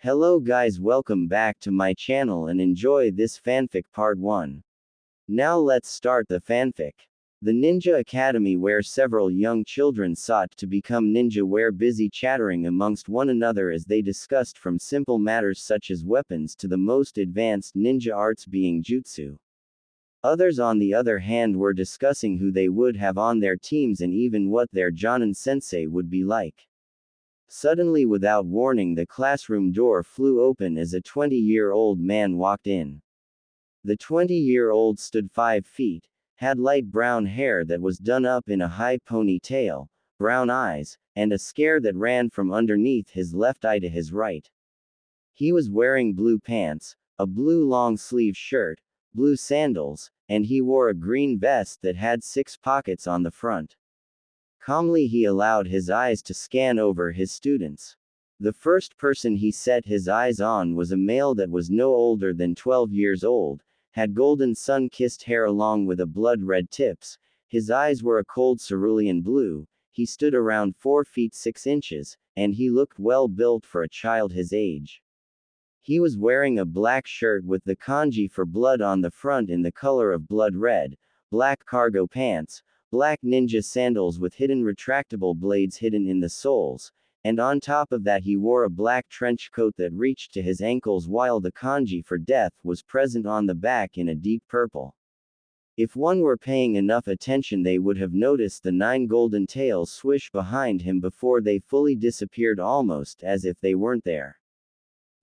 Hello guys, welcome back to my channel and enjoy this fanfic part 1. Now let's start the fanfic. The Ninja Academy where several young children sought to become ninja were busy chattering amongst one another as they discussed from simple matters such as weapons to the most advanced ninja arts being jutsu. Others on the other hand were discussing who they would have on their teams and even what their Jonin sensei would be like. Suddenly without warning the classroom door flew open as a 20-year-old man walked in. The 20-year-old stood 5 feet, had light brown hair that was done up in a high ponytail, brown eyes, and a scare that ran from underneath his left eye to his right. He was wearing blue pants, a blue long-sleeve shirt, blue sandals, and he wore a green vest that had 6 pockets on the front. Calmly he allowed his eyes to scan over his students. The first person he set his eyes on was a male that was no older than 12 years old, had golden sun-kissed hair along with a blood-red tips, his eyes were a cold cerulean blue, he stood around 4 feet 6 inches, and he looked well built for a child his age. He was wearing a black shirt with the kanji for blood on the front in the color of blood red, black cargo pants, black ninja sandals with hidden retractable blades hidden in the soles, and on top of that he wore a black trench coat that reached to his ankles while the kanji for death was present on the back in a deep purple. If one were paying enough attention they would have noticed the 9 golden tails swish behind him before they fully disappeared almost as if they weren't there.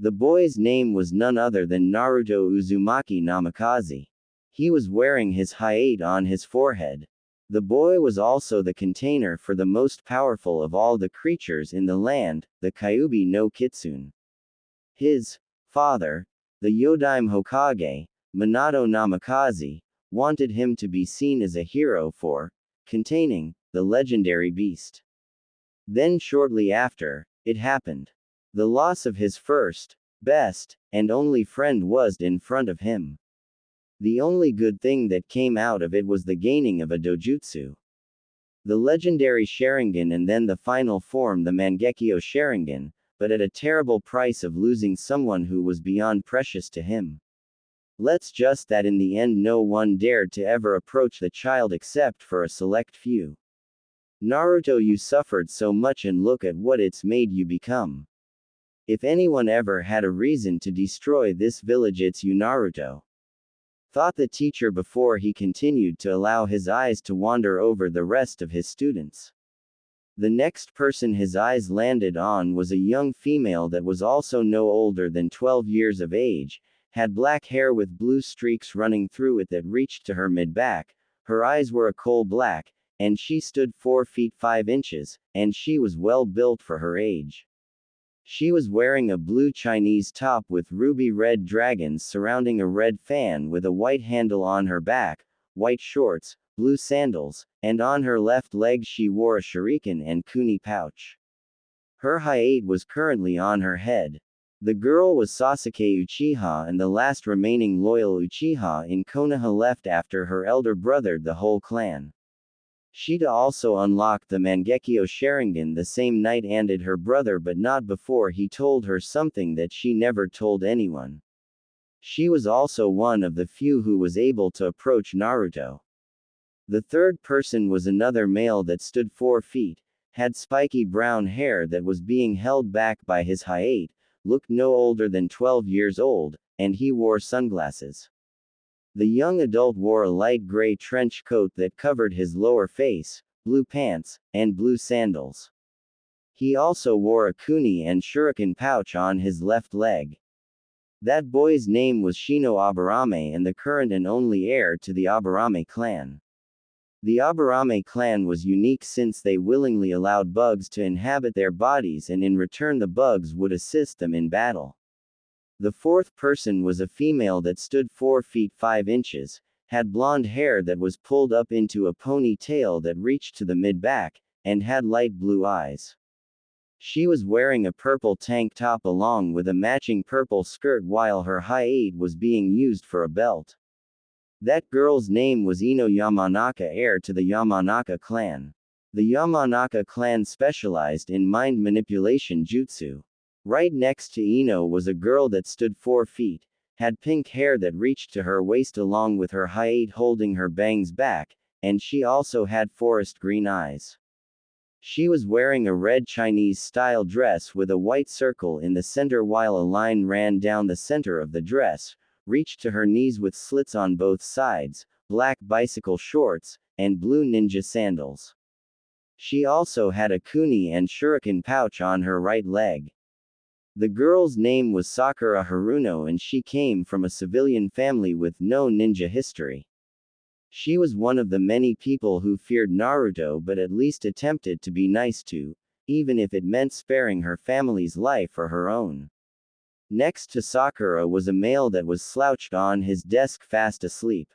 The boy's name was none other than Naruto Uzumaki Namikaze. He was wearing his Hayate on his forehead. The boy was also the container for the most powerful of all the creatures in the land, the Kyuubi no Kitsune. His father, the Yodaime Hokage, Minato Namikaze, wanted him to be seen as a hero for containing the legendary beast. Then shortly after, it happened. The loss of his first, best, and only friend was in front of him. The only good thing that came out of it was the gaining of a dojutsu. The legendary Sharingan and then the final form the Mangekyo Sharingan, but at a terrible price of losing someone who was beyond precious to him. Let's just that in the end no one dared to ever approach the child except for a select few. Naruto, you suffered so much and look at what it's made you become. If anyone ever had a reason to destroy this village it's you Naruto. Thought the teacher before he continued to allow his eyes to wander over the rest of his students. The next person his eyes landed on was a young female that was also no older than 12 years of age, had black hair with blue streaks running through it that reached to her mid-back, her eyes were a coal black, and she stood 4 feet 5 inches, and she was well built for her age. She was wearing a blue Chinese top with ruby red dragons surrounding a red fan with a white handle on her back, white shorts, blue sandals, and on her left leg she wore a shuriken and kuni pouch. Her Hayate was currently on her head. The girl was Sasuke Uchiha and the last remaining loyal Uchiha in Konoha left after her elder brother the whole clan. Shida also unlocked the Mangekyo Sharingan the same night and her brother but not before he told her something that she never told anyone. She was also one of the few who was able to approach Naruto. The third person was another male that stood 4 feet, had spiky brown hair that was being held back by his Hayate, looked no older than 12 years old, and he wore sunglasses. The young adult wore a light gray trench coat that covered his lower face, blue pants, and blue sandals. He also wore a kuni and shuriken pouch on his left leg. That boy's name was Shino Aburame and the current and only heir to the Aburame clan. The Aburame clan was unique since they willingly allowed bugs to inhabit their bodies and in return the bugs would assist them in battle. The fourth person was a female that stood 4 feet 5 inches, had blonde hair that was pulled up into a ponytail that reached to the mid-back, and had light blue eyes. She was wearing a purple tank top along with a matching purple skirt while her Hayate was being used for a belt. That girl's name was Ino Yamanaka, heir to the Yamanaka clan. The Yamanaka clan specialized in mind manipulation jutsu. Right next to Ino was a girl that stood 4 feet, had pink hair that reached to her waist along with her height holding her bangs back, and she also had forest green eyes. She was wearing a red Chinese-style dress with a white circle in the center while a line ran down the center of the dress, reached to her knees with slits on both sides, black bicycle shorts, and blue ninja sandals. She also had a kuni and shuriken pouch on her right leg. The girl's name was Sakura Haruno and she came from a civilian family with no ninja history. She was one of the many people who feared Naruto but at least attempted to be nice to, even if it meant sparing her family's life or her own. Next to Sakura was a male that was slouched on his desk fast asleep.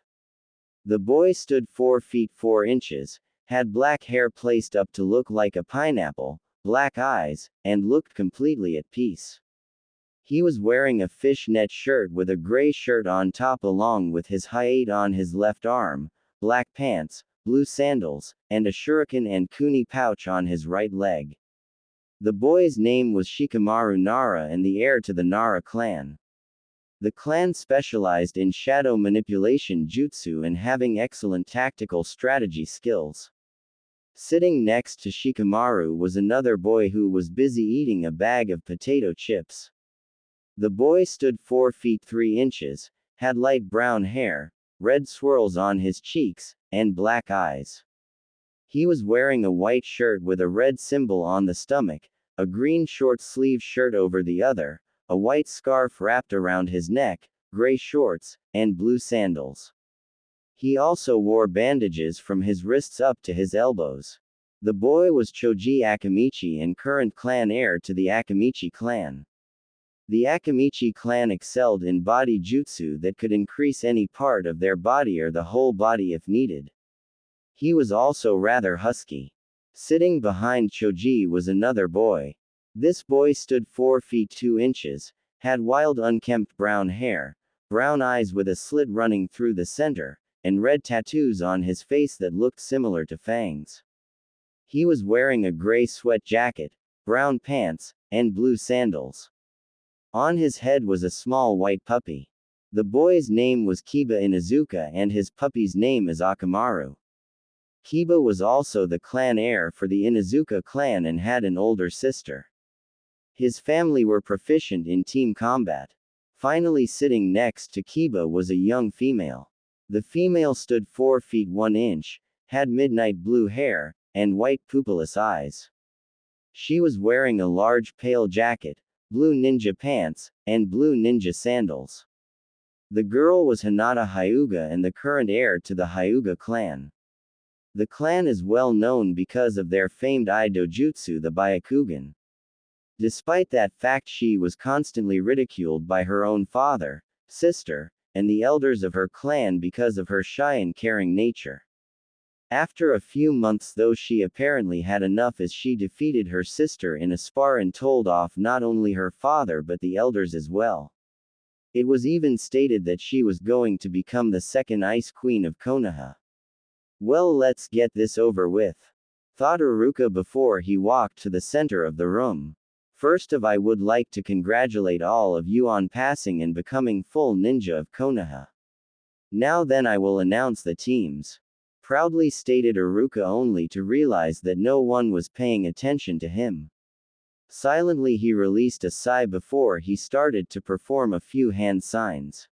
The boy stood 4 feet 4 inches, had black hair placed up to look like a pineapple, black eyes, and looked completely at peace. He was wearing a fishnet shirt with a gray shirt on top along with his height on his left arm, black pants, blue sandals, and a shuriken and kuni pouch on his right leg. The boy's name was Shikamaru Nara and the heir to the Nara clan. The clan specialized in shadow manipulation jutsu and having excellent tactical strategy skills. Sitting next to Shikamaru was another boy who was busy eating a bag of potato chips. The boy stood 4 feet 3 inches, had light brown hair, red swirls on his cheeks, and black eyes. He was wearing a white shirt with a red symbol on the stomach, a green short-sleeved shirt over the other, a white scarf wrapped around his neck, gray shorts, and blue sandals. He also wore bandages from his wrists up to his elbows. The boy was Choji Akamichi and current clan heir to the Akamichi clan. The Akamichi clan excelled in body jutsu that could increase any part of their body or the whole body if needed. He was also rather husky. Sitting behind Choji was another boy. This boy stood 4 feet 2 inches, had wild unkempt brown hair, brown eyes with a slit running through the center, and red tattoos on his face that looked similar to fangs. He was wearing a gray sweat jacket, brown pants, and blue sandals. On his head was a small white puppy. The boy's name was Kiba Inuzuka and his puppy's name is Akamaru. Kiba was also the clan heir for the Inuzuka clan and had an older sister. His family were proficient in team combat. Finally sitting next to Kiba was a young female. The female stood 4 feet 1 inch, had midnight blue hair, and white pupilless eyes. She was wearing a large pale jacket, blue ninja pants, and blue ninja sandals. The girl was Hinata Hyuga and the current heir to the Hyuga clan. The clan is well known because of their famed Ii-dojutsu, the Byakugan. Despite that fact, she was constantly ridiculed by her own father, sister, and the elders of her clan because of her shy and caring nature. After a few months though, she apparently had enough as she defeated her sister in a spar and told off not only her father but the elders as well. It was even stated that she was going to become the second Ice Queen of Konoha. Well, let's get this over with, thought Iruka before he walked to the center of the room. First of I would like to congratulate all of you on passing and becoming full ninja of Konoha. Now then I will announce the teams. Proudly stated Iruka only to realize that no one was paying attention to him. Silently he released a sigh before he started to perform a few hand signs.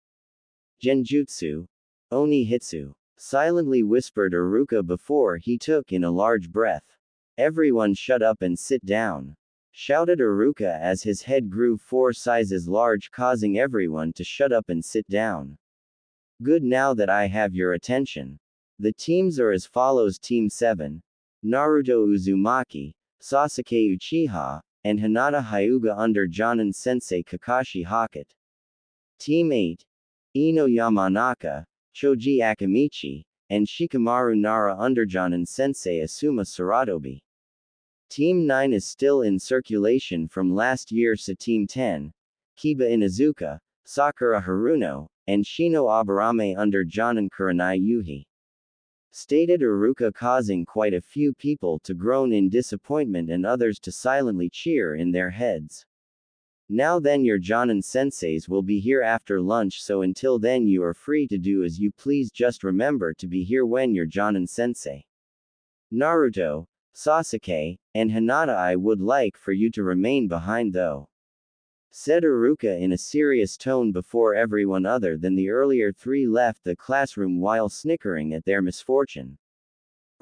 Genjutsu. Oni Hitsu. Silently whispered Iruka before he took in a large breath. Everyone shut up and sit down, shouted Iruka as his head grew 4 sizes large, causing everyone to shut up and sit down. Good, now that I have your attention. The teams are as follows: Team 7, Naruto Uzumaki, Sasuke Uchiha, and Hinata Hyuga under Jonin Sensei Kakashi Hackett. Team 8, Ino Yamanaka, Choji Akamichi, and Shikamaru Nara under Jonin Sensei Asuma Saratobi. Team 9 is still in circulation from last year, so Team 10, Kiba Inuzuka, Sakura Haruno, and Shino Aburame under Jonin Kurenai Yuhi. Stated Iruka, causing quite a few people to groan in disappointment and others to silently cheer in their heads. Now then, your Jonin senseis will be here after lunch, so until then you are free to do as you please. Just remember to be here when your Jonin sensei. Naruto, Sasuke, and Hinata, I would like for you to remain behind though, said Iruka in a serious tone before everyone other than the earlier three left the classroom while snickering at their misfortune.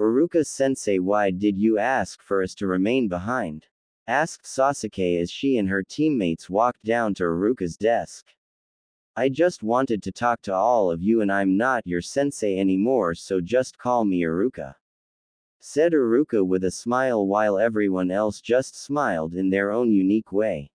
Iruka-sensei, why did you ask for us to remain behind? Asked Sasuke as she and her teammates walked down to Iruka's desk. I just wanted to talk to all of you, and I'm not your sensei anymore, so just call me Iruka, said Iruka with a smile while everyone else just smiled in their own unique way.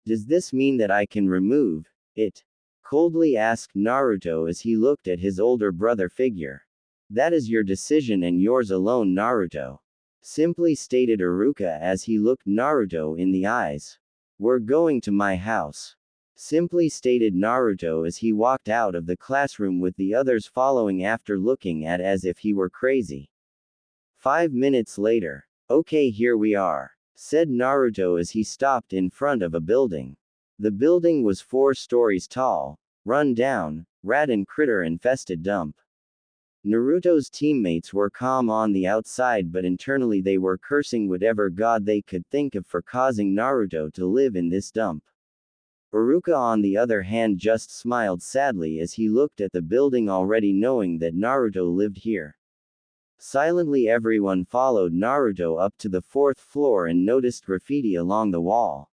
Does this mean that I can remove it? Coldly asked Naruto as he looked at his older brother figure. That is your decision and yours alone, Naruto, simply stated Iruka as he looked Naruto in the eyes. We're going to my house, simply stated Naruto as he walked out of the classroom with the others following after looking at as if he were crazy. 5 minutes later. Okay, here we are, said Naruto as he stopped in front of a building. The building was 4 stories tall, run down, rat and critter infested dump. Naruto's teammates were calm on the outside, but internally they were cursing whatever god they could think of for causing Naruto to live in this dump. Iruka, on the other hand, just smiled sadly as he looked at the building, already knowing that Naruto lived here. Silently everyone followed Naruto up to the 4th floor and noticed graffiti along the wall.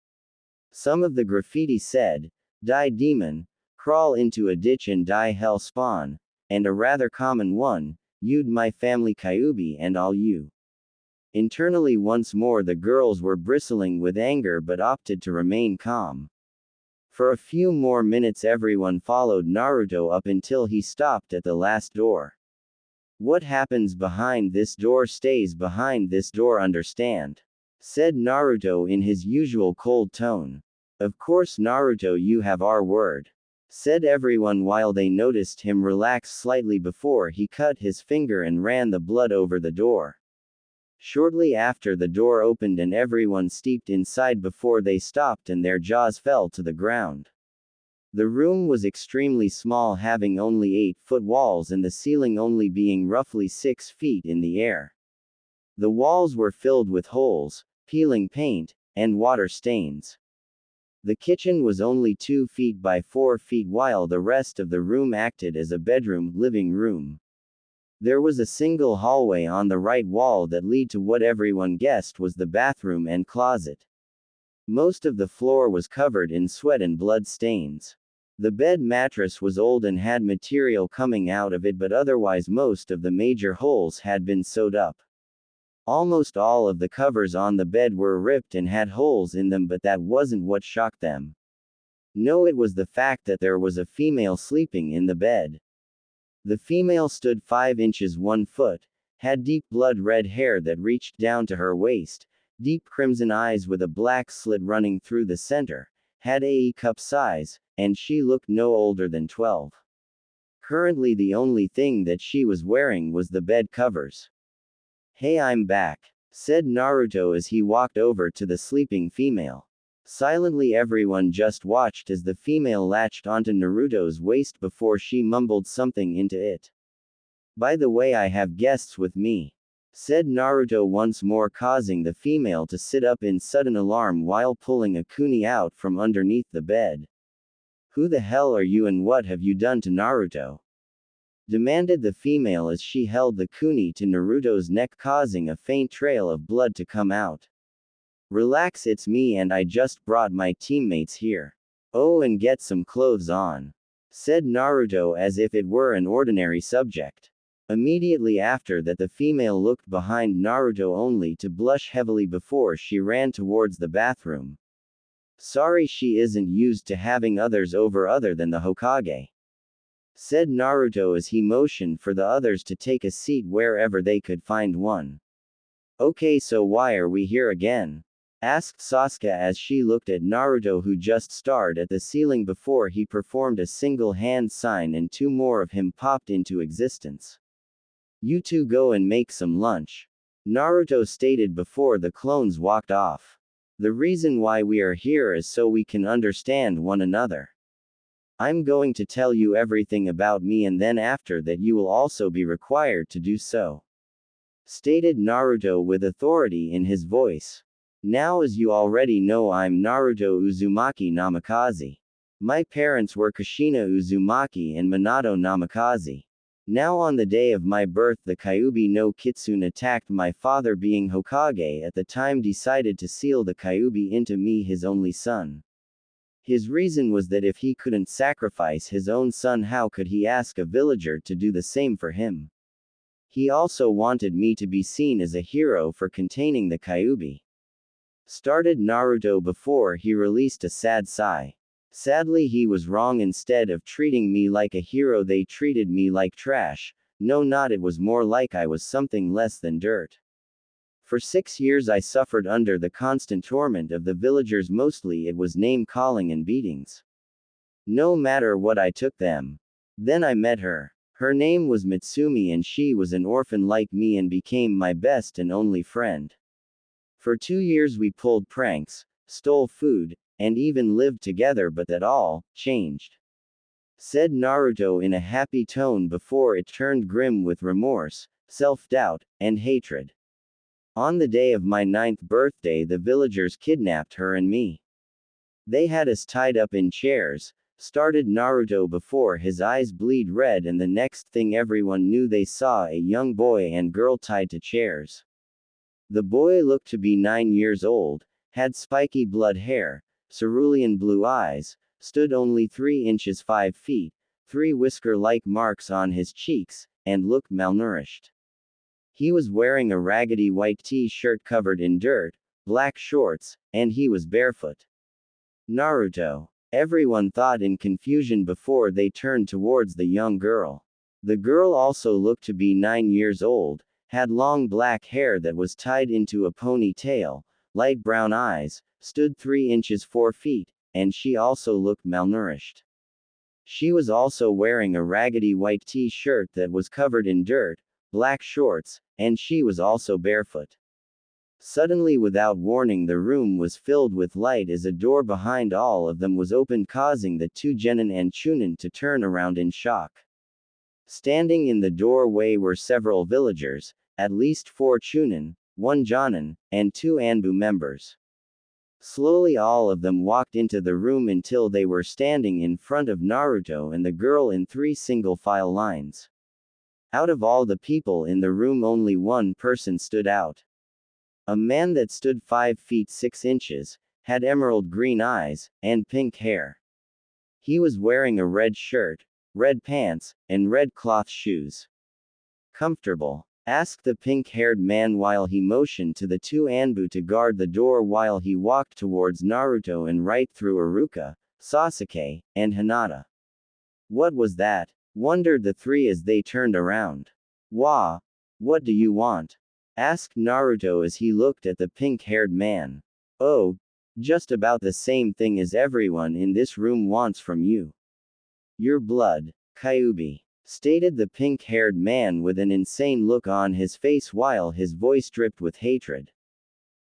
Some of the graffiti said, "Die demon, crawl into a ditch and die hell spawn," and a rather common one, "You'd my family Kyuubi and all you." Internally once more the girls were bristling with anger but opted to remain calm. For a few more minutes everyone followed Naruto up until he stopped at the last door. What happens behind this door stays behind this door, understand? Said Naruto in his usual cold tone. Of course Naruto, you have our word, said everyone while they noticed him relax slightly before he cut his finger and ran the blood over the door. Shortly after, the door opened and everyone stepped inside before they stopped and their jaws fell to the ground. The room was extremely small, having only 8-foot walls and the ceiling only being roughly 6 feet in the air. The walls were filled with holes, peeling paint, and water stains. The kitchen was only 2 feet by 4 feet while the rest of the room acted as a bedroom, living room. There was a single hallway on the right wall that led to what everyone guessed was the bathroom and closet. Most of the floor was covered in sweat and blood stains. The bed mattress was old and had material coming out of it, but otherwise most of the major holes had been sewed up. Almost all of the covers on the bed were ripped and had holes in them, but that wasn't what shocked them. No, it was the fact that there was a female sleeping in the bed. The female stood 5 inches 1 foot, had deep blood red hair that reached down to her waist, deep crimson eyes with a black slit running through the center, had a cup size, and she looked no older than 12. Currently the only thing that she was wearing was the bed covers. Hey, I'm back, said Naruto as he walked over to the sleeping female. Silently everyone just watched as the female latched onto Naruto's waist before she mumbled something into it. By the way, I have guests with me, said Naruto once more, causing the female to sit up in sudden alarm while pulling a kuni out from underneath the bed. Who the hell are you and what have you done to Naruto? Demanded the female as she held the kuni to Naruto's neck, causing a faint trail of blood to come out. Relax, it's me and I just brought my teammates here. Oh, and get some clothes on, said Naruto as if it were an ordinary subject. Immediately after that the female looked behind Naruto only to blush heavily before she ran towards the bathroom. Sorry, she isn't used to having others over other than the Hokage, said Naruto as he motioned for the others to take a seat wherever they could find one. Okay, so why are we here again? Asked Sasuke as she looked at Naruto, who just stared at the ceiling before he performed a single hand sign and 2 more of him popped into existence. You two go and make some lunch, Naruto stated before the clones walked off. The reason why we are here is so we can understand one another. I'm going to tell you everything about me and then after that you will also be required to do so," stated Naruto with authority in his voice. "Now as you already know, I'm Naruto Uzumaki Namikaze. My parents were Kushina Uzumaki and Minato Namikaze. Now on the day of my birth the Kyuubi no Kitsune attacked my father, being Hokage at the time, decided to seal the Kyuubi into me, his only son. His reason was that if he couldn't sacrifice his own son, how could he ask a villager to do the same for him? He also wanted me to be seen as a hero for containing the Kyuubi," started Naruto before he released a sad sigh. "Sadly, he was wrong. Instead of treating me like a hero, they treated me like trash. No, not it was more like I was something less than dirt. For 6 years I suffered under the constant torment of the villagers, mostly it was name-calling and beatings. No matter what I took them. Then I met her. Her name was Mitsumi and she was an orphan like me and became my best and only friend. For 2 years we pulled pranks, stole food, and even lived together, but that all changed," said Naruto in a happy tone before it turned grim with remorse, self-doubt, and hatred. "On the day of my 9th birthday the villagers kidnapped her and me. They had us tied up in chairs," started Naruto before his eyes bleed red, "and the next thing everyone knew they saw a young boy and girl tied to chairs. The boy looked to be 9 years old, had spiky blood hair, cerulean blue eyes, stood only 3 inches 5 feet, 3 whisker-like marks on his cheeks, and looked malnourished. He was wearing a raggedy white t-shirt covered in dirt, black shorts, and he was barefoot." Naruto. Everyone thought in confusion before they turned towards the young girl. The girl also looked to be 9 years old, had long black hair that was tied into a ponytail, light brown eyes, stood 3 inches 4 feet, and she also looked malnourished. She was also wearing a raggedy white t-shirt that was covered in dirt, black shorts, and she was also barefoot. Suddenly, without warning, the room was filled with light as a door behind all of them was opened, causing the 2 genin and chunin to turn around in shock. Standing in the doorway were several villagers, at least 4 chunin, 1 jonin, and 2 anbu members. Slowly all of them walked into the room until they were standing in front of Naruto and the girl in 3 single-file lines. Out of all the people in the room only one person stood out. A man that stood 5 feet 6 inches, had emerald green eyes, and pink hair. He was wearing a red shirt, red pants, and red cloth shoes. "Comfortable?" asked the pink-haired man while he motioned to the 2 anbu to guard the door while he walked towards Naruto and right through Iruka, Sasuke, and Hinata. "What was that?" wondered the 3 as they turned around. "Wah! What do you want?" asked Naruto as he looked at the pink-haired man. "Oh, just about the same thing as everyone in this room wants from you. Your blood, Kyuubi," stated the pink-haired man with an insane look on his face while his voice dripped with hatred.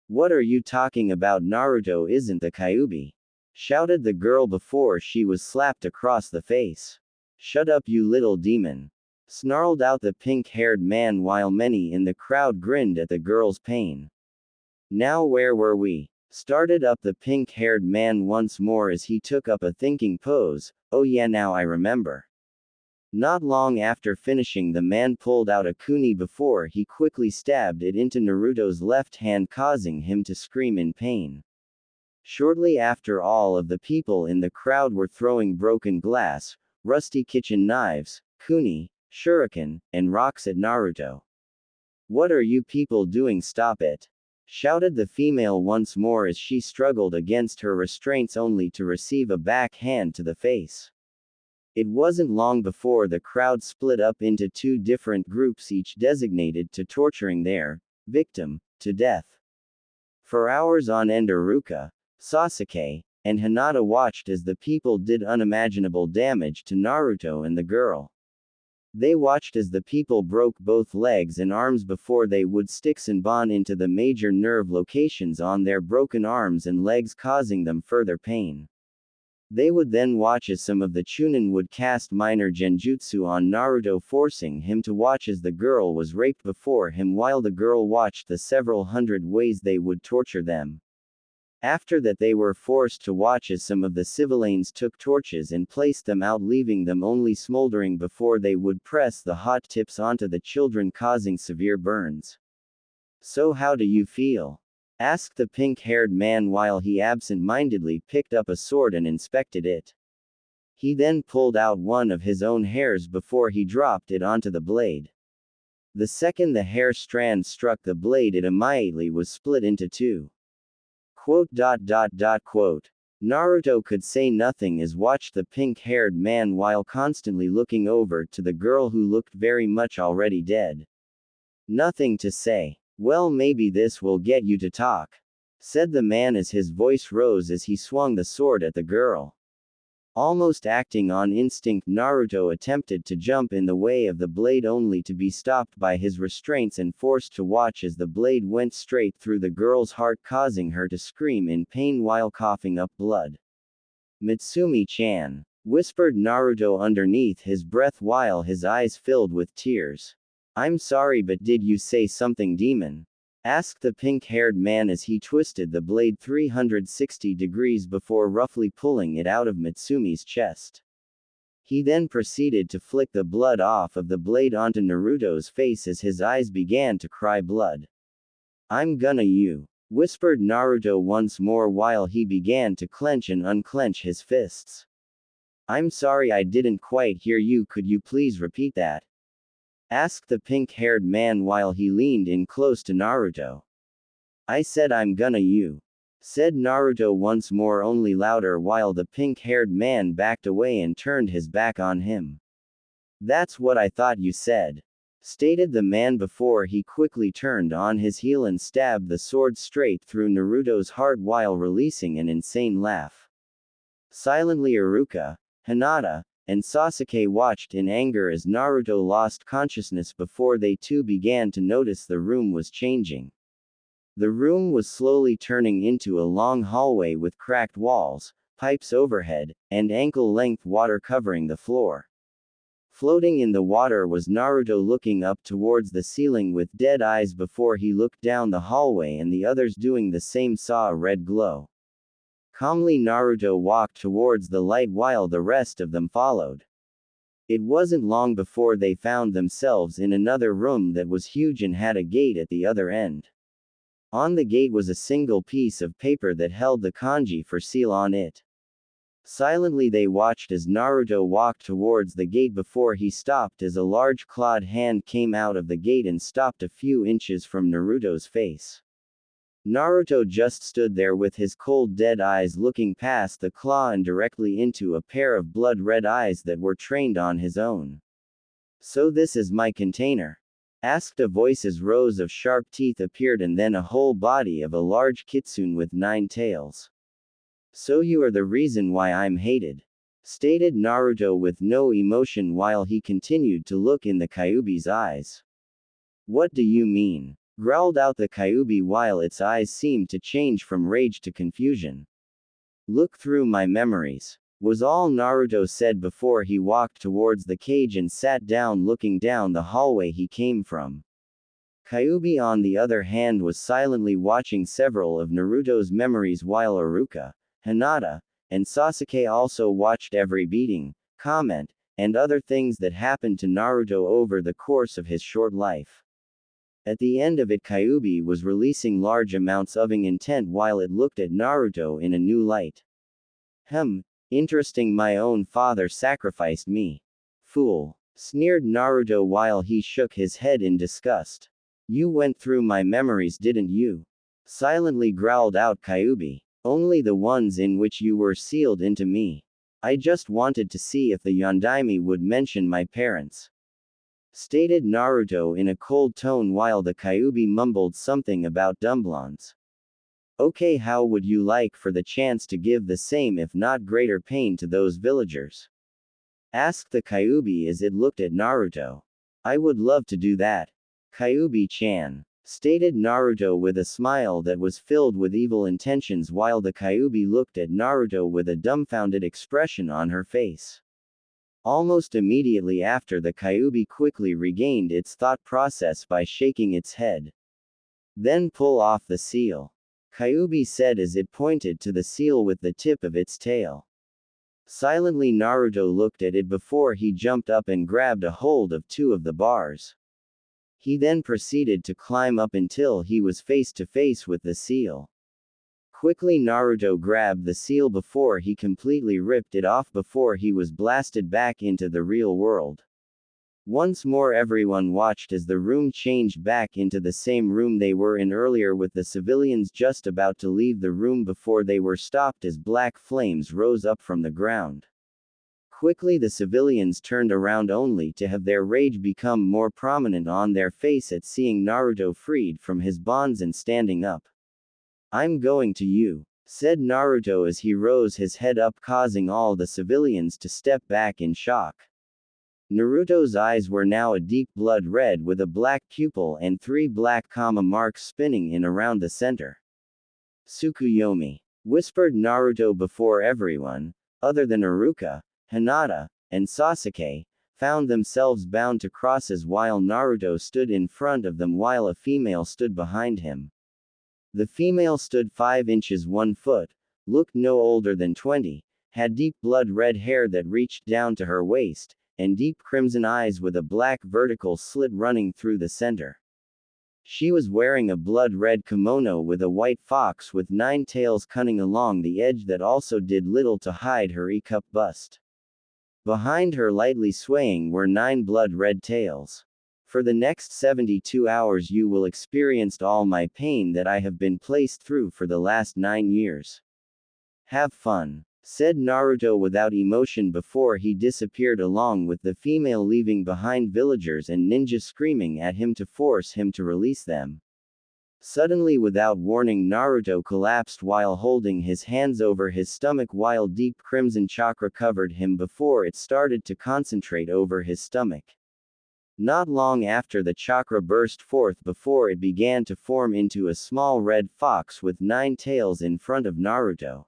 "What are you talking about? Naruto isn't the Kyuubi," shouted the girl before she was slapped across the face. "Shut up, you little demon," snarled out the pink-haired man while many in the crowd grinned at the girl's pain. "Now where were we?" started up the pink-haired man once more as he took up a thinking pose. "Oh yeah, now I remember." Not long after finishing, the man pulled out a kuni before he quickly stabbed it into Naruto's left hand, causing him to scream in pain. Shortly after, all of the people in the crowd were throwing broken glass, rusty kitchen knives, kuni, shuriken, and rocks at Naruto. "What are you people doing? Stop it!" shouted the female once more as she struggled against her restraints only to receive a backhand to the face. It wasn't long before the crowd split up into 2 different groups, each designated to torturing their victim to death. For hours on end, Iruka, Sasuke, and Hinata watched as the people did unimaginable damage to Naruto and the girl. They watched as the people broke both legs and arms before they would stick Sanbon into the major nerve locations on their broken arms and legs, causing them further pain. They would then watch as some of the Chunin would cast minor genjutsu on Naruto, forcing him to watch as the girl was raped before him while the girl watched the several hundred ways they would torture them. After that, they were forced to watch as some of the civilians took torches and placed them out, leaving them only smoldering before they would press the hot tips onto the children, causing severe burns. "So how do you feel?" asked the pink-haired man while he absent-mindedly picked up a sword and inspected it. He then pulled out one of his own hairs before he dropped it onto the blade. The second the hair strand struck the blade, it immediately was split into two. Naruto could say nothing as watched the pink-haired man while constantly looking over to the girl who looked very much already dead. "Nothing to say. Well, maybe this will get you to talk," said the man as his voice rose as he swung the sword at the girl. Almost acting on instinct, Naruto attempted to jump in the way of the blade only to be stopped by his restraints and forced to watch as the blade went straight through the girl's heart, causing her to scream in pain while coughing up blood. "Mitsumi-chan," whispered Naruto underneath his breath while his eyes filled with tears. "I'm sorry, but did you say something, demon?" asked the pink-haired man as he twisted the blade 360 degrees before roughly pulling it out of Mitsumi's chest. He then proceeded to flick the blood off of the blade onto Naruto's face as his eyes began to cry blood. "I'm gonna you," whispered Naruto once more while he began to clench and unclench his fists. "I'm sorry, I didn't quite hear you, could you please repeat that?" asked the pink-haired man while he leaned in close to Naruto. "I said I'm gonna you," said Naruto once more, only louder, while the pink-haired man backed away and turned his back on him. "That's what I thought you said," stated the man before he quickly turned on his heel and stabbed the sword straight through Naruto's heart while releasing an insane laugh. Silently, Iruka, Hinata, and Sasuke watched in anger as Naruto lost consciousness before they too began to notice the room was changing. The room was slowly turning into a long hallway with cracked walls, pipes overhead, and ankle-length water covering the floor. Floating in the water was Naruto, looking up towards the ceiling with dead eyes before he looked down the hallway, and the others doing the same saw a red glow. Calmly, Naruto walked towards the light while the rest of them followed. It wasn't long before they found themselves in another room that was huge and had a gate at the other end. On the gate was a single piece of paper that held the kanji for seal on it. Silently they watched as Naruto walked towards the gate before he stopped as a large clawed hand came out of the gate and stopped a few inches from Naruto's face. Naruto just stood there with his cold dead eyes looking past the claw and directly into a pair of blood-red eyes that were trained on his own. "So this is my container?" asked a voice as rows of sharp teeth appeared and then a whole body of a large kitsune with 9 tails. "So you are the reason why I'm hated," stated Naruto with no emotion while he continued to look in the Kyuubi's eyes. "What do you mean?" growled out the Kyuubi while its eyes seemed to change from rage to confusion. "Look through my memories," was all Naruto said before he walked towards the cage and sat down looking down the hallway he came from. Kyuubi on the other hand was silently watching several of Naruto's memories while Iruka, Hinata, and Sasuke also watched every beating, comment, and other things that happened to Naruto over the course of his short life. At the end of it, Kyuubi was releasing large amounts of intent while it looked at Naruto in a new light. Interesting, my own father sacrificed me. Fool, sneered Naruto while he shook his head in disgust. "You went through my memories, didn't you?" silently growled out Kyuubi. "Only the ones in which you were sealed into me. I just wanted to see if the Yondaime would mention my parents," stated Naruto in a cold tone while the Kyuubi mumbled something about dumblons. "Okay, how would you like for the chance to give the same if not greater pain to those villagers?" Asked the Kyuubi as it looked at Naruto. I would love to do that. Kyuubi-chan. Stated Naruto with a smile that was filled with evil intentions while the Kyuubi looked at Naruto with a dumbfounded expression on her face. Almost immediately after, the Kyuubi quickly regained its thought process by shaking its head. Then pull off the seal. Kyuubi said as it pointed to the seal with the tip of its tail. Silently Naruto looked at it before he jumped up and grabbed a hold of two of the bars. He then proceeded to climb up until he was face to face with the seal. Quickly Naruto grabbed the seal before he completely ripped it off before he was blasted back into the real world. Once more everyone watched as the room changed back into the same room they were in earlier, with the civilians just about to leave the room before they were stopped as black flames rose up from the ground. Quickly the civilians turned around only to have their rage become more prominent on their face at seeing Naruto freed from his bonds and standing up. I'm going to you, said Naruto as he rose his head up, causing all the civilians to step back in shock. Naruto's eyes were now a deep blood red with a black pupil and 3 black comma marks spinning in around the center. Tsukuyomi, whispered Naruto before everyone, other than Iruka, Hinata, and Sasuke, found themselves bound to crosses while Naruto stood in front of them while a female stood behind him. The female stood 5 inches 1 foot, looked no older than 20, had deep blood red hair that reached down to her waist, and deep crimson eyes with a black vertical slit running through the center. She was wearing a blood red kimono with a white fox with 9 tails cunning along the edge that also did little to hide her E-cup bust. Behind her, lightly swaying, were 9 blood red tails. For the next 72 hours you will experience all my pain that I have been placed through for the last 9 years. Have fun, said Naruto without emotion before he disappeared along with the female, leaving behind villagers and ninjas screaming at him to force him to release them. Suddenly, without warning, Naruto collapsed while holding his hands over his stomach while deep crimson chakra covered him before it started to concentrate over his stomach. Not long after, the chakra burst forth before it began to form into a small red fox with 9 tails in front of Naruto.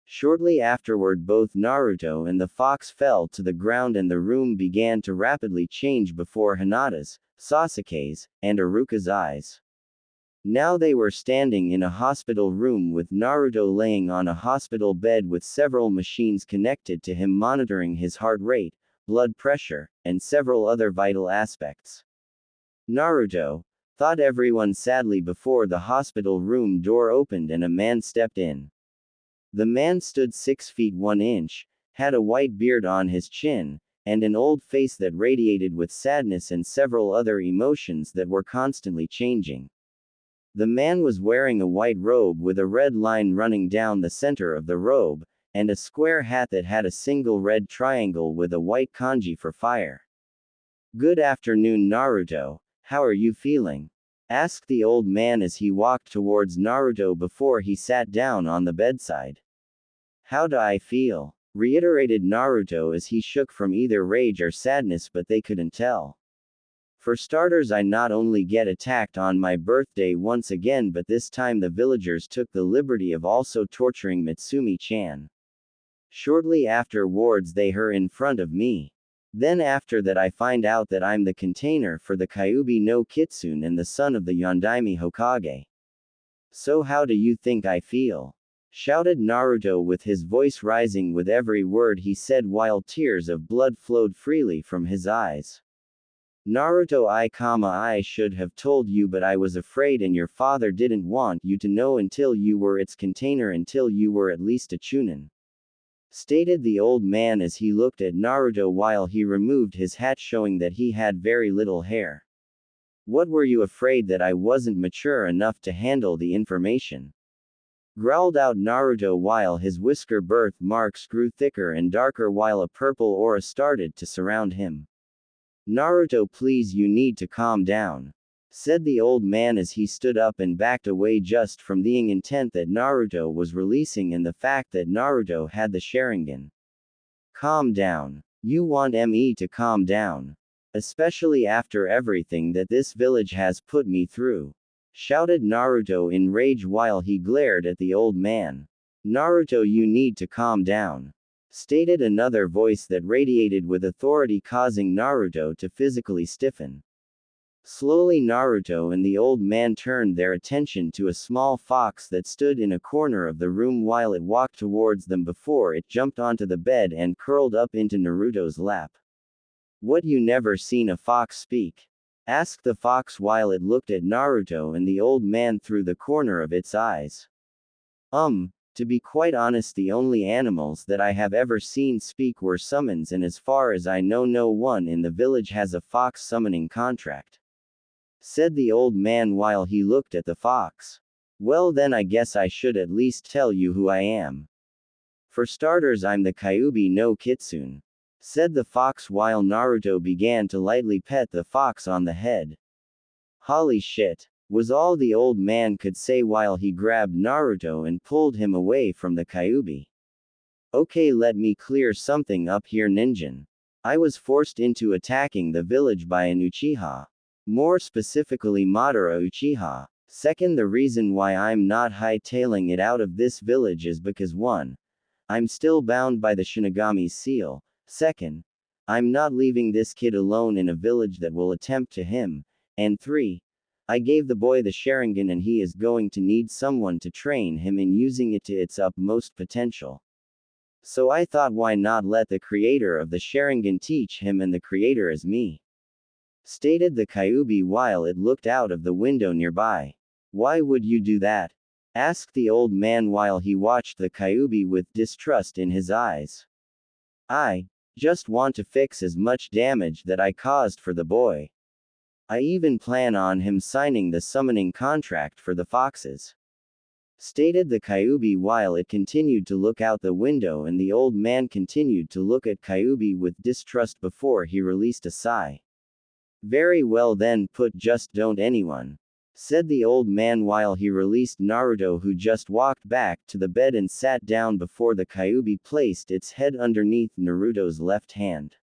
Shortly afterward, both Naruto and the fox fell to the ground and the room began to rapidly change before Hinata's, Sasuke's, and Iruka's eyes. Now they were standing in a hospital room with Naruto laying on a hospital bed with several machines connected to him monitoring his heart rate, blood pressure, and several other vital aspects. Naruto, thought everyone sadly before the hospital room door opened and a man stepped in. The man stood 6 feet 1 inch, had a white beard on his chin, and an old face that radiated with sadness and several other emotions that were constantly changing. The man was wearing a white robe with a red line running down the center of the robe, and a square hat that had a single red triangle with a white kanji for fire. Good afternoon, Naruto, how are you feeling? Asked the old man as he walked towards Naruto before he sat down on the bedside. How do I feel? Reiterated Naruto as he shook from either rage or sadness, but they couldn't tell. For starters, I not only get attacked on my birthday once again, but this time the villagers took the liberty of also torturing Mitsumi-chan. Shortly afterwards they her in front of me. Then after that I find out that I'm the container for the Kyuubi no Kitsune and the son of the Yondaime Hokage. So how do you think I feel? Shouted Naruto with his voice rising with every word he said while tears of blood flowed freely from his eyes. Naruto, I should have told you, but I was afraid and your father didn't want you to know until you were its container, until you were at least a chunin. Stated the old man as he looked at Naruto while he removed his hat, showing that he had very little hair. What were you afraid, that I wasn't mature enough to handle the information? Growled out Naruto while his whisker birthmarks grew thicker and darker while a purple aura started to surround him. Naruto, please, you need to calm down, said the old man as he stood up and backed away just from the intent that Naruto was releasing and the fact that Naruto had the Sharingan. Calm down. You want me to calm down. Especially after everything that this village has put me through. Shouted Naruto in rage while he glared at the old man. Naruto, you need to calm down. Stated another voice that radiated with authority, causing Naruto to physically stiffen. Slowly Naruto and the old man turned their attention to a small fox that stood in a corner of the room while it walked towards them before it jumped onto the bed and curled up into Naruto's lap. What, you never seen a fox speak? Asked the fox while it looked at Naruto and the old man through the corner of its eyes. To be quite honest, the only animals that I have ever seen speak were summons, and as far as I know, no one in the village has a fox summoning contract. Said the old man while he looked at the fox. Well then, I guess I should at least tell you who I am. For starters, I'm the Kyuubi no Kitsune. Said the fox while Naruto began to lightly pet the fox on the head. Holy shit, was all the old man could say while he grabbed Naruto and pulled him away from the Kyuubi. Okay, let me clear something up here, Ninjin. I was forced into attacking the village by an Uchiha. More specifically Madara Uchiha. Second, the reason why I'm not hightailing it out of this village is because 1. I'm still bound by the Shinigami's seal. Second, I'm not leaving this kid alone in a village that will attempt to him. And 3. I gave the boy the Sharingan and he is going to need someone to train him in using it to its utmost potential. So I thought, why not let the creator of the Sharingan teach him, and the creator is me. Stated the Kyuubi while it looked out of the window nearby. Why would you do that? Asked the old man while he watched the Kyuubi with distrust in his eyes. I just want to fix as much damage that I caused for the boy. I even plan on him signing the summoning contract for the foxes. Stated the Kyuubi while it continued to look out the window, and the old man continued to look at Kyuubi with distrust before he released a sigh. Very well then put, just don't anyone. Said the old man while he released Naruto, who just walked back to the bed and sat down before the Kyuubi placed its head underneath Naruto's left hand.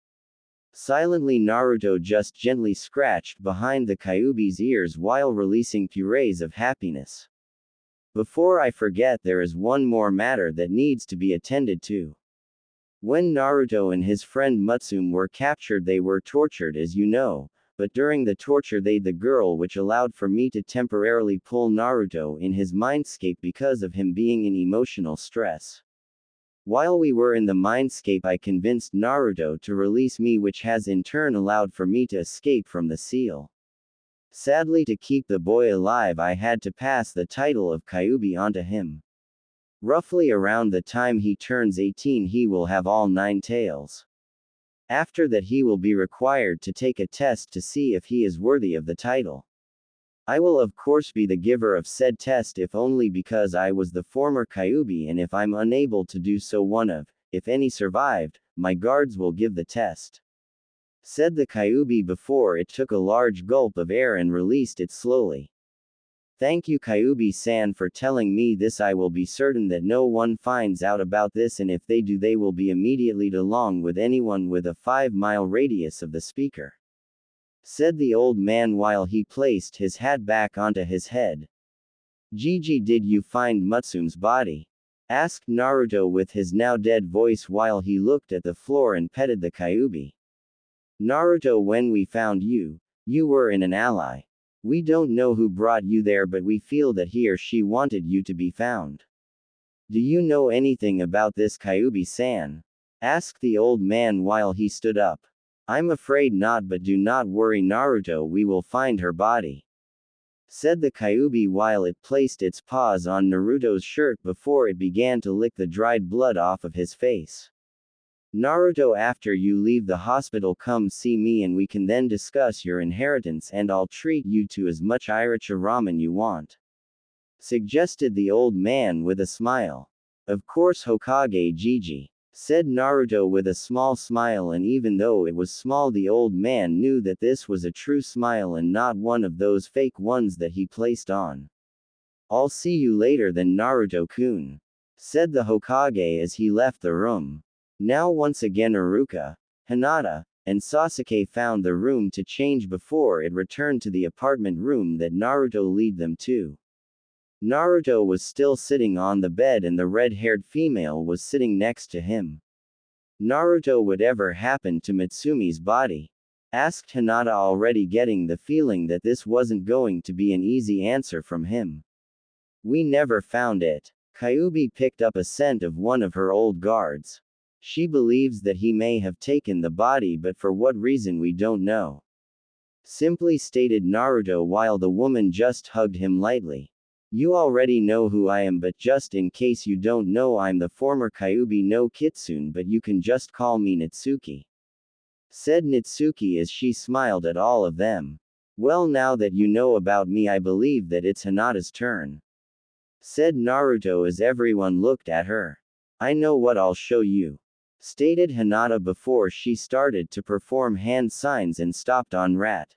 Silently Naruto just gently scratched behind the Kyuubi's ears while releasing purees of happiness. Before I forget, there is one more matter that needs to be attended to. When Naruto and his friend Mutsume were captured, they were tortured, as you know. But during the torture they the girl, which allowed for me to temporarily pull Naruto in his mindscape because of him being in emotional stress. While we were in the mindscape, I convinced Naruto to release me, which has in turn allowed for me to escape from the seal. Sadly, to keep the boy alive, I had to pass the title of Kyuubi onto him. Roughly around the time he turns 18 he will have all 9 tails. After that he will be required to take a test to see if he is worthy of the title. I will of course be the giver of said test, if only because I was the former Kyuubi, and if I'm unable to do so, one of, if any, survived, my guards will give the test. Said the Kyuubi before it took a large gulp of air and released it slowly. Thank you, Kyuubi-san, for telling me this. I will be certain that no one finds out about this, and if they do, they will be immediately along with anyone with a 5-mile radius of the speaker. Said the old man while he placed his hat back onto his head. Gigi, did you find Mutsume's body? Asked Naruto with his now dead voice while he looked at the floor and petted the Kyuubi. Naruto, when we found you, you were in an ally. We don't know who brought you there, but we feel that he or she wanted you to be found. Do you know anything about this, Kyuubi-san? Asked the old man while he stood up. I'm afraid not, but do not worry, Naruto, we will find her body. Said the Kyuubi while it placed its paws on Naruto's shirt before it began to lick the dried blood off of his face. Naruto, after you leave the hospital, come see me and we can then discuss your inheritance, and I'll treat you to as much iricha ramen you want. Suggested the old man with a smile. Of course, Hokage Gigi. Said Naruto with a small smile, and even though it was small, the old man knew that this was a true smile and not one of those fake ones that he placed on. I'll see you later then, Naruto-kun. Said the Hokage as he left the room. Now once again Iruka. Hinata, and Sasuke found the room to change before it returned to the apartment room that Naruto led them to. Naruto was still sitting on the bed and the red-haired female was sitting next to him. Naruto, whatever happened to Mitsumi's body? Asked Hinata, already getting the feeling that this wasn't going to be an easy answer from him. We never found it. Kyuubi picked up a scent of one of her old guards. She believes that he may have taken the body, but for what reason we don't know. Simply stated Naruto while the woman just hugged him lightly. You already know who I am, but just in case you don't know, I'm the former Kyuubi no Kitsune, but you can just call me Natsuki. Said Natsuki as she smiled at all of them. Well, now that you know about me, I believe that it's Hinata's turn. Said Naruto as everyone looked at her. I know what I'll show you. Stated Hinata before she started to perform hand signs and stopped on rat.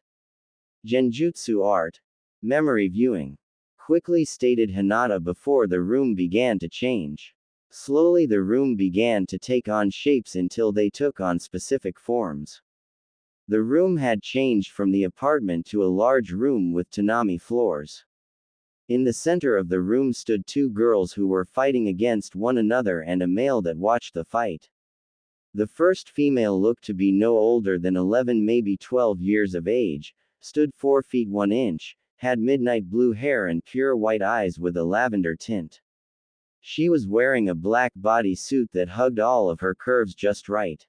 Genjutsu art. Memory viewing. Quickly stated Hinata before the room began to change. Slowly the room began to take on shapes until they took on specific forms. The room had changed from the apartment to a large room with tatami floors. In the center of the room stood two girls who were fighting against one another and a male that watched the fight. The first female looked to be no older than 11, maybe 12 years of age, stood 4 feet 1 inch, had midnight blue hair and pure white eyes with a lavender tint. She was wearing a black bodysuit that hugged all of her curves just right.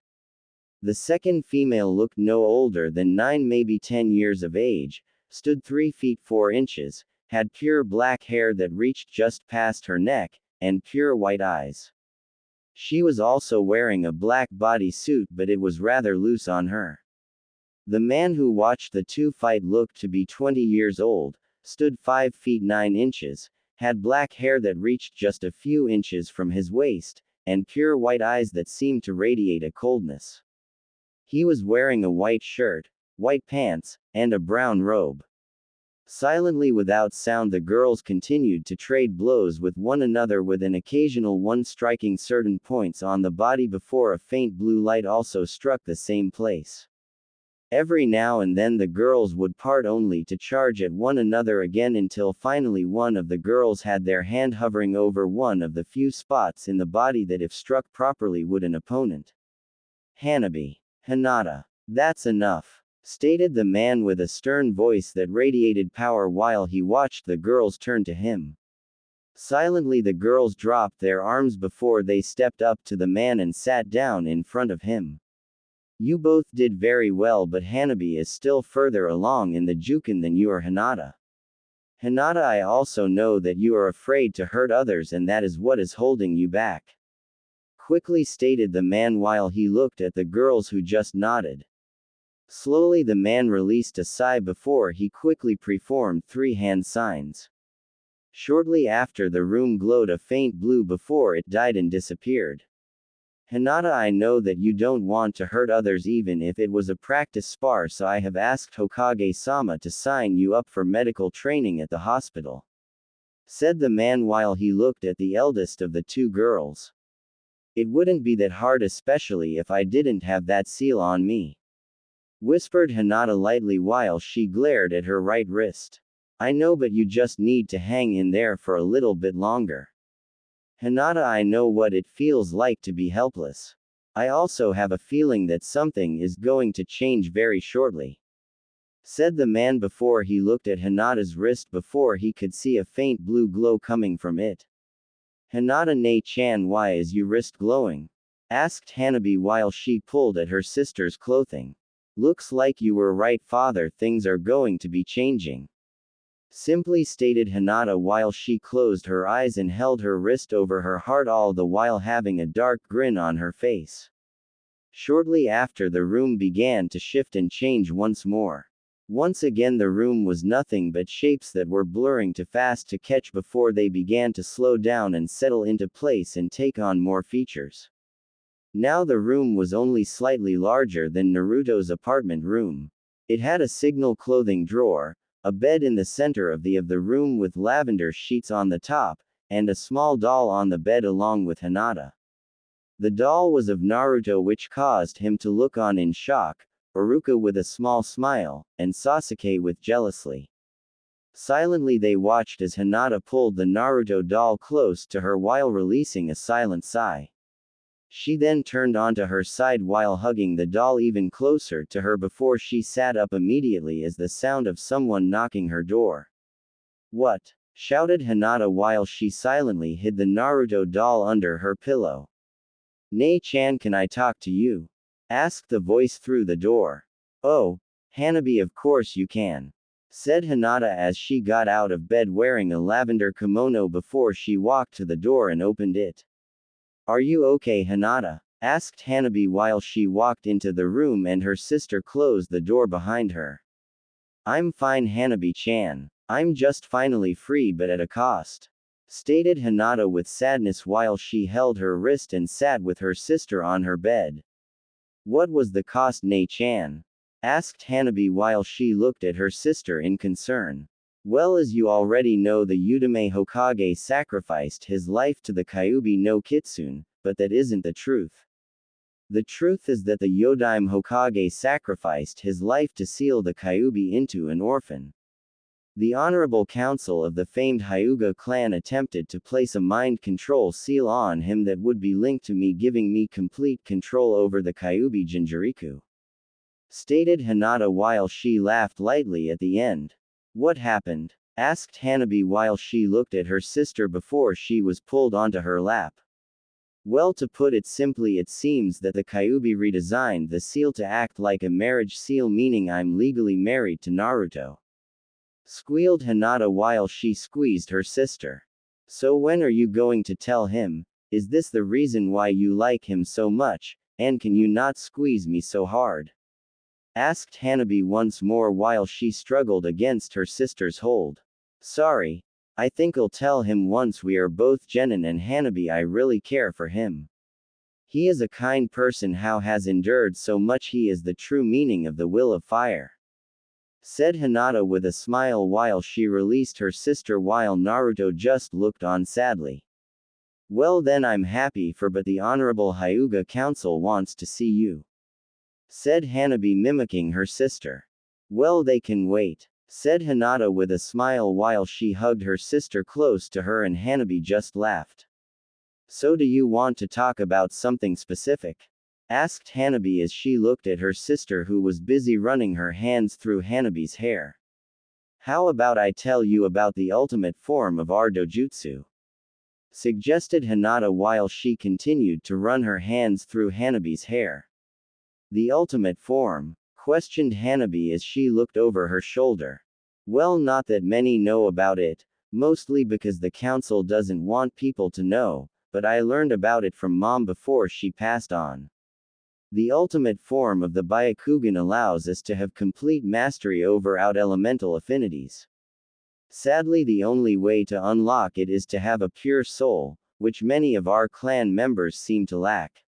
The second female looked no older than 9, maybe 10 years of age, stood 3 feet 4 inches, had pure black hair that reached just past her neck, and pure white eyes. She was also wearing a black bodysuit, but it was rather loose on her. The man who watched the two fight looked to be 20 years old, stood 5 feet 9 inches, had black hair that reached just a few inches from his waist, and pure white eyes that seemed to radiate a coldness. He was wearing a white shirt, white pants, and a brown robe. Silently without sound the girls continued to trade blows with one another, with an occasional one striking certain points on the body before a faint blue light also struck the same place. Every now and then the girls would part only to charge at one another again until finally one of the girls had their hand hovering over one of the few spots in the body that if struck properly would an opponent. Hanabi. Hinata. That's enough. Stated the man with a stern voice that radiated power while he watched the girls turn to him. Silently the girls dropped their arms before they stepped up to the man and sat down in front of him. You both did very well, but Hanabi is still further along in the Juken than you are, Hinata. Hinata, I also know that you are afraid to hurt others and that is what is holding you back. Quickly stated the man while he looked at the girls who just nodded. Slowly the man released a sigh before he quickly performed 3 hand signs. Shortly after the room glowed a faint blue before it died and disappeared. Hinata, I know that you don't want to hurt others even if it was a practice spar, so I have asked Hokage-sama to sign you up for medical training at the hospital. Said the man while he looked at the eldest of the two girls. It wouldn't be that hard, especially if I didn't have that seal on me. Whispered Hinata lightly while she glared at her right wrist. I know, but you just need to hang in there for a little bit longer. Hinata, I know what it feels like to be helpless. I also have a feeling that something is going to change very shortly. Said the man before he looked at Hinata's wrist before he could see a faint blue glow coming from it. Hinata ne-chan, why is your wrist glowing? Asked Hanabi while she pulled at her sister's clothing. Looks like you were right, father, things are going to be changing. Simply stated Hinata while she closed her eyes and held her wrist over her heart, all the while having a dark grin on her face. Shortly after the room began to shift and change once more. Once again the room was nothing but shapes that were blurring too fast to catch before they began to slow down and settle into place and take on more features. Now the room was only slightly larger than Naruto's apartment room. It had a signal clothing drawer, a bed in the center of the room with lavender sheets on the top, and a small doll on the bed along with Hinata. The doll was of Naruto, which caused him to look on in shock, Iruka with a small smile, and Sasuke with jealously. Silently they watched as Hinata pulled the Naruto doll close to her while releasing a silent sigh. She then turned onto her side while hugging the doll even closer to her before she sat up immediately as the sound of someone knocking her door. "What?" shouted Hinata while she silently hid the Naruto doll under her pillow. "Nei-chan, can I talk to you?" asked the voice through the door. "Oh, Hanabi, of course you can," said Hinata as she got out of bed wearing a lavender kimono before she walked to the door and opened it. "Are you okay, Hinata?" asked Hanabi while she walked into the room and her sister closed the door behind her. "I'm fine, Hanabi-chan. I'm just finally free, but at a cost," stated Hinata with sadness while she held her wrist and sat with her sister on her bed. "What was the cost, Nei-chan?" asked Hanabi while she looked at her sister in concern. "Well, as you already know, the Udame Hokage sacrificed his life to the Kyuubi no Kitsune, but that isn't the truth. The truth is that the Yodaime Hokage sacrificed his life to seal the Kyuubi into an orphan. The Honorable Council of the famed Hyuga clan attempted to place a mind control seal on him that would be linked to me, giving me complete control over the Kyuubi Jinjuriku," stated Hinata while she laughed lightly at the end. "What happened?" asked Hanabi while she looked at her sister before she was pulled onto her lap. "Well, to put it simply, it seems that the Kyuubi redesigned the seal to act like a marriage seal, meaning I'm legally married to Naruto," squealed Hinata while she squeezed her sister. "So when are you going to tell him? Is this the reason why you like him so much, and can you not squeeze me so hard?" asked Hanabi once more while she struggled against her sister's hold. "Sorry. I think I'll tell him once we are both genin, and Hanabi, I really care for him. He is a kind person who has endured so much. He is the true meaning of the will of fire," said Hinata with a smile while she released her sister while Naruto just looked on sadly. "Well then, I'm happy for, but the Honorable Hyuga Council wants to see you," said Hanabi mimicking her sister. "Well, they can wait," said Hinata with a smile while she hugged her sister close to her, and Hanabi just laughed. "So do you want to talk about something specific?" asked Hanabi as she looked at her sister who was busy running her hands through Hanabi's hair. "How about I tell you about the ultimate form of our dojutsu?" suggested Hinata while she continued to run her hands through Hanabi's hair. "The ultimate form?" questioned Hanabi as she looked over her shoulder. "Well, not that many know about it, mostly because the council doesn't want people to know, but I learned about it from Mom before she passed on. The ultimate form of the Byakugan allows us to have complete mastery over out elemental affinities. Sadly, the only way to unlock it is to have a pure soul, which many of our clan members seem to lack,"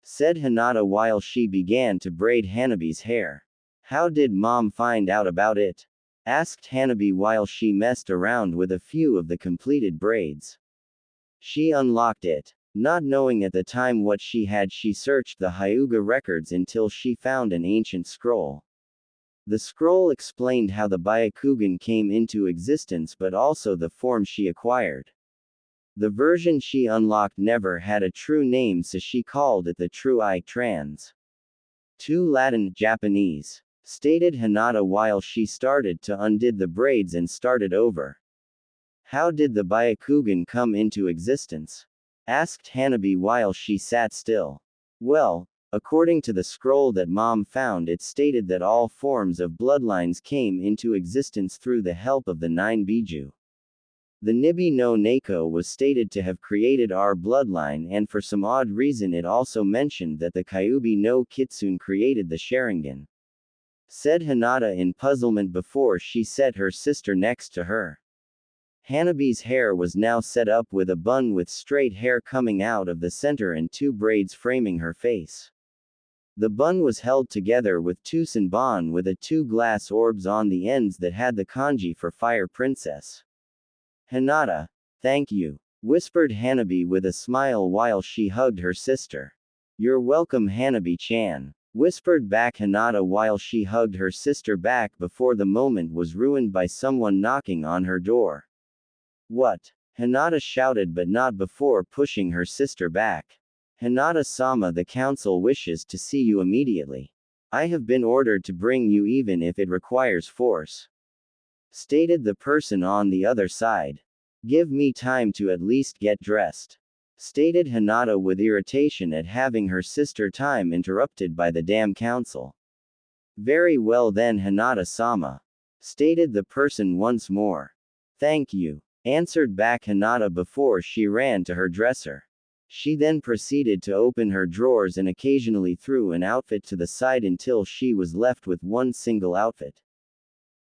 said Hinata while she began to braid Hanabi's hair. "How did Mom find out about it?" asked Hanabi while she messed around with a few of the completed braids. "She unlocked it. Not knowing at the time what she had, she searched the Hyuga records until she found an ancient scroll. The scroll explained how the Byakugan came into existence, but also the form she acquired. The version she unlocked never had a true name, so she called it the True Eye Trans. 2 Latin, Japanese," stated Hinata while she started to undid the braids and started over. "How did the Byakugan come into existence?" asked Hanabi while she sat still. "Well, according to the scroll that Mom found, it stated that all forms of bloodlines came into existence through the help of the 9 Biju. The Nibi no Neko was stated to have created our bloodline, and for some odd reason it also mentioned that the Kyuubi no Kitsune created the Sharingan," said Hinata in puzzlement before she set her sister next to her. Hanabi's hair was now set up with a bun with straight hair coming out of the center and 2 braids framing her face. The bun was held together with 2 sanban with 2 glass orbs on the ends that had the kanji for Fire Princess. "Hinata, thank you," whispered Hanabi with a smile while she hugged her sister. You're welcome, Hanabi-chan, whispered back Hinata while she hugged her sister back before the moment was ruined by someone knocking on her door. What? Hinata shouted, but not before pushing her sister back. Hinata-sama, the council wishes to see you immediately. I have been ordered to bring you even if it requires force, stated the person on the other side. Give me time to at least get dressed, stated Hinata with irritation at having her sister time interrupted by the damn council. Very well then, Hinata-sama, stated the person once more. Thank you, answered back Hinata before she ran to her dresser. She then proceeded to open her drawers and occasionally threw an outfit to the side until she was left with one single outfit.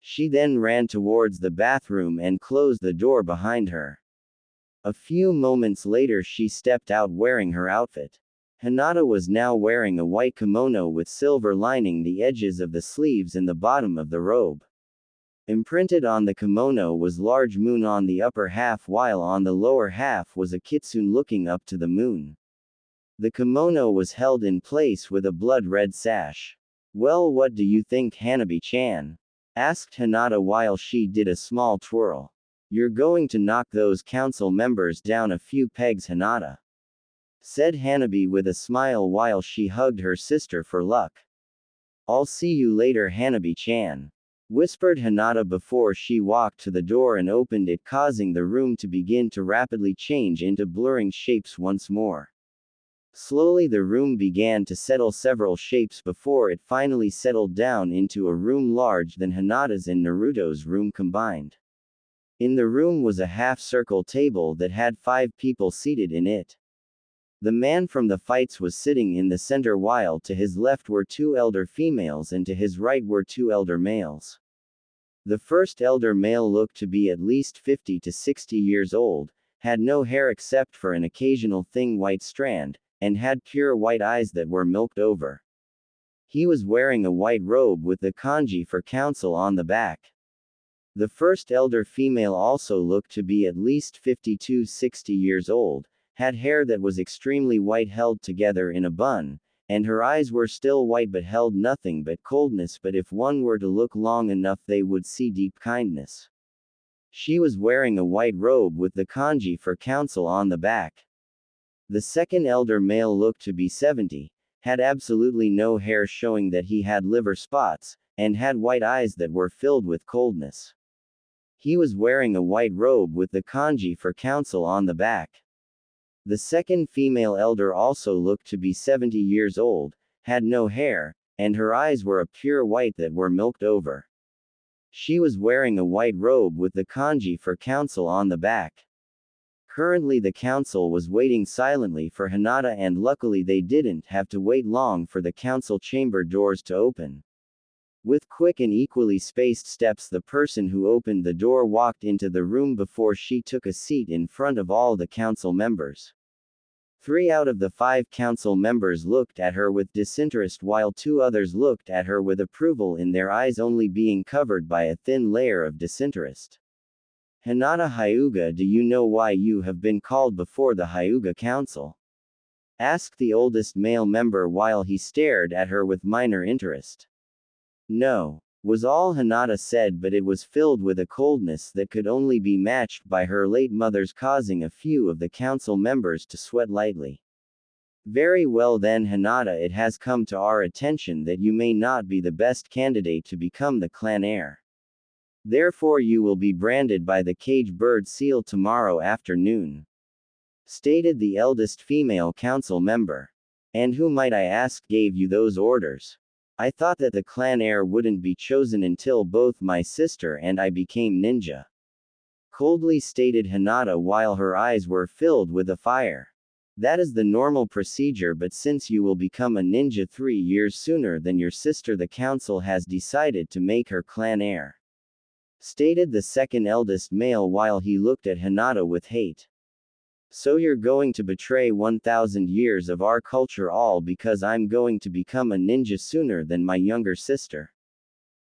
She then ran towards the bathroom and closed the door behind her. A few moments later she stepped out wearing her outfit. Hinata was now wearing a white kimono with silver lining the edges of the sleeves and the bottom of the robe. Imprinted on the kimono was large moon on the upper half, while on the lower half was a kitsune looking up to the moon. The kimono was held in place with a blood-red sash. Well, what do you think, Hanabi-chan? Asked Hinata while she did a small twirl. You're going to knock those council members down a few pegs, Hinata, said Hanabi with a smile while she hugged her sister for luck. I'll see you later, Hanabi-chan, whispered Hinata before she walked to the door and opened it, causing the room to begin to rapidly change into blurring shapes once more. Slowly the room began to settle several shapes before it finally settled down into a room larger than Hinata's and Naruto's room combined. In the room was a half-circle table that had 5 people seated in it. The man from the fights was sitting in the center, while to his left were 2 elder females and to his right were 2 elder males. The first elder male looked to be at least 50 to 60 years old, had no hair except for an occasional thin white strand, and had pure white eyes that were milked over. He was wearing a white robe with the kanji for council on the back. The first elder female also looked to be at least 50 to 60 years old, had hair that was extremely white held together in a bun, and her eyes were still white but held nothing but coldness, but if one were to look long enough they would see deep kindness. She was wearing a white robe with the kanji for council on the back. The second elder male looked to be 70, had absolutely no hair showing that he had liver spots, and had white eyes that were filled with coldness. He was wearing a white robe with the kanji for council on the back. The second female elder also looked to be 70 years old, had no hair, and her eyes were a pure white that were milked over. She was wearing a white robe with the kanji for council on the back. Currently the council was waiting silently for Hinata, and luckily they didn't have to wait long for the council chamber doors to open. With quick and equally spaced steps the person who opened the door walked into the room before she took a seat in front of all the council members. 3 out of the 5 council members looked at her with disinterest, while 2 others looked at her with approval, in their eyes only being covered by a thin layer of disinterest. Hinata Hyuga, do you know why you have been called before the Hyuga Council? Asked the oldest male member while he stared at her with minor interest. No, was all Hinata said, but it was filled with a coldness that could only be matched by her late mother's, causing a few of the council members to sweat lightly. Very well then, Hinata, it has come to our attention that you may not be the best candidate to become the clan heir. Therefore you will be branded by the cage bird seal tomorrow afternoon, stated the eldest female council member. And who, might I ask, gave you those orders? I thought that the clan heir wouldn't be chosen until both my sister and I became ninja, coldly stated Hinata while her eyes were filled with a fire. That is the normal procedure, but since you will become a ninja 3 years sooner than your sister, the council has decided to make her clan heir, stated the second eldest male while he looked at Hinata with hate. So you're going to betray 1,000 years of our culture all because I'm going to become a ninja sooner than my younger sister?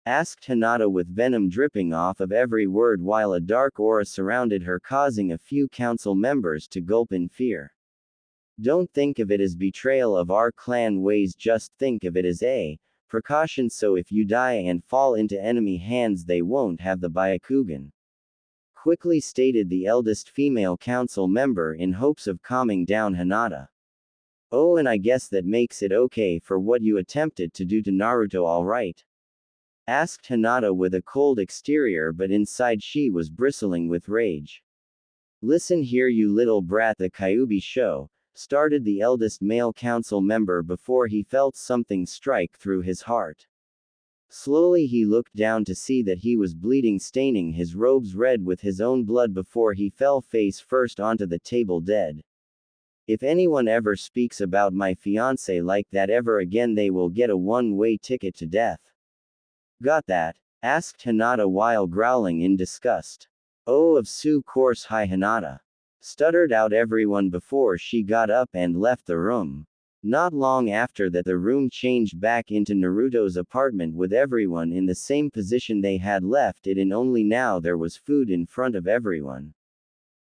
asked Hinata with venom dripping off of every word while a dark aura surrounded her, causing a few council members to gulp in fear. Don't think of it as betrayal of our clan ways, just think of it as a precaution, so if you die and fall into enemy hands they won't have the Byakugan. Quickly stated the eldest female council member in hopes of calming down Hinata. Oh, and I guess that makes it okay for what you attempted to do to Naruto, alright? Asked Hinata with a cold exterior, but inside she was bristling with rage. Listen here, you little brat, the Kyuubi show, started the eldest male council member before he felt something strike through his heart. Slowly he looked down to see that he was bleeding, staining his robes red with his own blood before he fell face first onto the table dead. If anyone ever speaks about my fiancé like that ever again, they will get a one-way ticket to death. Got that? Asked Hinata while growling in disgust. Oh, of course, hi Hinata. Stuttered out everyone before she got up and left the room. Not long after that, the room changed back into Naruto's apartment with everyone in the same position they had left it in, only now there was food in front of everyone.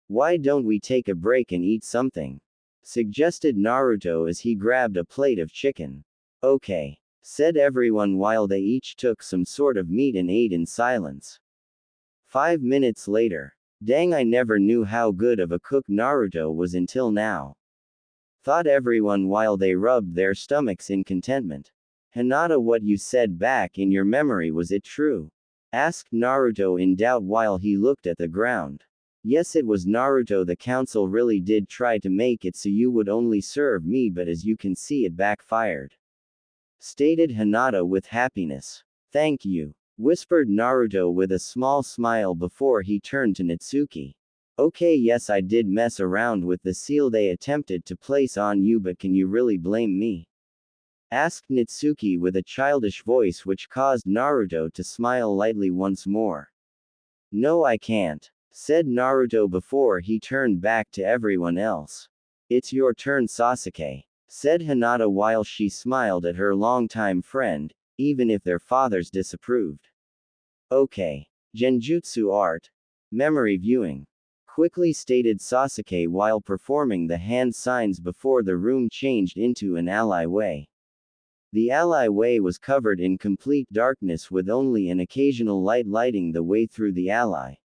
Why don't we take a break and eat something? Suggested Naruto as he grabbed a plate of chicken. Okay, said everyone while they each took some sort of meat and ate in silence. 5 minutes later. Dang, I never knew how good of a cook Naruto was until now. Thought everyone while they rubbed their stomachs in contentment. Hinata, what you said back in your memory, was it true? Asked Naruto in doubt while he looked at the ground. Yes, it was Naruto. The council really did try to make it so you would only serve me, but as you can see it backfired. Stated Hinata with happiness. Thank you. Whispered Naruto with a small smile before he turned to Natsuki. Okay, yes, I did mess around with the seal they attempted to place on you, but can you really blame me? Asked Natsuki with a childish voice, which caused Naruto to smile lightly once more. No, I can't, said Naruto before he turned back to everyone else. It's your turn, Sasuke, said Hinata while she smiled at her longtime friend, even if their fathers disapproved. Okay. Genjutsu art. Memory viewing. Quickly stated Sasuke while performing the hand signs before the room changed into an alleyway. The alleyway was covered in complete darkness with only an occasional light lighting the way through the alley.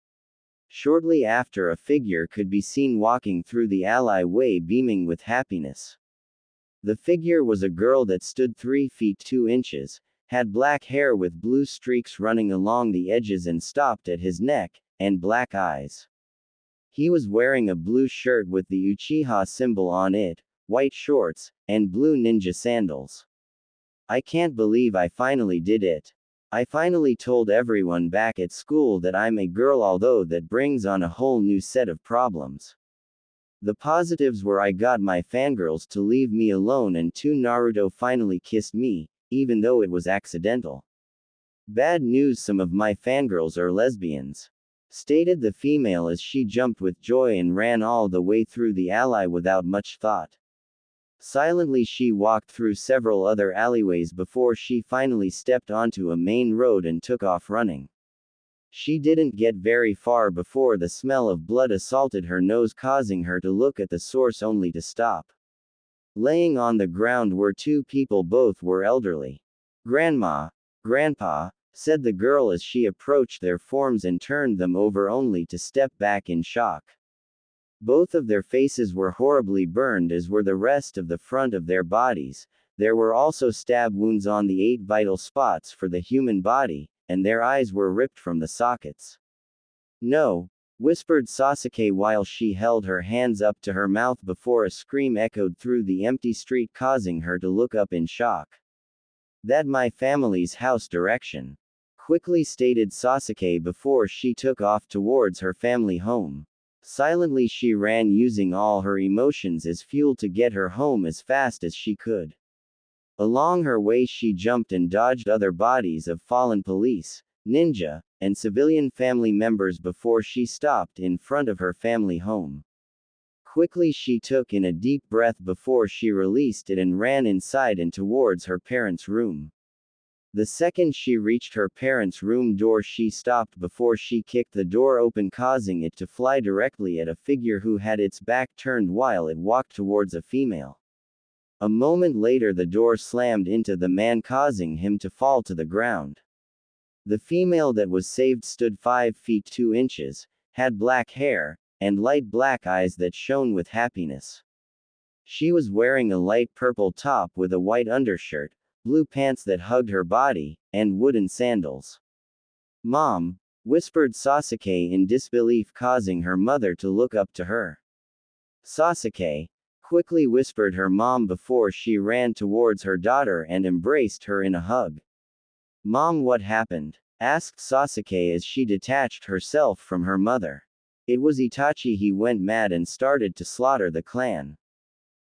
Shortly after, a figure could be seen walking through the alleyway beaming with happiness. The figure was a girl that stood 3 feet 2 inches, had black hair with blue streaks running along the edges and stopped at his neck, and black eyes. He was wearing a blue shirt with the Uchiha symbol on it, white shorts, and blue ninja sandals. I can't believe I finally did it. I finally told everyone back at school that I'm a girl, although that brings on a whole new set of problems. The positives were I got my fangirls to leave me alone, and 2, Naruto finally kissed me, even though it was accidental. Bad news, some of my fangirls are lesbians. Stated the female as she jumped with joy and ran all the way through the alley without much thought. Silently she walked through several other alleyways before she finally stepped onto a main road and took off running. She didn't get very far before the smell of blood assaulted her nose, causing her to look at the source only to stop. Laying on the ground were 2 people, both were elderly. Grandma, Grandpa, said the girl as she approached their forms and turned them over only to step back in shock. Both of their faces were horribly burned, as were the rest of the front of their bodies. There were also stab wounds on the 8 vital spots for the human body, and their eyes were ripped from the sockets. No, whispered Sasuke while she held her hands up to her mouth before a scream echoed through the empty street, causing her to look up in shock. That my family's house direction. Quickly stated Sasuke before she took off towards her family home. Silently she ran, using all her emotions as fuel to get her home as fast as she could. Along her way she jumped and dodged other bodies of fallen police, ninja, and civilian family members before she stopped in front of her family home. Quickly she took in a deep breath before she released it and ran inside and towards her parents' room. The second she reached her parents' room door, she stopped before she kicked the door open, causing it to fly directly at a figure who had its back turned while it walked towards a female. A moment later, the door slammed into the man, causing him to fall to the ground. The female that was saved stood 5 feet 2 inches, had black hair, and light black eyes that shone with happiness. She was wearing a light purple top with a white undershirt, blue pants that hugged her body, and wooden sandals. "Mom," whispered Sasuke in disbelief, causing her mother to look up to her. "Sasuke," quickly whispered her mom before she ran towards her daughter and embraced her in a hug. "Mom, what happened?" asked Sasuke as she detached herself from her mother. "It was Itachi. He went mad and started to slaughter the clan,"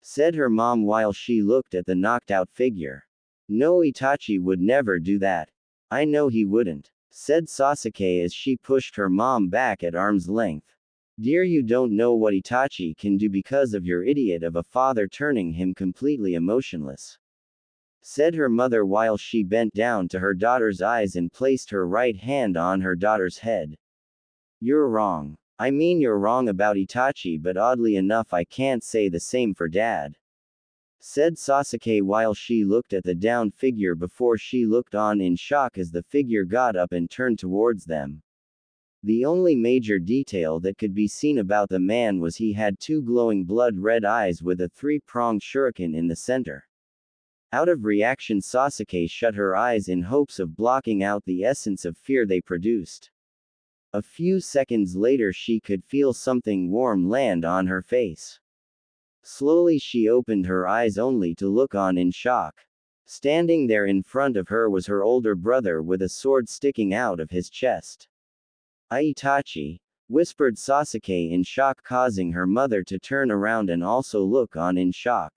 said her mom while she looked at the knocked out figure. "No, Itachi would never do that. I know he wouldn't," said Sasuke as she pushed her mom back at arm's length. "Dear, you don't know what Itachi can do because of your idiot of a father turning him completely emotionless," said her mother while she bent down to her daughter's eyes and placed her right hand on her daughter's head. "You're wrong. I mean, you're wrong about Itachi, but oddly enough I can't say the same for Dad," said Sasuke while she looked at the downed figure before she looked on in shock as the figure got up and turned towards them. The only major detail that could be seen about the man was he had 2 glowing blood-red eyes with a 3-pronged shuriken in the center. Out of reaction, Sasuke shut her eyes in hopes of blocking out the essence of fear they produced. A few seconds later, she could feel something warm land on her face. Slowly she opened her eyes only to look on in shock. Standing there in front of her was her older brother with a sword sticking out of his chest. "Itachi," whispered Sasuke in shock, causing her mother to turn around and also look on in shock.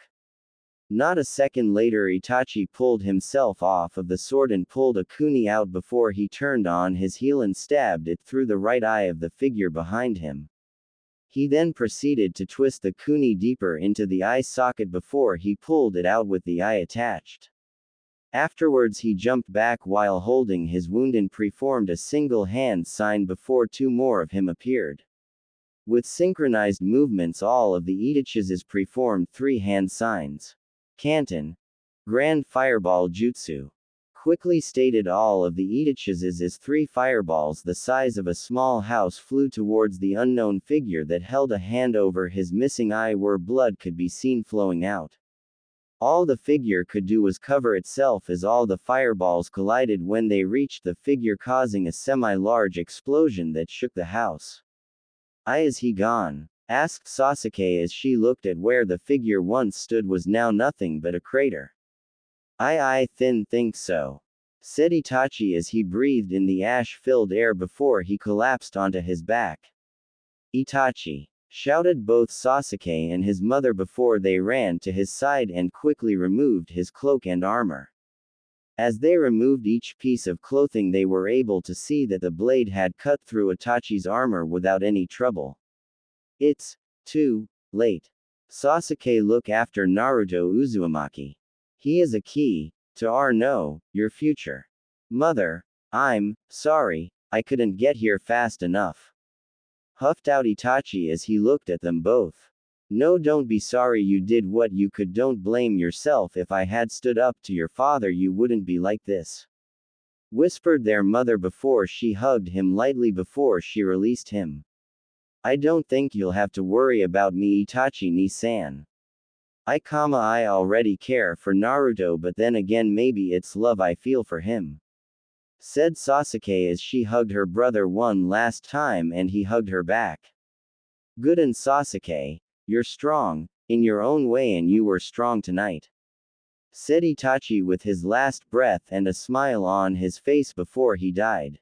Not a second later, Itachi pulled himself off of the sword and pulled a kuni out before he turned on his heel and stabbed it through the right eye of the figure behind him. He then proceeded to twist the kuni deeper into the eye socket before he pulled it out with the eye attached. Afterwards, he jumped back while holding his wound and performed a single hand sign before 2 more of him appeared. With synchronized movements, all of the Itachi's performed 3 hand signs. Kanton. Grand Fireball Jutsu. Quickly stated, all of the Itachi's is 3 fireballs the size of a small house flew towards the unknown figure that held a hand over his missing eye where blood could be seen flowing out. All the figure could do was cover itself as all the fireballs collided when they reached the figure, causing a semi-large explosion that shook the house. "Is he gone?" asked Sasuke as she looked at where the figure once stood was now nothing but a crater. I think so," said Itachi as he breathed in the ash-filled air before he collapsed onto his back. "Itachi!" shouted both Sasuke and his mother before they ran to his side and quickly removed his cloak and armor. As they removed each piece of clothing, they were able to see that the blade had cut through Itachi's armor without any trouble. "It's too late." Sasuke looked after Naruto Uzumaki. "He is a key to your future." "Mother, I'm sorry, I couldn't get here fast enough," huffed out Itachi as he looked at them both. "No, don't be sorry, you did what you could, don't blame yourself. If I had stood up to your father, you wouldn't be like this," whispered their mother before she hugged him lightly before she released him. "I don't think you'll have to worry about me, Itachi-ni-san. I already care for Naruto, but then again maybe it's love I feel for him," said Sasuke as she hugged her brother one last time and he hugged her back. "Good, and Sasuke, you're strong, in your own way, and you were strong tonight," said Itachi with his last breath and a smile on his face before he died.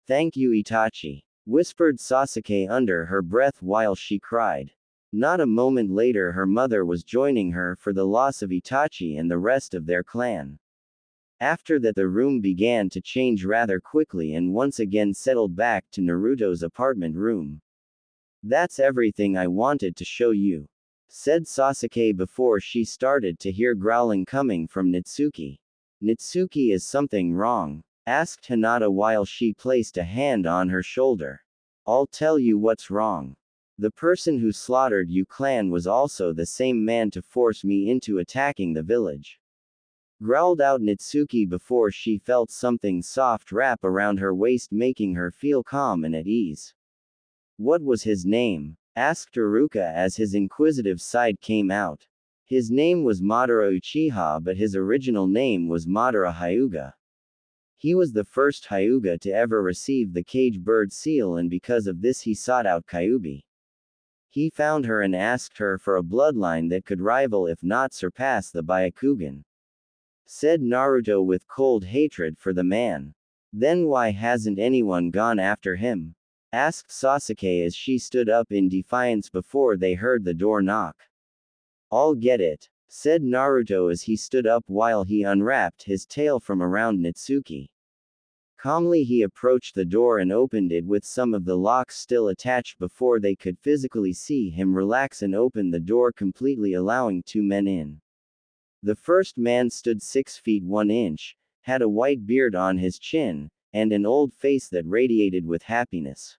"Thank you, Itachi," whispered Sasuke under her breath while she cried. Not a moment later, her mother was joining her for the loss of Itachi and the rest of their clan. After that, the room began to change rather quickly and once again settled back to Naruto's apartment room. "That's everything I wanted to show you," said Sasuke before she started to hear growling coming from Natsuki. Nitsuki, is something wrong? Asked Hinata while she placed a hand on her shoulder. I'll tell you what's wrong. The person who slaughtered you clan was also the same man to force me into attacking the village. Growled out Nitsuki before she felt something soft wrap around her waist, making her feel calm and at ease. What was his name? Asked Iruka as his inquisitive side came out. His name was Madara Uchiha, but his original name was Madara Hyuga. He was the first Hyuga to ever receive the cage bird seal, and because of this he sought out Kyuubi. He found her and asked her for a bloodline that could rival if not surpass the Byakugan. Said Naruto with cold hatred for the man. Then why hasn't anyone gone after him? Asked Sasuke as she stood up in defiance before they heard the door knock. I'll get it, said Naruto as he stood up while he unwrapped his tail from around Nitsuki. Calmly he approached the door and opened it with some of the locks still attached before they could physically see him relax and open the door completely, allowing two men in. The first man stood 6 feet 1 inch, had a white beard on his chin, and an old face that radiated with happiness.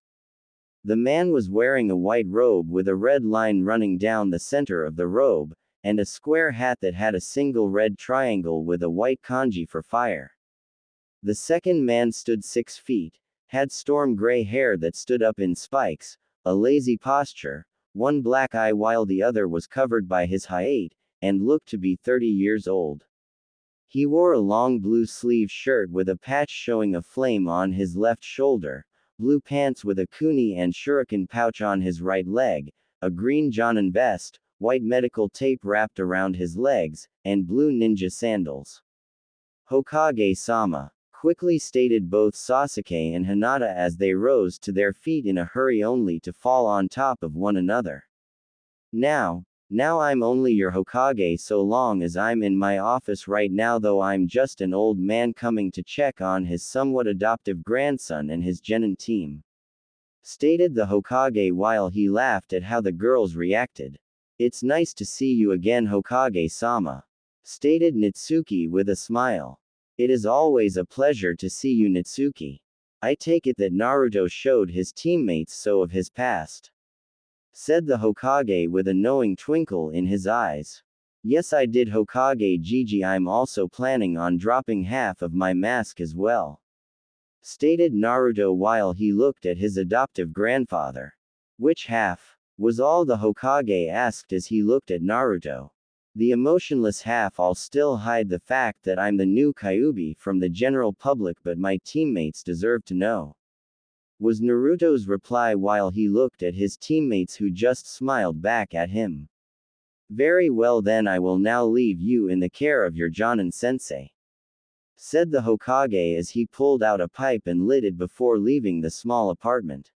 The man was wearing a white robe with a red line running down the center of the robe, and a square hat that had a single red triangle with a white kanji for fire. The second man stood 6 feet, had storm gray hair that stood up in spikes, a lazy posture, one black eye while the other was covered by his hiate, and looked to be 30 years old. He wore a long blue sleeve shirt with a patch showing a flame on his left shoulder, blue pants with a kuni and shuriken pouch on his right leg, a green jonin vest, white medical tape wrapped around his legs, and blue ninja sandals. Hokage-sama, quickly stated both Sasuke and Hinata as they rose to their feet in a hurry only to fall on top of one another. Now I'm only your Hokage so long as I'm in my office right now, though I'm just an old man coming to check on his somewhat adoptive grandson and his genin team. Stated the Hokage while he laughed at how the girls reacted. It's nice to see you again, Hokage-sama. Stated Nitsuki with a smile. It is always a pleasure to see you, Nitsuki. I take it that Naruto showed his teammates so of his past. Said the Hokage with a knowing twinkle in his eyes. Yes, I did, Hokage Gigi. I'm also planning on dropping half of my mask as well. Stated Naruto while he looked at his adoptive grandfather. Which half? Was all the Hokage asked as he looked at Naruto. The emotionless half. I'll still hide the fact that I'm the new Kyuubi from the general public, but my teammates deserve to know. Was Naruto's reply while he looked at his teammates who just smiled back at him. Very well, then I will now leave you in the care of your Jonin sensei. Said the Hokage as he pulled out a pipe and lit it before leaving the small apartment.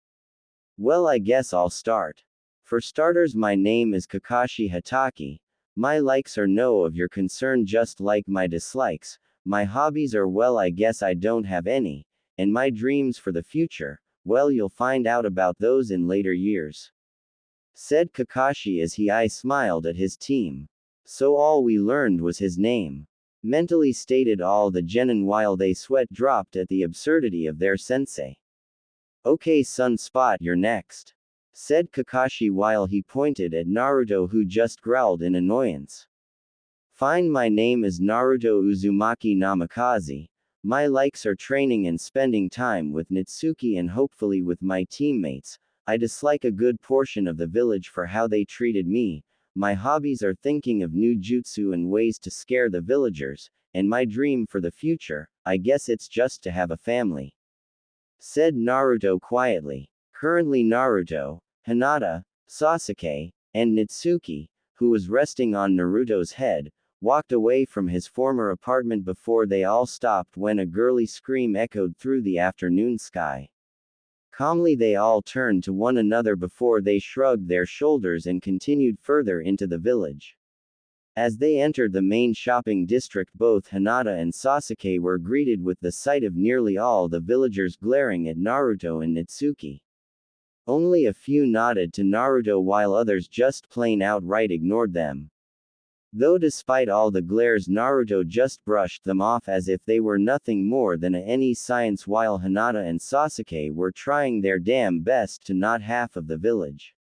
Well, I guess I'll start. For starters, my name is Kakashi Hatake. My likes are no of your concern, just like my dislikes. My hobbies are, well, I guess I don't have any. And my dreams for the future, well, you'll find out about those in later years. Said Kakashi as he smiled at his team. So all we learned was his name. Mentally stated all the genin while they sweat dropped at the absurdity of their sensei. Okay, son, spot, you're next. Said Kakashi while he pointed at Naruto, who just growled in annoyance. Fine, my name is Naruto Uzumaki Namikaze. My likes are training and spending time with Nitsuki and hopefully with my teammates. I dislike a good portion of the village for how they treated me. My hobbies are thinking of new jutsu and ways to scare the villagers, and my dream for the future, I guess it's just to have a family. Said Naruto quietly. Currently Naruto, Hinata, Sasuke, and Nitsuki, who was resting on Naruto's head, walked away from his former apartment before they all stopped when a girly scream echoed through the afternoon sky. Calmly they all turned to one another before they shrugged their shoulders and continued further into the village. As they entered the main shopping district, both Hinata and Sasuke were greeted with the sight of nearly all the villagers glaring at Naruto and Nitsuki. Only a few nodded to Naruto while others just plain outright ignored them. Though despite all the glares Naruto just brushed them off as if they were nothing more than any science while Hinata and Sasuke were trying their damn best to not half of the village.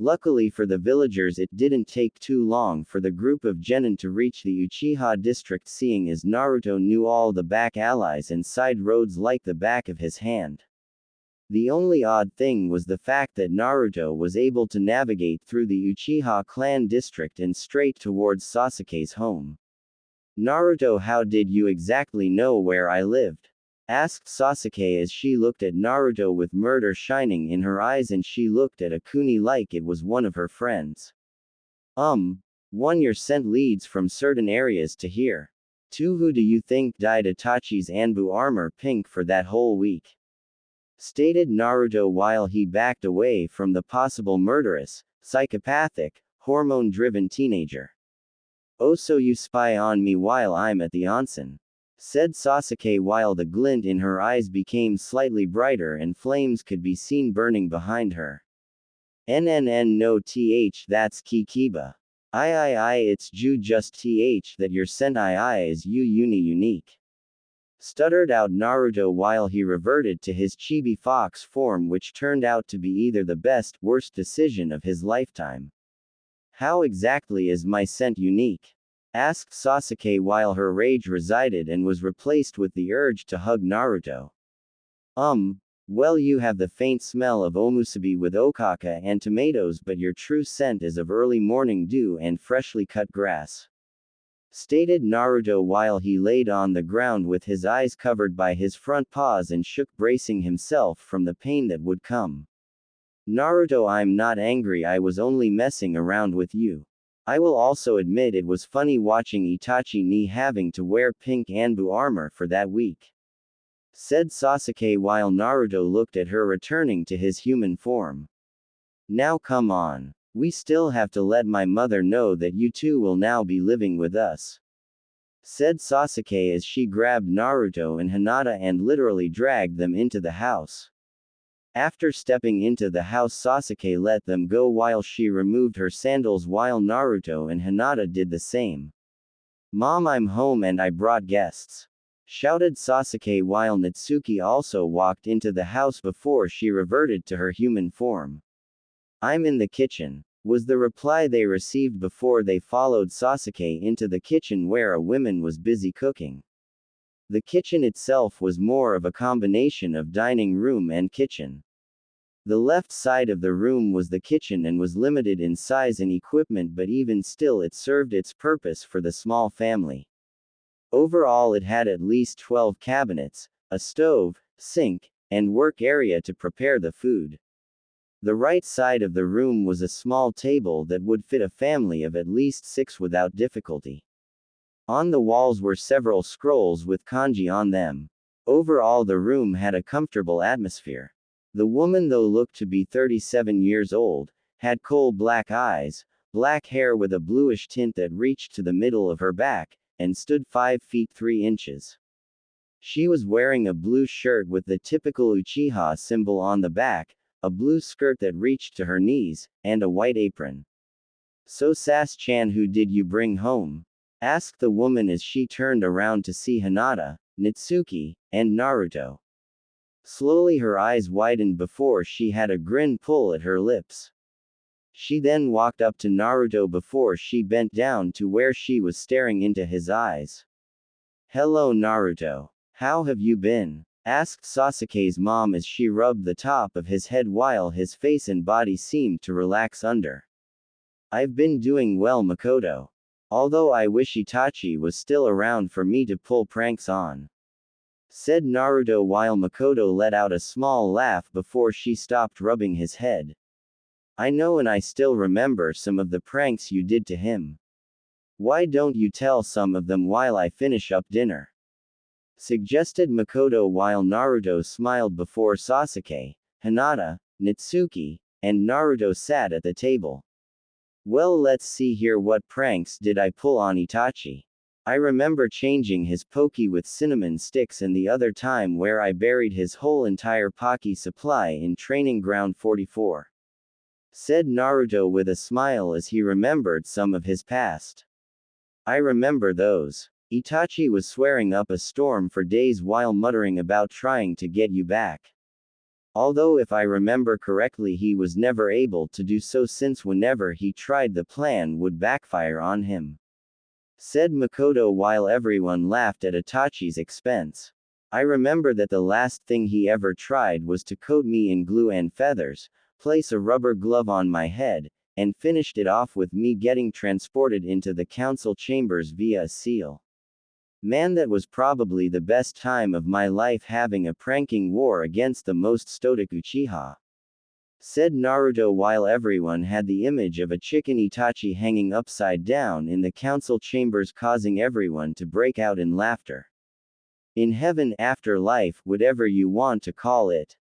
Luckily for the villagers it didn't take too long for the group of genin to reach the Uchiha district seeing as Naruto knew all the back alleys and side roads like the back of his hand. The only odd thing was the fact that Naruto was able to navigate through the Uchiha clan district and straight towards Sasuke's home. Naruto, how did you exactly know where I lived? Asked Sasuke as she looked at Naruto with murder shining in her eyes and she looked at Akuni like it was one of her friends. 1. Your scent leads from certain areas to here. 2. Who do you think dyed Itachi's Anbu armor pink for that whole week? Stated Naruto while he backed away from the possible murderous, psychopathic, hormone-driven teenager. Oh, so you spy on me while I'm at the onsen? Said Sasuke while the glint in her eyes became slightly brighter and flames could be seen burning behind her. No th that's Kikiba. I it's just th that your scent is unique. Stuttered out Naruto while he reverted to his chibi fox form which turned out to be either the best, worst decision of his lifetime. How exactly is my scent unique? Asked Sasuke while her rage resided and was replaced with the urge to hug Naruto. Well you have the faint smell of omusubi with okaka and tomatoes but your true scent is of early morning dew and freshly cut grass. Stated Naruto while he laid on the ground with his eyes covered by his front paws and shook bracing himself from the pain that would come. Naruto, I'm not angry, I was only messing around with you. I will also admit it was funny watching Itachi ni having to wear pink Anbu armor for that week. Said Sasuke while Naruto looked at her returning to his human form. Now come on. We still have to let my mother know that you two will now be living with us. Said Sasuke as she grabbed Naruto and Hinata and literally dragged them into the house. After stepping into the house Sasuke let them go while she removed her sandals while Naruto and Hinata did the same. Mom, I'm home and I brought guests. Shouted Sasuke while Natsuki also walked into the house before she reverted to her human form. I'm in the kitchen, was the reply they received before they followed Sasuke into the kitchen where a woman was busy cooking. The kitchen itself was more of a combination of dining room and kitchen. The left side of the room was the kitchen and was limited in size and equipment but even still it served its purpose for the small family. Overall it had at least 12 cabinets, a stove, sink, and work area to prepare the food. The right side of the room was a small table that would fit a family of at least 6 without difficulty. On the walls were several scrolls with kanji on them. Overall the room had a comfortable atmosphere. The woman, though looked to be 37 years old, had coal-black eyes, black hair with a bluish tint that reached to the middle of her back, and stood 5 feet 3 inches. She was wearing a blue shirt with the typical Uchiha symbol on the back, a blue skirt that reached to her knees, and a white apron. So Sas-chan, who did you bring home? Asked the woman as she turned around to see Hinata, Natsuki, and Naruto. Slowly her eyes widened before she had a grin pull at her lips. She then walked up to Naruto before she bent down to where she was staring into his eyes. Hello Naruto. How have you been? Asked Sasuke's mom as she rubbed the top of his head while his face and body seemed to relax under. I've been doing well Makoto. Although I wish Itachi was still around for me to pull pranks on. Said Naruto while Makoto let out a small laugh before she stopped rubbing his head. I know and I still remember some of the pranks you did to him. Why don't you tell some of them while I finish up dinner? Suggested Makoto while Naruto smiled before Sasuke, Hinata, Natsuki, and Naruto sat at the table. Well, let's see here, what pranks did I pull on Itachi? I remember changing his poke with cinnamon sticks and the other time where I buried his whole entire poke supply in training ground 44. Said Naruto with a smile as he remembered some of his past. I remember those. Itachi was swearing up a storm for days while muttering about trying to get you back. Although if I remember correctly he was never able to do so since whenever he tried the plan would backfire on him. Said Makoto while everyone laughed at Itachi's expense. I remember that the last thing he ever tried was to coat me in glue and feathers, place a rubber glove on my head, and finished it off with me getting transported into the council chambers via a seal. Man, that was probably the best time of my life, having a pranking war against the most stoic Uchiha. Said Naruto while everyone had the image of a chicken Itachi hanging upside down in the council chambers, causing everyone to break out in laughter. In heaven, afterlife, whatever you want to call it.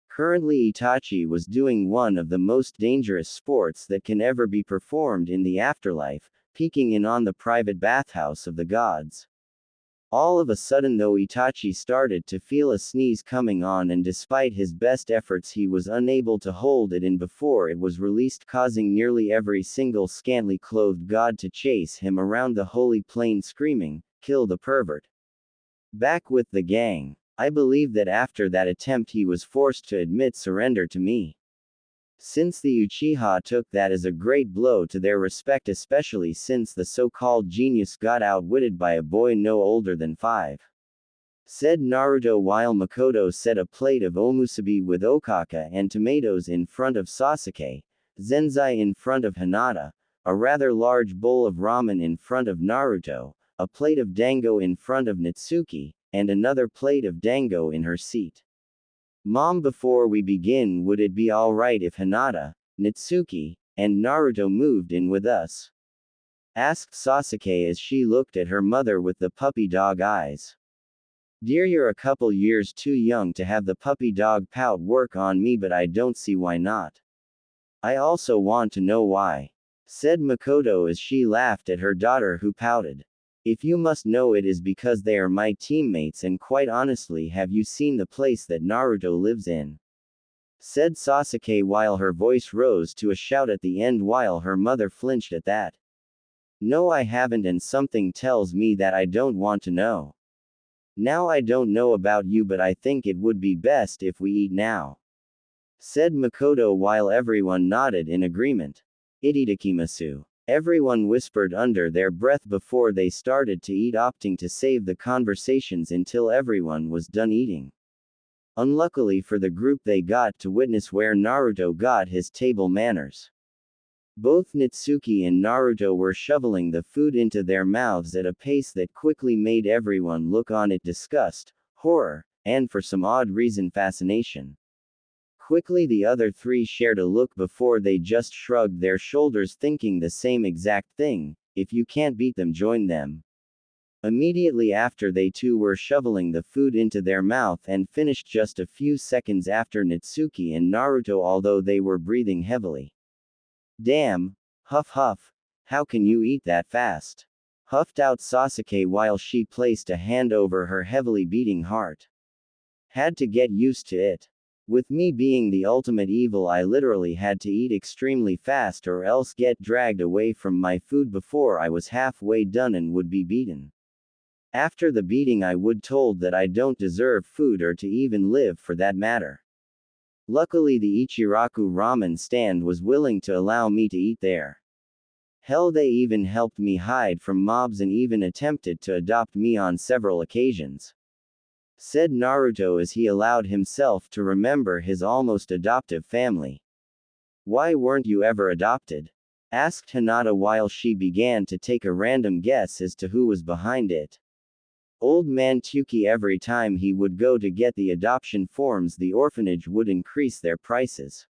Currently Itachi was doing one of the most dangerous sports that can ever be performed in the afterlife, peeking in on the private bathhouse of the gods. All of a sudden though, Itachi started to feel a sneeze coming on, and despite his best efforts he was unable to hold it in before it was released, causing nearly every single scantily clothed god to chase him around the holy plane screaming, "Kill the pervert." Back with the gang. I believe that after that attempt he was forced to admit surrender to me. Since the Uchiha took that as a great blow to their respect, especially since the so-called genius got outwitted by a boy no older than 5. Said Naruto while Makoto set a plate of omusubi with okaka and tomatoes in front of Sasuke, zenzai in front of Hinata, a rather large bowl of ramen in front of Naruto, a plate of dango in front of Natsuki, and another plate of dango in her seat. Mom, before we begin, would it be alright if Hinata, Natsuki, and Naruto moved in with us? Asked Sasuke as she looked at her mother with the puppy dog eyes. Dear, you're a couple years too young to have the puppy dog pout work on me, but I don't see why not. I also want to know why. Said Makoto as she laughed at her daughter who pouted. If you must know, it is because they are my teammates, and quite honestly, have you seen the place that Naruto lives in? Said Sasuke while her voice rose to a shout at the end while her mother flinched at that. No, I haven't, and something tells me that I don't want to know. Now, I don't know about you, but I think it would be best if we eat now. Said Makoto while everyone nodded in agreement. Itadakimasu. Everyone whispered under their breath before they started to eat, opting to save the conversations until everyone was done eating. Unluckily for the group, they got to witness where Naruto got his table manners. Both Natsuki and Naruto were shoveling the food into their mouths at a pace that quickly made everyone look on it disgust, horror, and for some odd reason fascination. Quickly the other three shared a look before they just shrugged their shoulders, thinking the same exact thing: if you can't beat them, join them. Immediately after, they too were shoveling the food into their mouth and finished just a few seconds after Natsuki and Naruto, although they were breathing heavily. Damn, huff huff, how can you eat that fast? Huffed out Sasuke while she placed a hand over her heavily beating heart. Had to get used to it. With me being the ultimate evil, I literally had to eat extremely fast or else get dragged away from my food before I was halfway done and would be beaten. After the beating, I would told that I don't deserve food or to even live for that matter. Luckily the Ichiraku ramen stand was willing to allow me to eat there. Hell, they even helped me hide from mobs and even attempted to adopt me on several occasions. Said Naruto as he allowed himself to remember his almost adoptive family. Why weren't you ever adopted? Asked Hinata while she began to take a random guess as to who was behind it. Old man Tuki, every time he would go to get the adoption forms, the orphanage would increase their prices.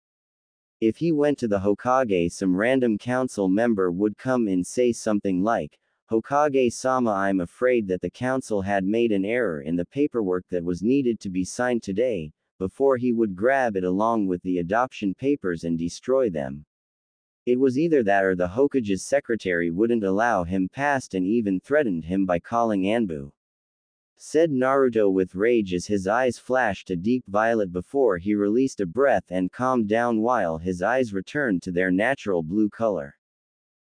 If he went to the Hokage, some random council member would come and say something like, "Hokage-sama, I'm afraid that the council had made an error in the paperwork that was needed to be signed today," before he would grab it along with the adoption papers and destroy them. It was either that or the Hokage's secretary wouldn't allow him past and even threatened him by calling Anbu. Said Naruto with rage as his eyes flashed a deep violet before he released a breath and calmed down while his eyes returned to their natural blue color.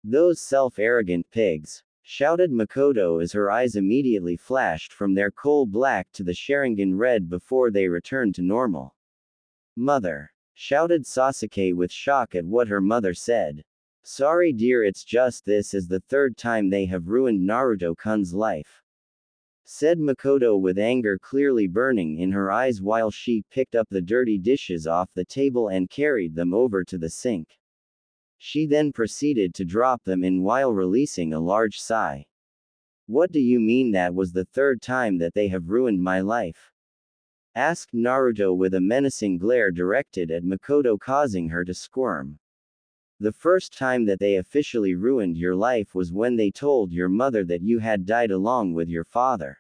Those self-arrogant pigs. shouted Makoto as her eyes immediately flashed from their coal black to the Sharingan red before they returned to normal. Mother! Shouted Sasuke with shock at what her mother said. Sorry dear, it's just this is the third time they have ruined Naruto-kun's life, said Makoto with anger clearly burning in her eyes while she picked up the dirty dishes off the table and carried them over to the sink. She then proceeded to drop them in while releasing a large sigh. What do you mean that was the third time that they have ruined my life? Asked Naruto with a menacing glare directed at Makoto, causing her to squirm. The first time that they officially ruined your life was when they told your mother that you had died along with your father.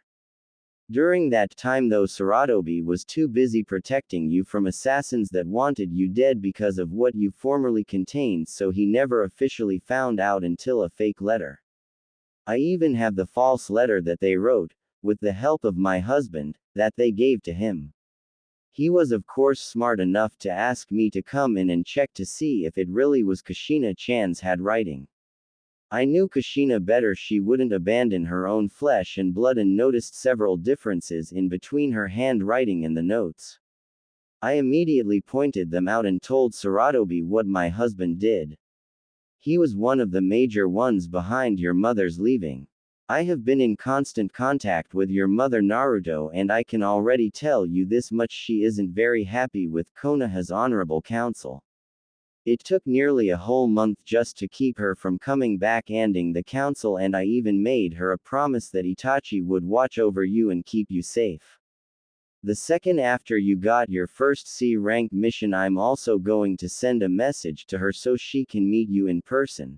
During that time though, Sarutobi was too busy protecting you from assassins that wanted you dead because of what you formerly contained, so he never officially found out until a fake letter. I even have the false letter that they wrote, with the help of my husband, that they gave to him. He was of course smart enough to ask me to come in and check to see if it really was Kushina-chan's handwriting. I knew Kushina better, she wouldn't abandon her own flesh and blood, and noticed several differences in between her handwriting and the notes. I immediately pointed them out and told Sarutobi what my husband did. He was one of the major ones behind your mother's leaving. I have been in constant contact with your mother Naruto, and I can already tell you this much: she isn't very happy with Konoha's honorable counsel. It took nearly a whole month just to keep her from coming back ending the council, and I even made her a promise that Itachi would watch over you and keep you safe. The second after you got your first C-rank mission, I'm also going to send a message to her so she can meet you in person,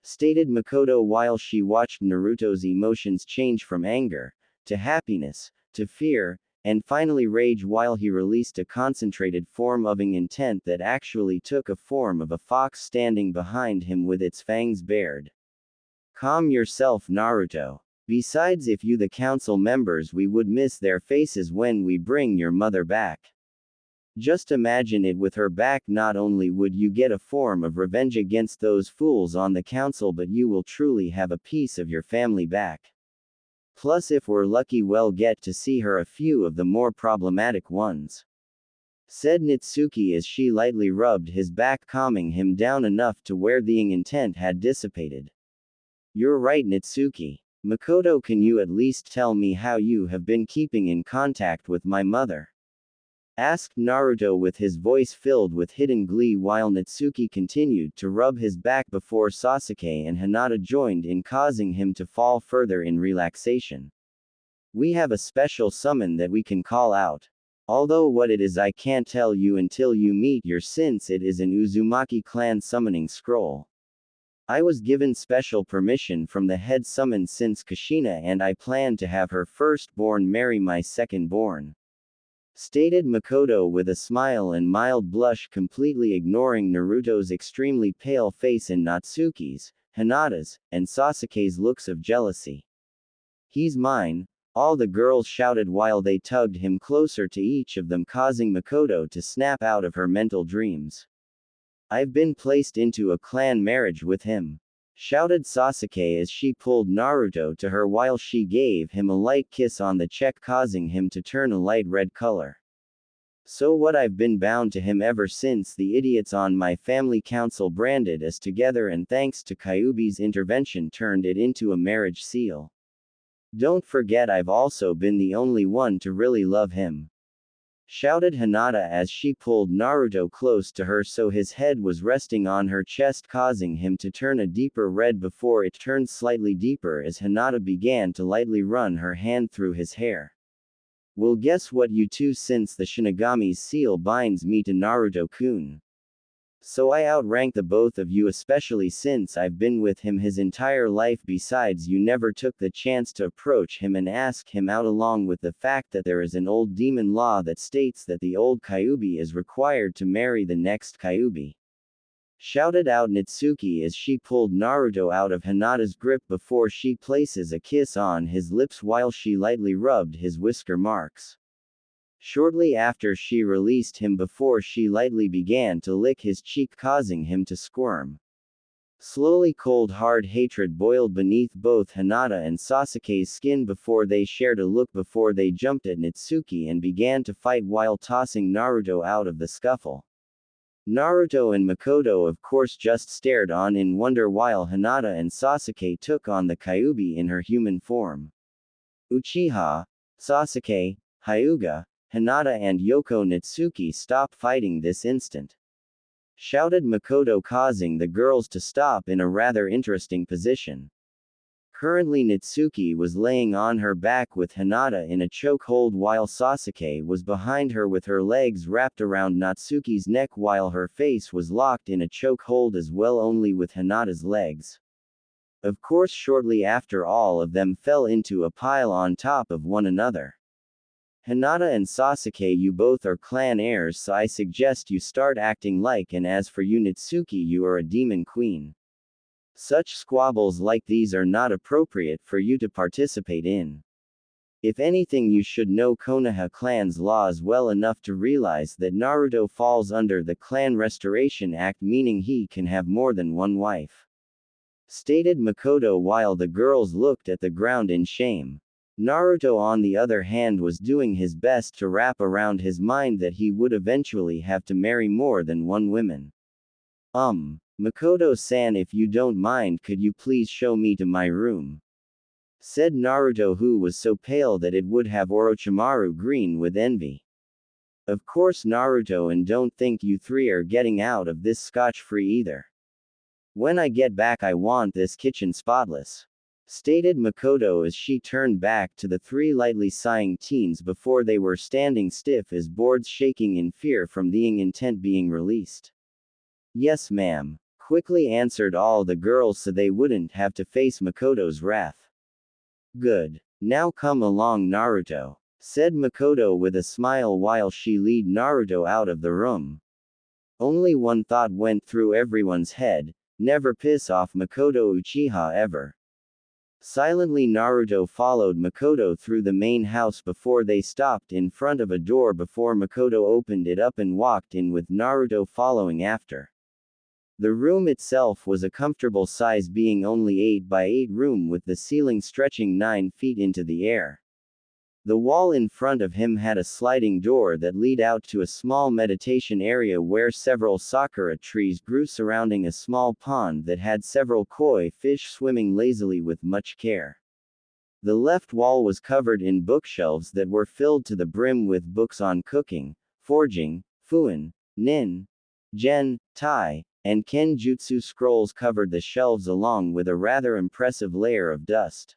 stated Makoto while she watched Naruto's emotions change from anger, to happiness, to fear, and finally rage while he released a concentrated form of intent that actually took a form of a fox standing behind him with its fangs bared. Calm yourself, Naruto. Besides, if you the council members, we would miss their faces when we bring your mother back. Just imagine it with her back. Not only would you get a form of revenge against those fools on the council, but you will truly have a piece of your family back. Plus, if we're lucky, we'll get to see her a few of the more problematic ones, said Natsuki as she lightly rubbed his back, calming him down enough to where the intent had dissipated. You're right, Natsuki. Makoto, can you at least tell me how you have been keeping in contact with my mother? Asked Naruto with his voice filled with hidden glee while Natsuki continued to rub his back before Sasuke and Hinata joined in, causing him to fall further in relaxation. We have a special summon that we can call out. Although what it is I can't tell you until you meet her, since it is an Uzumaki clan summoning scroll. I was given special permission from the head summon since Kushina, and I plan to have her firstborn marry my secondborn, stated Makoto with a smile and mild blush, completely ignoring Naruto's extremely pale face and Natsuki's, Hinata's, and Sasuke's looks of jealousy. He's mine, all the girls shouted while they tugged him closer to each of them, causing Makoto to snap out of her mental dreams. I've been placed into a clan marriage with him, shouted Sasuke as she pulled Naruto to her while she gave him a light kiss on the cheek, causing him to turn a light red color. So what, I've been bound to him ever since the idiots on my family council branded us together, and thanks to Kyuubi's intervention turned it into a marriage seal. Don't forget, I've also been the only one to really love him, shouted Hinata as she pulled Naruto close to her so his head was resting on her chest, causing him to turn a deeper red before it turned slightly deeper as Hinata began to lightly run her hand through his hair. Well, guess what, you two, since the Shinigami's seal binds me to Naruto-kun, so I outrank the both of you, especially since I've been with him his entire life. Besides, you never took the chance to approach him and ask him out, along with the fact that there is an old demon law that states that the old Kyuubi is required to marry the next Kyuubi, shouted out Natsuki as she pulled Naruto out of Hinata's grip before she places a kiss on his lips while she lightly rubbed his whisker marks. Shortly after, she released him before she lightly began to lick his cheek, causing him to squirm. Slowly cold hard hatred boiled beneath both Hinata and Sasuke's skin before they shared a look before they jumped at Natsuki and began to fight while tossing Naruto out of the scuffle. Naruto and Makoto of course just stared on in wonder while Hinata and Sasuke took on the Kyuubi in her human form. Uchiha, Sasuke, Hyuga, Hinata and Yoko Natsuki stop fighting this instant, shouted Makoto, causing the girls to stop in a rather interesting position. Currently Natsuki was laying on her back with Hinata in a chokehold while Sasuke was behind her with her legs wrapped around Natsuki's neck while her face was locked in a chokehold as well, only with Hinata's legs. Of course shortly after all of them fell into a pile on top of one another. Hinata and Sasuke, you both are clan heirs, so I suggest you start acting like, and as for you Natsuki, you are a demon queen. Such squabbles like these are not appropriate for you to participate in. If anything, you should know Konoha clan's laws well enough to realize that Naruto falls under the Clan Restoration Act, meaning he can have more than one wife, stated Makoto while the girls looked at the ground in shame. Naruto on the other hand was doing his best to wrap around his mind that he would eventually have to marry more than one woman. Makoto-san, if you don't mind, could you please show me to my room? Said Naruto, who was so pale that it would have Orochimaru green with envy. Of course Naruto, and don't think you three are getting out of this scotch-free either. When I get back I want this kitchen spotless, stated Makoto as she turned back to the three lightly sighing teens before they were standing stiff as boards, shaking in fear from the intent being released. Yes ma'am, quickly answered all the girls so they wouldn't have to face Makoto's wrath. Good. Now come along Naruto, said Makoto with a smile while she led Naruto out of the room. Only one thought went through everyone's head: never piss off Makoto Uchiha ever. Silently Naruto followed Makoto through the main house before they stopped in front of a door before Makoto opened it up and walked in with Naruto following after. The room itself was a comfortable size, being only 8 by 8 room with the ceiling stretching 9 feet into the air. The wall in front of him had a sliding door that led out to a small meditation area where several sakura trees grew surrounding a small pond that had several koi fish swimming lazily with much care. The left wall was covered in bookshelves that were filled to the brim with books on cooking, forging, fuin, nin, gen, tai, and kenjutsu. Scrolls covered the shelves along with a rather impressive layer of dust.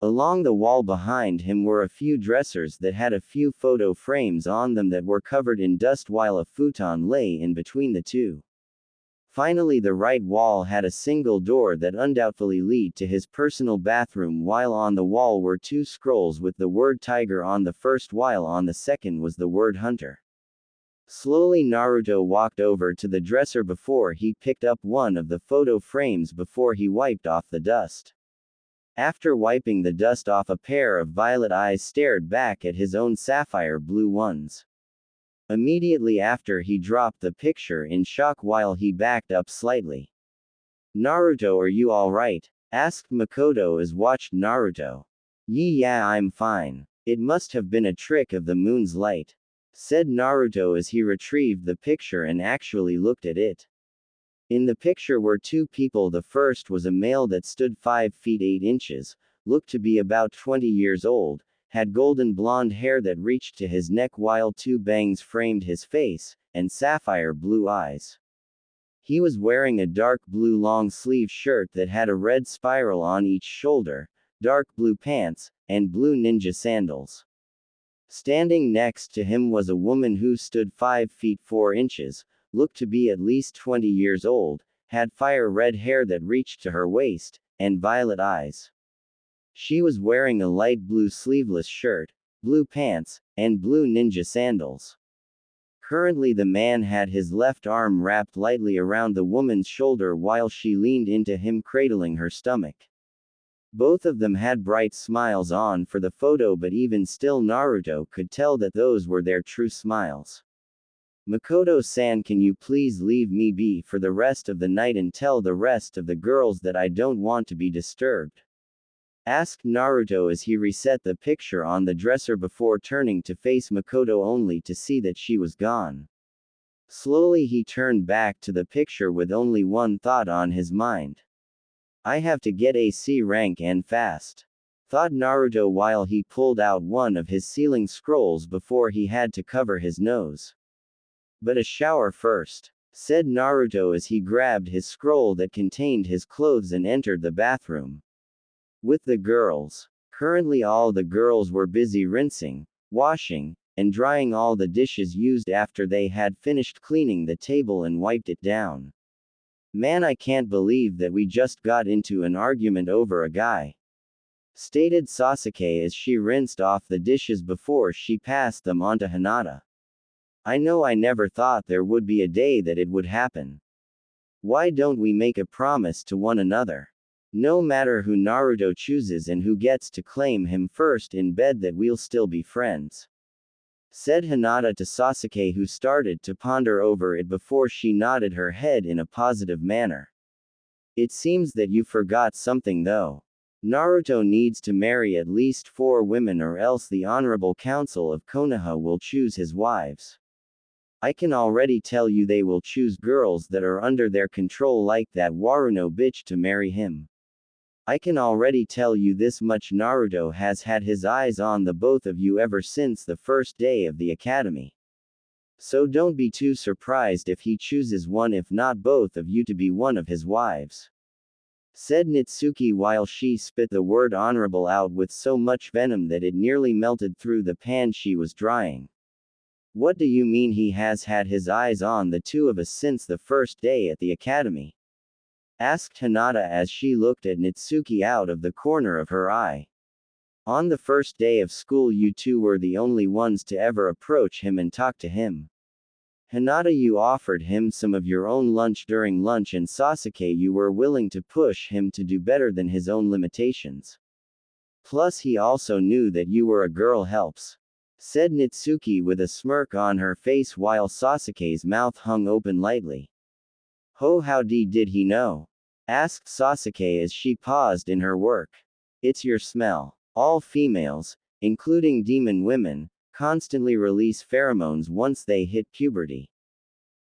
Along the wall behind him were a few dressers that had a few photo frames on them that were covered in dust while a futon lay in between the two. Finally, the right wall had a single door that undoubtedly led to his personal bathroom, while on the wall were 2 scrolls with the word tiger on the first while on the second was the word hunter. Slowly Naruto walked over to the dresser before he picked up one of the photo frames before he wiped off the dust. After wiping the dust off, a pair of violet eyes stared back at his own sapphire blue ones. Immediately after, he dropped the picture in shock while he backed up slightly. Naruto, are you alright? Asked Makoto as watched Naruto. Yeah, I'm fine. It must have been a trick of the moon's light, said Naruto as he retrieved the picture and actually looked at it. In the picture were 2 people. The first was a male that stood 5 feet 8 inches, looked to be about 20 years old, had golden blonde hair that reached to his neck while 2 bangs framed his face, and sapphire blue eyes. He was wearing a dark blue long sleeve shirt that had a red spiral on each shoulder, dark blue pants, and blue ninja sandals. Standing next to him was a woman who stood 5 feet 4 inches, looked to be at least 20 years old, had fire red hair that reached to her waist, and violet eyes. She was wearing a light blue sleeveless shirt, blue pants, and blue ninja sandals. Currently the man had his left arm wrapped lightly around the woman's shoulder while she leaned into him, cradling her stomach. Both of them had bright smiles on for the photo, but even still Naruto could tell that those were their true smiles. Makoto-san, can you please leave me be for the rest of the night and tell the rest of the girls that I don't want to be disturbed? Asked Naruto as he reset the picture on the dresser before turning to face Makoto only to see that she was gone. Slowly he turned back to the picture with only one thought on his mind. I have to get a C rank and fast, thought Naruto while he pulled out one of his sealing scrolls before he had to cover his nose. But a shower first, said Naruto as he grabbed his scroll that contained his clothes and entered the bathroom. With the girls. Currently all the girls were busy rinsing, washing, and drying all the dishes used after they had finished cleaning the table and wiped it down. Man, I can't believe that we just got into an argument over a guy, stated Sasuke as she rinsed off the dishes before she passed them on to Hinata. I know, I never thought there would be a day that it would happen. Why don't we make a promise to one another? No matter who Naruto chooses and who gets to claim him first in bed, that we'll still be friends, said Hinata to Sasuke, who started to ponder over it before she nodded her head in a positive manner. It seems that you forgot something though. Naruto needs to marry at least 4 women or else the Honorable Council of Konoha will choose his wives. I can already tell you they will choose girls that are under their control like that Waruno bitch to marry him. I can already tell you this much: Naruto has had his eyes on the both of you ever since the first day of the academy. So don't be too surprised if he chooses one, if not both of you, to be one of his wives, said Natsuki while she spit the word honorable out with so much venom that it nearly melted through the pan she was drying. What do you mean he has had his eyes on the two of us since the first day at the academy? Asked Hinata as she looked at Natsuki out of the corner of her eye. On the first day of school you two were the only ones to ever approach him and talk to him. Hinata, you offered him some of your own lunch during lunch, and Sasuke, you were willing to push him to do better than his own limitations. Plus he also knew that you were a girl, helps, said Natsuki with a smirk on her face while Sasuke's mouth hung open lightly. Oh, how did he know? Asked Sasuke as she paused in her work. It's your smell. All females, including demon women, constantly release pheromones once they hit puberty.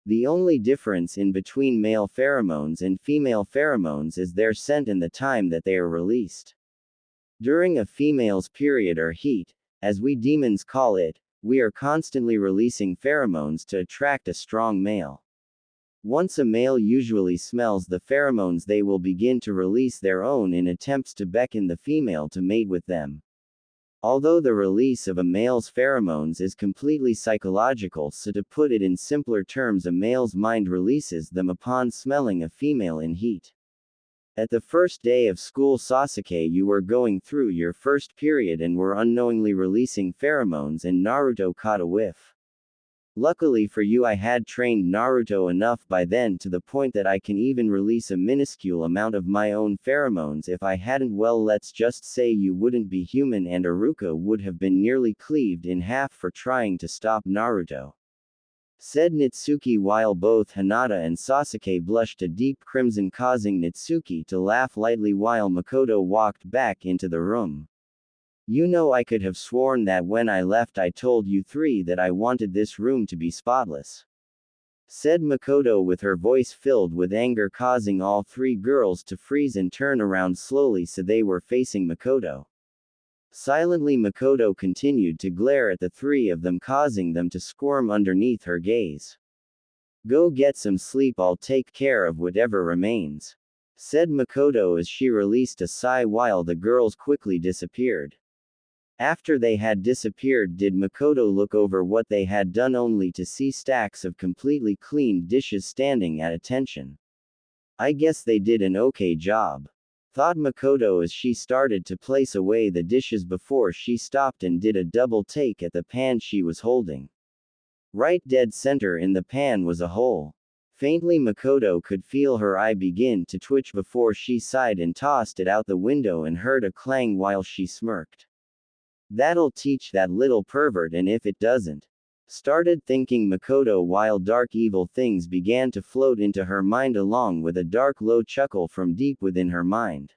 The only difference in between male pheromones and female pheromones is their scent and the time that they are released. During a female's period or heat, as we demons call it, we are constantly releasing pheromones to attract a strong male. Once a male usually smells the pheromones, they will begin to release their own in attempts to beckon the female to mate with them. Although the release of a male's pheromones is completely psychological, so to put it in simpler terms, a male's mind releases them upon smelling a female in heat. At the first day of school, Sasuke, you were going through your first period and were unknowingly releasing pheromones, and Naruto caught a whiff. Luckily for you, I had trained Naruto enough by then to the point that I can even release a minuscule amount of my own pheromones. If I hadn't, well, let's just say you wouldn't be human and Iruka would have been nearly cleaved in half for trying to stop Naruto, said Natsuki while both Hinata and Sasuke blushed a deep crimson, causing Natsuki to laugh lightly while Makoto walked back into the room. You know, I could have sworn that when I left I told you three that I wanted this room to be spotless, said Makoto with her voice filled with anger, causing all 3 girls to freeze and turn around slowly so they were facing Makoto. Silently Makoto continued to glare at the 3 of them, causing them to squirm underneath her gaze. Go get some sleep, I'll take care of whatever remains, said Makoto as she released a sigh while the girls quickly disappeared. After they had disappeared, did Makoto look over what they had done only to see stacks of completely cleaned dishes standing at attention. I guess they did an okay job, thought Makoto as she started to place away the dishes before she stopped and did a double take at the pan she was holding. Right dead center in the pan was a hole. Faintly Makoto could feel her eye begin to twitch before she sighed and tossed it out the window and heard a clang while she smirked. That'll teach that little pervert, and if it doesn't, started thinking Makoto while dark evil things began to float into her mind along with a dark low chuckle from deep within her mind.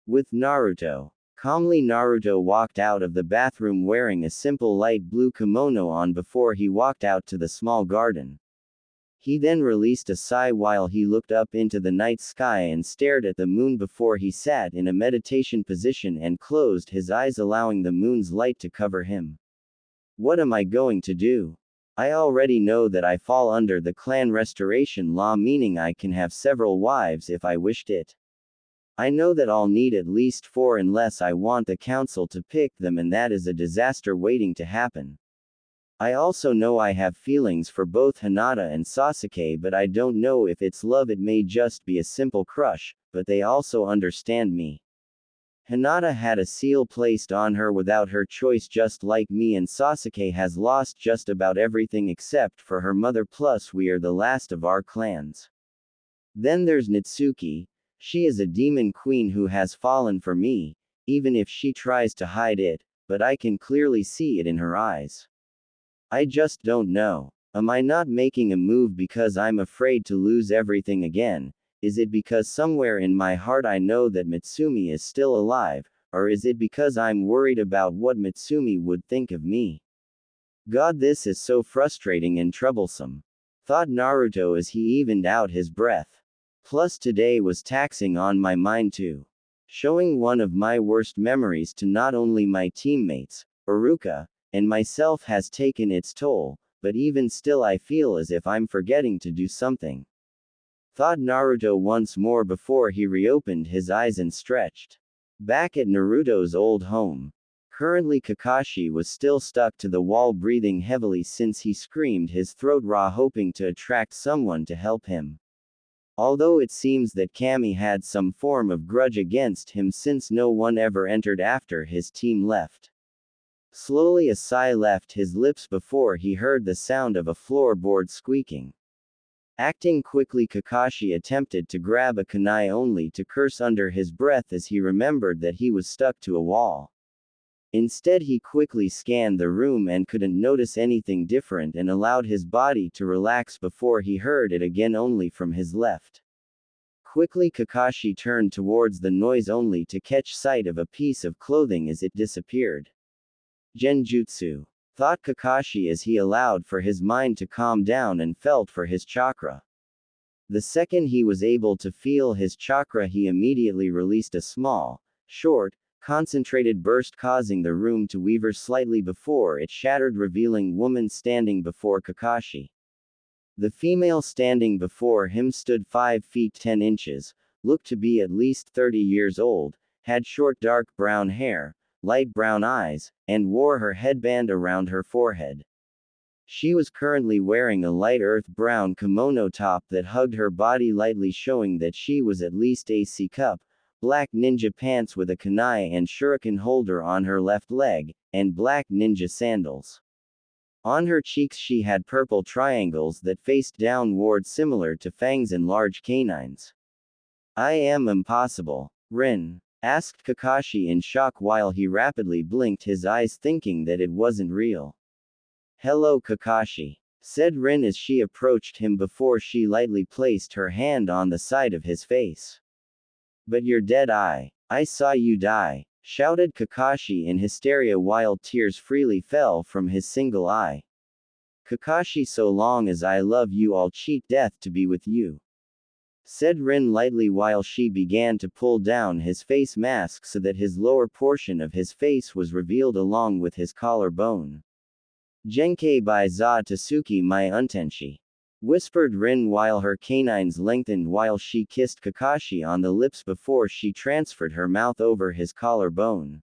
With Naruto. Calmly Naruto walked out of the bathroom wearing a simple light blue kimono on before he walked out to the small garden. He then released a sigh while he looked up into the night sky and stared at the moon before he sat in a meditation position and closed his eyes, allowing the moon's light to cover him. What am I going to do? I already know that I fall under the clan restoration law, meaning I can have several wives if I wished it. I know that I'll need at least 4 unless I want the council to pick them, and that is a disaster waiting to happen. I also know I have feelings for both Hinata and Sasuke, but I don't know if it's love. It may just be a simple crush, but they also understand me. Hinata had a seal placed on her without her choice, just like me, and Sasuke has lost just about everything except for her mother, plus we are the last of our clans. Then there's Natsuki. She is a demon queen who has fallen for me, even if she tries to hide it, but I can clearly see it in her eyes. I just don't know. Am I not making a move because I'm afraid to lose everything again? Is it because somewhere in my heart I know that Mitsumi is still alive, or is it because I'm worried about what Mitsumi would think of me? God, this is so frustrating and troublesome, thought Naruto as he evened out his breath. Plus today was taxing on my mind too. Showing one of my worst memories to not only my teammates, Iruka, and myself has taken its toll, but even still I feel as if I'm forgetting to do something. Thought Naruto once more before he reopened his eyes and stretched. Back at Naruto's old home. Currently Kakashi was still stuck to the wall, breathing heavily since he screamed his throat raw, hoping to attract someone to help him. Although it seems that Kami had some form of grudge against him since no one ever entered after his team left. Slowly a sigh left his lips before he heard the sound of a floorboard squeaking. Acting quickly, Kakashi attempted to grab a kunai only to curse under his breath as he remembered that he was stuck to a wall. Instead he quickly scanned the room and couldn't notice anything different and allowed his body to relax before he heard it again only from his left. Quickly Kakashi turned towards the noise only to catch sight of a piece of clothing as it disappeared. Genjutsu, thought Kakashi as he allowed for his mind to calm down and felt for his chakra. The second he was able to feel his chakra, he immediately released a small, short, concentrated burst, causing the room to waver slightly before it shattered, revealing woman standing before Kakashi. The female standing before him stood 5 feet 10 inches, looked to be at least 30 years old, had short dark brown hair, light brown eyes, and wore her headband around her forehead. She was currently wearing a light earth brown kimono top that hugged her body lightly, showing that she was at least a C cup, black ninja pants with a kunai and shuriken holder on her left leg, and black ninja sandals. On her cheeks she had purple triangles that faced downward, similar to fangs and large canines. I am impossible, Rin, asked Kakashi in shock while he rapidly blinked his eyes, thinking that it wasn't real. Hello Kakashi, said Rin as she approached him before she lightly placed her hand on the side of his face. But you're dead. I saw you die, shouted Kakashi in hysteria while tears freely fell from his single eye. Kakashi, so long as I love you, I'll cheat death to be with you, said Rin lightly while she began to pull down his face mask so that his lower portion of his face was revealed along with his collarbone. Genkei bai za Tatsuki mai untenshi, whispered Rin while her canines lengthened while she kissed Kakashi on the lips before she transferred her mouth over his collarbone.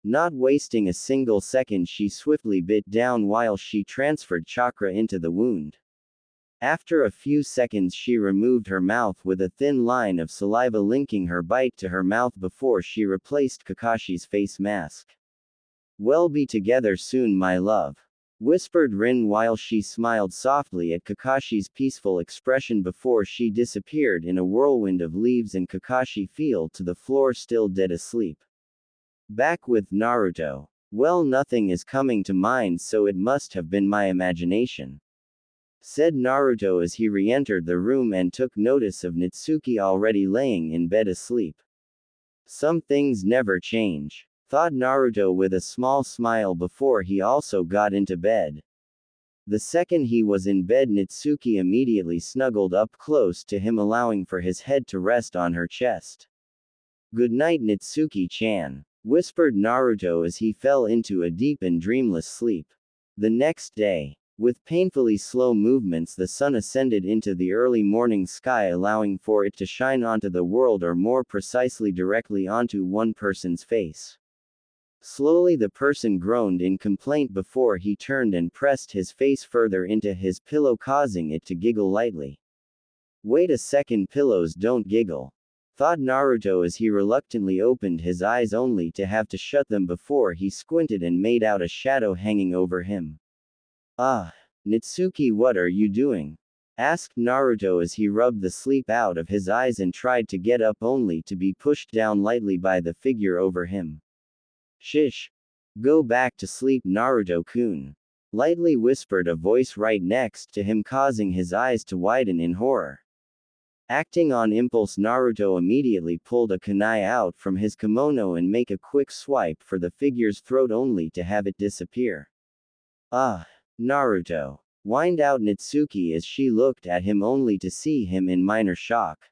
Not wasting a single second, she swiftly bit down while she transferred chakra into the wound. After a few seconds she removed her mouth with a thin line of saliva linking her bite to her mouth before she replaced Kakashi's face mask. We'll be together soon, my love, whispered Rin while she smiled softly at Kakashi's peaceful expression before she disappeared in a whirlwind of leaves and Kakashi fell to the floor still dead asleep. Back with Naruto. Well, nothing is coming to mind, so it must have been my imagination, said Naruto as he re-entered the room and took notice of Natsuki already laying in bed asleep. Some things never change, thought Naruto with a small smile before he also got into bed. The second he was in bed, Natsuki immediately snuggled up close to him, allowing for his head to rest on her chest. "Good night, Natsuki-chan," whispered Naruto as he fell into a deep and dreamless sleep. The next day, with painfully slow movements, the sun ascended into the early morning sky, allowing for it to shine onto the world, or more precisely directly onto one person's face. Slowly the person groaned in complaint before he turned and pressed his face further into his pillow, causing it to giggle lightly. "Wait a second, pillows don't giggle," thought Naruto as he reluctantly opened his eyes only to have to shut them before he squinted and made out a shadow hanging over him. "Ah, Natsuki, what are you doing?" asked Naruto as he rubbed the sleep out of his eyes and tried to get up, only to be pushed down lightly by the figure over him. "Shish. Go back to sleep, Naruto-kun," lightly whispered a voice right next to him, causing his eyes to widen in horror. Acting on impulse, Naruto immediately pulled a kunai out from his kimono and make a quick swipe for the figure's throat, only to have it disappear. "Ah, Naruto," whined out Natsuki as she looked at him, only to see him in minor shock.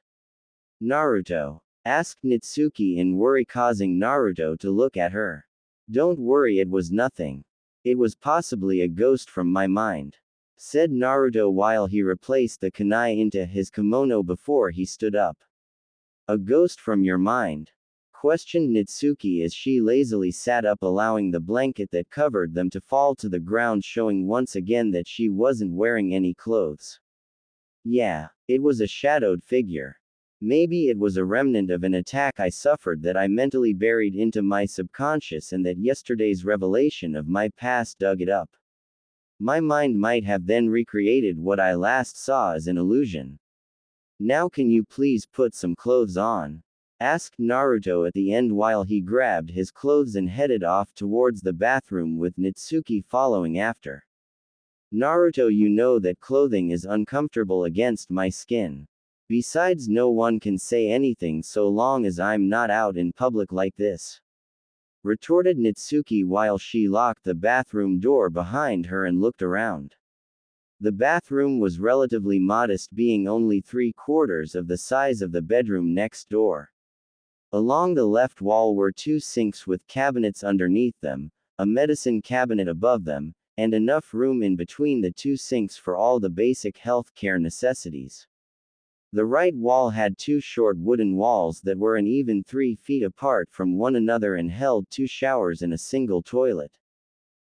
"Naruto?" asked Natsuki in worry, causing Naruto to look at her. "Don't worry, it was nothing. It was possibly a ghost from my mind," said Naruto while he replaced the kunai into his kimono before he stood up. "A ghost from your mind?" questioned Natsuki as she lazily sat up, allowing the blanket that covered them to fall to the ground, showing once again that she wasn't wearing any clothes. "Yeah, it was a shadowed figure. Maybe it was a remnant of an attack I suffered that I mentally buried into my subconscious, and that yesterday's revelation of my past dug it up. My mind might have then recreated what I last saw as an illusion. Now can you please put some clothes on?" asked Naruto at the end while he grabbed his clothes and headed off towards the bathroom, with Natsuki following after. "Naruto, you know that clothing is uncomfortable against my skin. Besides, no one can say anything so long as I'm not out in public like this," retorted Natsuki while she locked the bathroom door behind her and looked around. The bathroom was relatively modest, being only 3/4 of the size of the bedroom next door. Along the left wall were 2 sinks with cabinets underneath them, a medicine cabinet above them, and enough room in between the 2 sinks for all the basic health care necessities. The right wall had 2 short wooden walls that were an even 3 feet apart from one another and held 2 showers and a single toilet.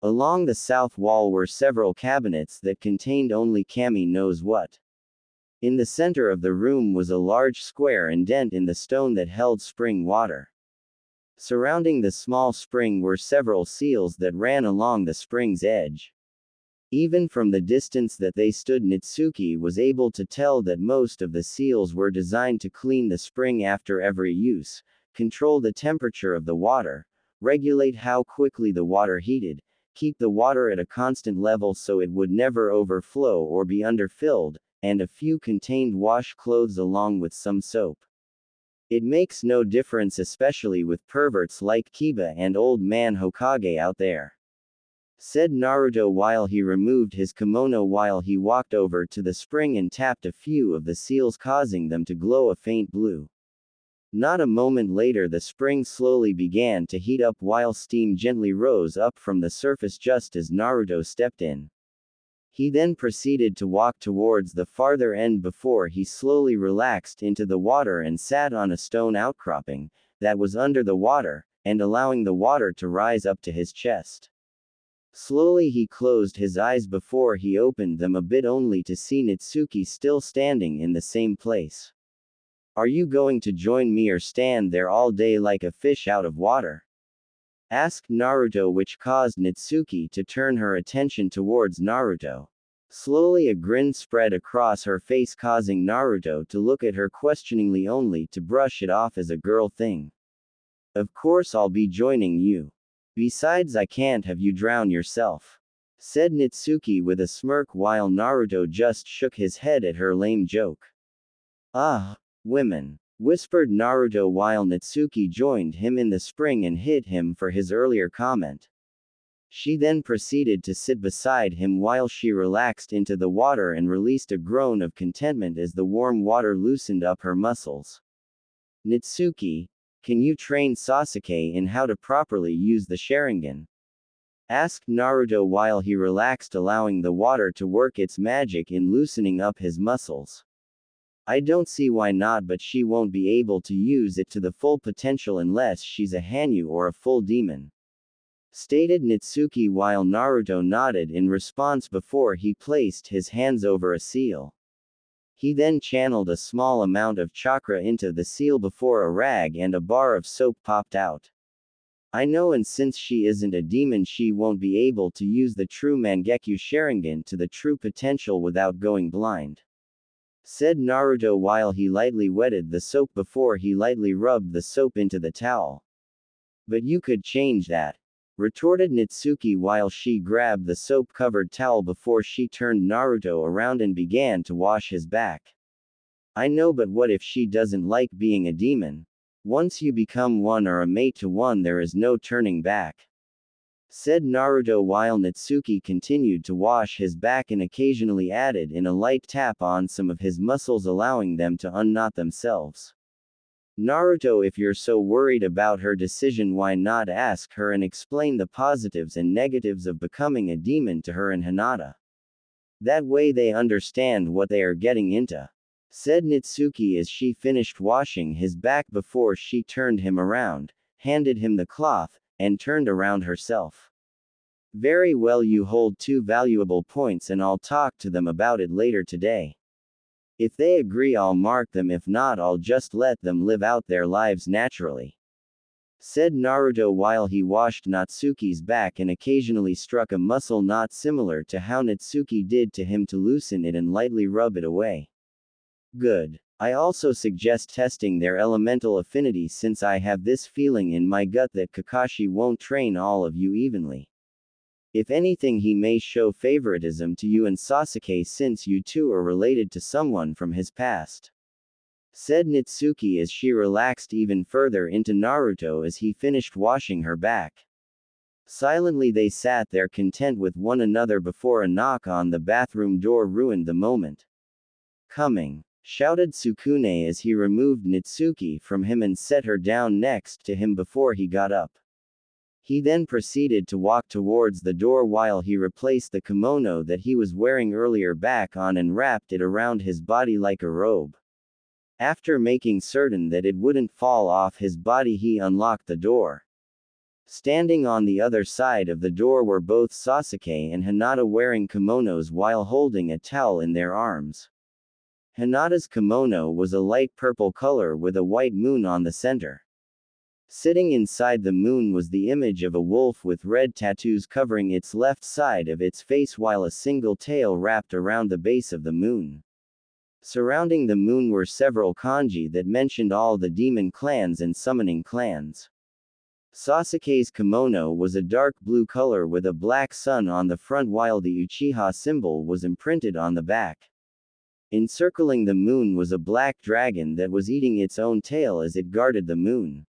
Along the south wall were several cabinets that contained only Kami knows what. In the center of the room was a large square indent in the stone that held spring water. Surrounding the small spring were several seals that ran along the spring's edge. Even from the distance that they stood, Natsuki was able to tell that most of the seals were designed to clean the spring after every use, control the temperature of the water, regulate how quickly the water heated, keep the water at a constant level so it would never overflow or be underfilled, and a few contained wash clothes along with some soap. "It makes no difference, especially with perverts like Kiba and old man Hokage out there," said Naruto while he removed his kimono while he walked over to the spring and tapped a few of the seals, causing them to glow a faint blue. Not a moment later, the spring slowly began to heat up while steam gently rose up from the surface just as Naruto stepped in. He then proceeded to walk towards the farther end before he slowly relaxed into the water and sat on a stone outcropping that was under the water, and allowing the water to rise up to his chest. Slowly he closed his eyes before he opened them a bit, only to see Natsuki still standing in the same place. "Are you going to join me or stand there all day like a fish out of water?" asked Naruto, which caused Natsuki to turn her attention towards Naruto. Slowly a grin spread across her face, causing Naruto to look at her questioningly, only to brush it off as a girl thing. "Of course I'll be joining you. Besides, I can't have you drown yourself," said Nitsuki with a smirk while Naruto just shook his head at her lame joke. "Ah, women," whispered Naruto while Nitsuki joined him in the spring and hit him for his earlier comment. She then proceeded to sit beside him while she relaxed into the water and released a groan of contentment as the warm water loosened up her muscles. "Nitsuki, can you train Sasuke in how to properly use the Sharingan?" asked Naruto while he relaxed, allowing the water to work its magic in loosening up his muscles. "I don't see why not, but she won't be able to use it to the full potential unless she's a Hanyu or a full demon," stated Nitsuki while Naruto nodded in response before he placed his hands over a seal. He then channeled a small amount of chakra into the seal before a rag and a bar of soap popped out. "I know, and since she isn't a demon, she won't be able to use the true Mangekyo Sharingan to the true potential without going blind," said Naruto while he lightly wetted the soap before he lightly rubbed the soap into the towel. "But you could change that," retorted Nitsuki while she grabbed the soap-covered towel before she turned Naruto around and began to wash his back. "I know, but what if she doesn't like being a demon? Once you become one or a mate to one, there is no turning back," said Naruto while Nitsuki continued to wash his back and occasionally added in a light tap on some of his muscles, allowing them to unknot themselves. "Naruto, if you're so worried about her decision, why not ask her and explain the positives and negatives of becoming a demon to her and Hinata? That way they understand what they are getting into," said Nitsuki as she finished washing his back before she turned him around, handed him the cloth, and turned around herself. "Very well, you hold two valuable points and I'll talk to them about it later today. If they agree, I'll mark them, if not, I'll just let them live out their lives naturally," said Naruto while he washed Natsuki's back and occasionally struck a muscle knot similar to how Natsuki did to him to loosen it and lightly rub it away. "Good. I also suggest testing their elemental affinity, since I have this feeling in my gut that Kakashi won't train all of you evenly. If anything, he may show favoritism to you and Sasuke since you two are related to someone from his past," said Nitsuki as she relaxed even further into Naruto as he finished washing her back. Silently they sat there content with one another before a knock on the bathroom door ruined the moment. "Coming," shouted Sukune as he removed Nitsuki from him and set her down next to him before he got up. He then proceeded to walk towards the door while he replaced the kimono that he was wearing earlier back on and wrapped it around his body like a robe. After making certain that it wouldn't fall off his body, he unlocked the door. Standing on the other side of the door were both Sasuke and Hinata, wearing kimonos while holding a towel in their arms. Hinata's kimono was a light purple color with a white moon on the center. Sitting inside the moon was the image of a wolf with red tattoos covering its left side of its face, while a single tail wrapped around the base of the moon. Surrounding the moon were several kanji that mentioned all the demon clans and summoning clans. Sasuke's kimono was a dark blue color with a black sun on the front, while the Uchiha symbol was imprinted on the back. Encircling the moon was a black dragon that was eating its own tail as it guarded the moon.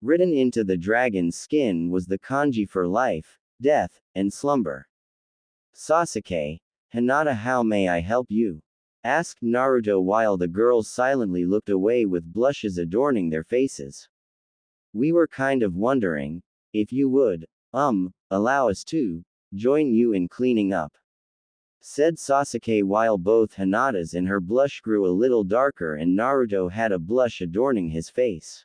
Written into the dragon's skin was the kanji for life, death, and slumber. "Sasuke, Hinata, how may I help you?" asked Naruto while the girls silently looked away with blushes adorning their faces. "We were kind of wondering if you would, allow us to join you in cleaning up," said Sasuke while both Hinata's and her blush grew a little darker and Naruto had a blush adorning his face.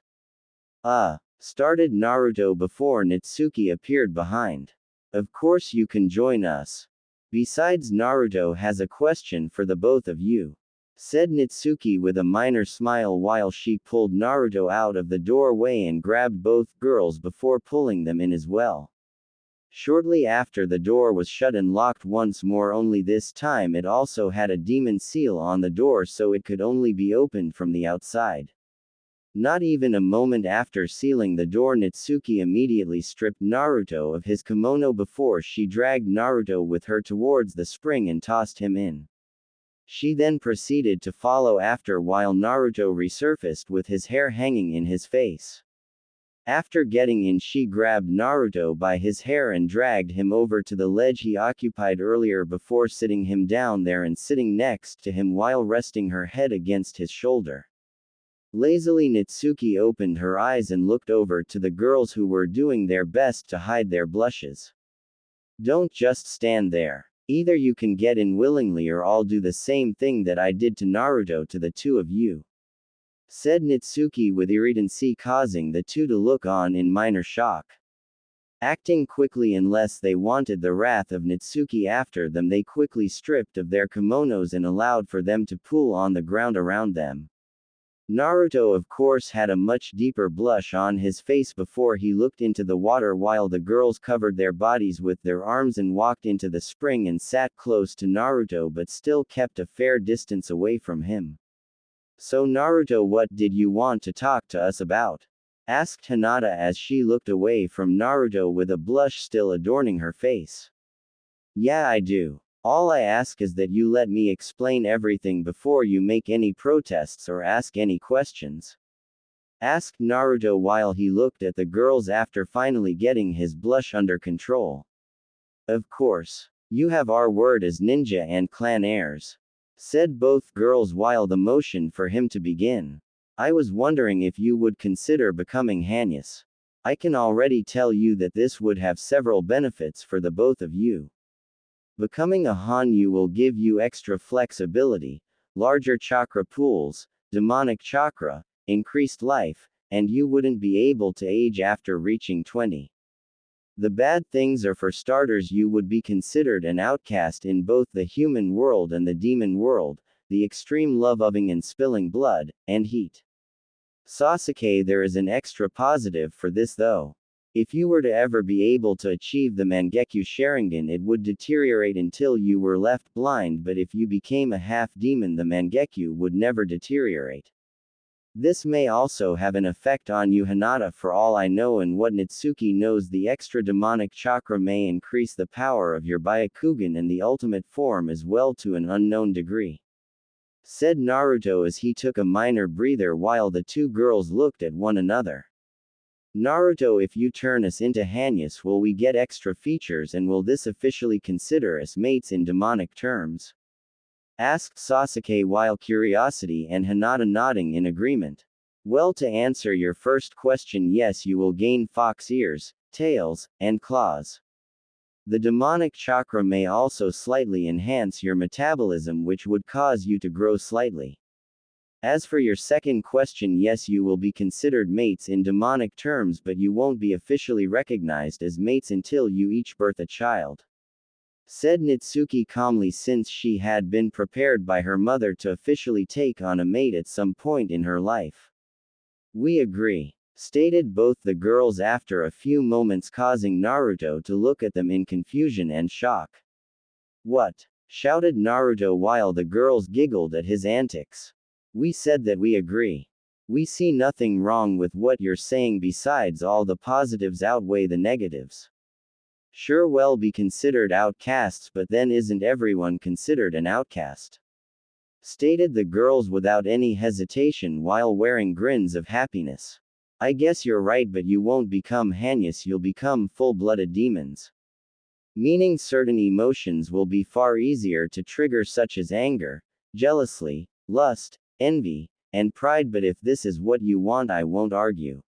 Started Naruto before Nitsuki appeared behind. "Of course you can join us. Besides, Naruto has a question for the both of you," said Nitsuki with a minor smile while she pulled Naruto out of the doorway and grabbed both girls before pulling them in as well. Shortly after, the door was shut and locked once more, only this time it also had a demon seal on the door so it could only be opened from the outside. Not even a moment after sealing the door, Natsuki immediately stripped Naruto of his kimono before she dragged Naruto with her towards the spring and tossed him in. She then proceeded to follow after while Naruto resurfaced with his hair hanging in his face. After getting in, she grabbed Naruto by his hair and dragged him over to the ledge he occupied earlier before sitting him down there and sitting next to him while resting her head against his shoulder. Lazily, Natsuki opened her eyes and looked over to the girls who were doing their best to hide their blushes. "Don't just stand there. Either you can get in willingly or I'll do the same thing that I did to Naruto to the two of you," said Natsuki with irritancy, causing the two to look on in minor shock. Acting quickly unless they wanted the wrath of Natsuki after them, they quickly stripped of their kimonos and allowed for them to pool on the ground around them. Naruto of course had a much deeper blush on his face before he looked into the water while the girls covered their bodies with their arms and walked into the spring and sat close to Naruto but still kept a fair distance away from him. "So Naruto, what did you want to talk to us about?" asked Hinata as she looked away from Naruto with a blush still adorning her face. "Yeah, I do. All I ask is that you let me explain everything before you make any protests or ask any questions," asked Naruto while he looked at the girls after finally getting his blush under control. "Of course. You have our word as ninja and clan heirs," said both girls while the motion for him to begin. "I was wondering if you would consider becoming Hanyas. I can already tell you that this would have several benefits for the both of you. Becoming a Hanyu will give you extra flexibility, larger chakra pools, demonic chakra, increased life, and you wouldn't be able to age after reaching 20. The bad things are, for starters, you would be considered an outcast in both the human world and the demon world, the extreme loving and spilling blood, and heat. Sasuke, there is an extra positive for this though. If you were to ever be able to achieve the Mangekyo Sharingan, it would deteriorate until you were left blind, but if you became a half-demon, the Mangekyo would never deteriorate. This may also have an effect on you, Hinata. For all I know and what Natsuki knows, the extra demonic chakra may increase the power of your Byakugan and the ultimate form as well to an unknown degree," said Naruto as he took a minor breather while the two girls looked at one another. "Naruto, if you turn us into Hanyas, will we get extra features, and will this officially consider us mates in demonic terms?" asked Sasuke while curiosity and Hinata nodding in agreement. "Well, to answer your first question, yes, you will gain fox ears, tails, and claws. The demonic chakra may also slightly enhance your metabolism, which would cause you to grow slightly. As for your second question, yes, you will be considered mates in demonic terms, but you won't be officially recognized as mates until you each birth a child," said Natsuki calmly, since she had been prepared by her mother to officially take on a mate at some point in her life. "We agree," stated both the girls after a few moments, causing Naruto to look at them in confusion and shock. "What?" shouted Naruto while the girls giggled at his antics. "We said that we agree. We see nothing wrong with what you're saying, besides all the positives outweigh the negatives. Sure, we'll be considered outcasts, but then isn't everyone considered an outcast?" stated the girls without any hesitation while wearing grins of happiness. "I guess you're right, but you won't become Hanyas, you'll become full-blooded demons. Meaning certain emotions will be far easier to trigger, such as anger, jealousy, lust, envy, and pride, but if this is what you want, I won't argue.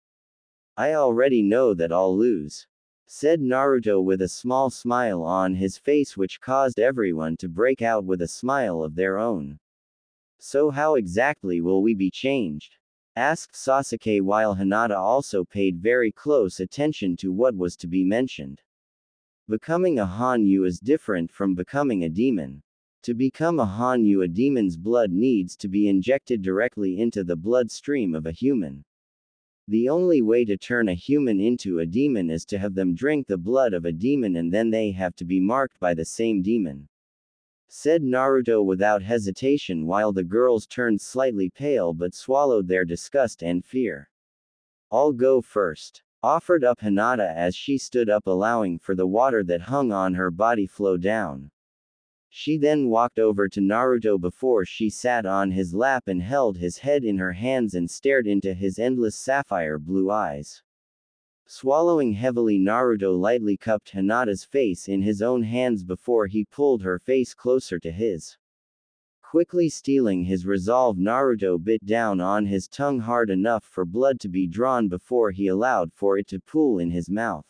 I already know that I'll lose," said Naruto with a small smile on his face, which caused everyone to break out with a smile of their own. "So how exactly will we be changed?" asked Sasuke while Hinata also paid very close attention to what was to be mentioned. "Becoming a Hanyu is different from becoming a demon. To become a Hanyu, a demon's blood needs to be injected directly into the bloodstream of a human. The only way to turn a human into a demon is to have them drink the blood of a demon, and then they have to be marked by the same demon. said Naruto without hesitation while the girls turned slightly pale but swallowed their disgust and fear. I'll go first, offered up Hinata as she stood up, allowing for the water that hung on her body flow down. She then walked over to Naruto before she sat on his lap and held his head in her hands and stared into his endless sapphire blue eyes. Swallowing heavily, Naruto lightly cupped Hinata's face in his own hands before he pulled her face closer to his. Quickly stealing his resolve, Naruto bit down on his tongue hard enough for blood to be drawn before he allowed for it to pool in his mouth.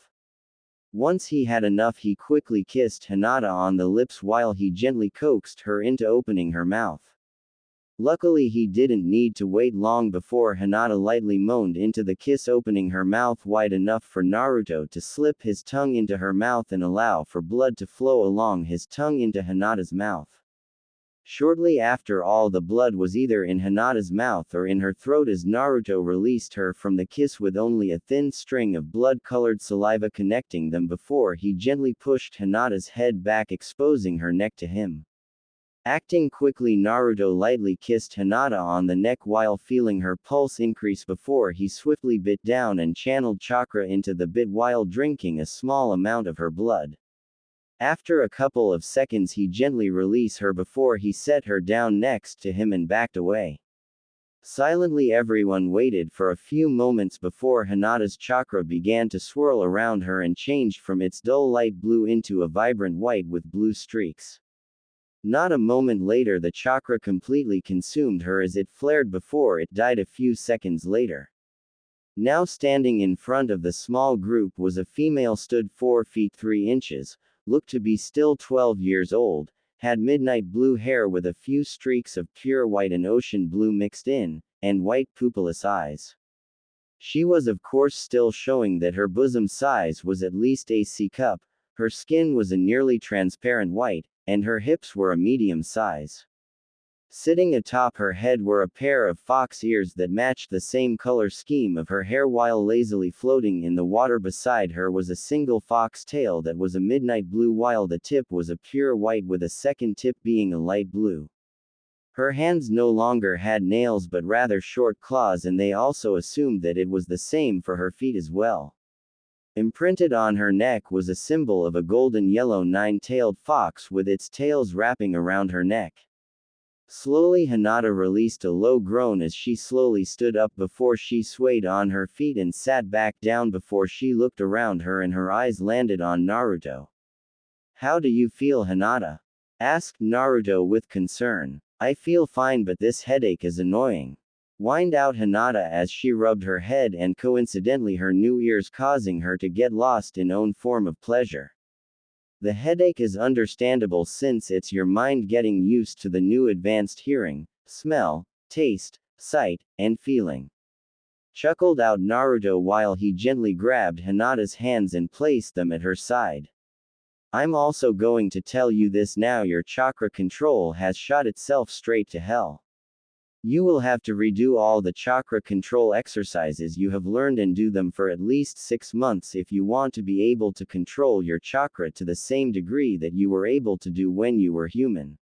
Once he had enough, he quickly kissed Hinata on the lips while he gently coaxed her into opening her mouth. Luckily, he didn't need to wait long before Hinata lightly moaned into the kiss, opening her mouth wide enough for Naruto to slip his tongue into her mouth and allow for blood to flow along his tongue into Hinata's mouth. Shortly after, all the blood was either in Hinata's mouth or in her throat as Naruto released her from the kiss with only a thin string of blood-colored saliva connecting them before he gently pushed Hinata's head back, exposing her neck to him. Acting quickly, Naruto lightly kissed Hinata on the neck while feeling her pulse increase before he swiftly bit down and channeled chakra into the bit while drinking a small amount of her blood. After a couple of seconds, he gently released her before he set her down next to him and backed away. Silently, everyone waited for a few moments before Hinata's chakra began to swirl around her and changed from its dull light blue into a vibrant white with blue streaks. Not a moment later, the chakra completely consumed her as it flared before it died a few seconds later. Now standing in front of the small group was a female, stood 4 feet 3 inches, looked to be still 12 years old, had midnight blue hair with a few streaks of pure white and ocean blue mixed in, and white pupilless eyes. She was of course still showing that her bosom size was at least a C cup, her skin was a nearly transparent white, and her hips were a medium size. Sitting atop her head were a pair of fox ears that matched the same color scheme of her hair, while lazily floating in the water beside her was a single fox tail that was a midnight blue, while the tip was a pure white with a second tip being a light blue. Her hands no longer had nails but rather short claws, and they also assumed that it was the same for her feet as well. Imprinted on her neck was a symbol of a golden yellow 9-tailed fox with its tails wrapping around her neck. Slowly, Hinata released a low groan as she slowly stood up before she swayed on her feet and sat back down before she looked around her and her eyes landed on Naruto. "How do you feel, Hinata?" asked Naruto with concern. "I feel fine, but this headache is annoying," whined out Hinata as she rubbed her head and coincidentally her new ears, causing her to get lost in own form of pleasure. "The headache is understandable since it's your mind getting used to the new advanced hearing, smell, taste, sight, and feeling," chuckled out Naruto while he gently grabbed Hinata's hands and placed them at her side. "I'm also going to tell you this now: your chakra control has shot itself straight to hell. You will have to redo all the chakra control exercises you have learned and do them for at least 6 months if you want to be able to control your chakra to the same degree that you were able to do when you were human,"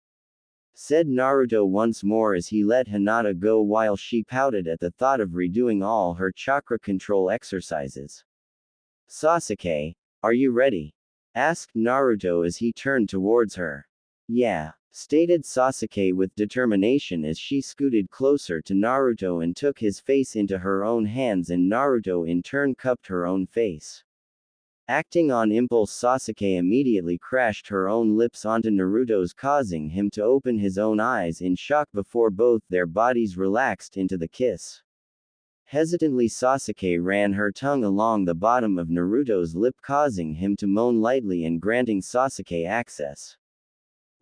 said Naruto once more as he let Hinata go while she pouted at the thought of redoing all her chakra control exercises. "Sasuke, are you ready?" asked Naruto as he turned towards her. "Yeah," stated Sasuke with determination as she scooted closer to Naruto and took his face into her own hands, and Naruto in turn cupped her own face. Acting on impulse, Sasuke immediately crashed her own lips onto Naruto's, causing him to open his own eyes in shock before both their bodies relaxed into the kiss. Hesitantly, Sasuke ran her tongue along the bottom of Naruto's lip, causing him to moan lightly and granting Sasuke access.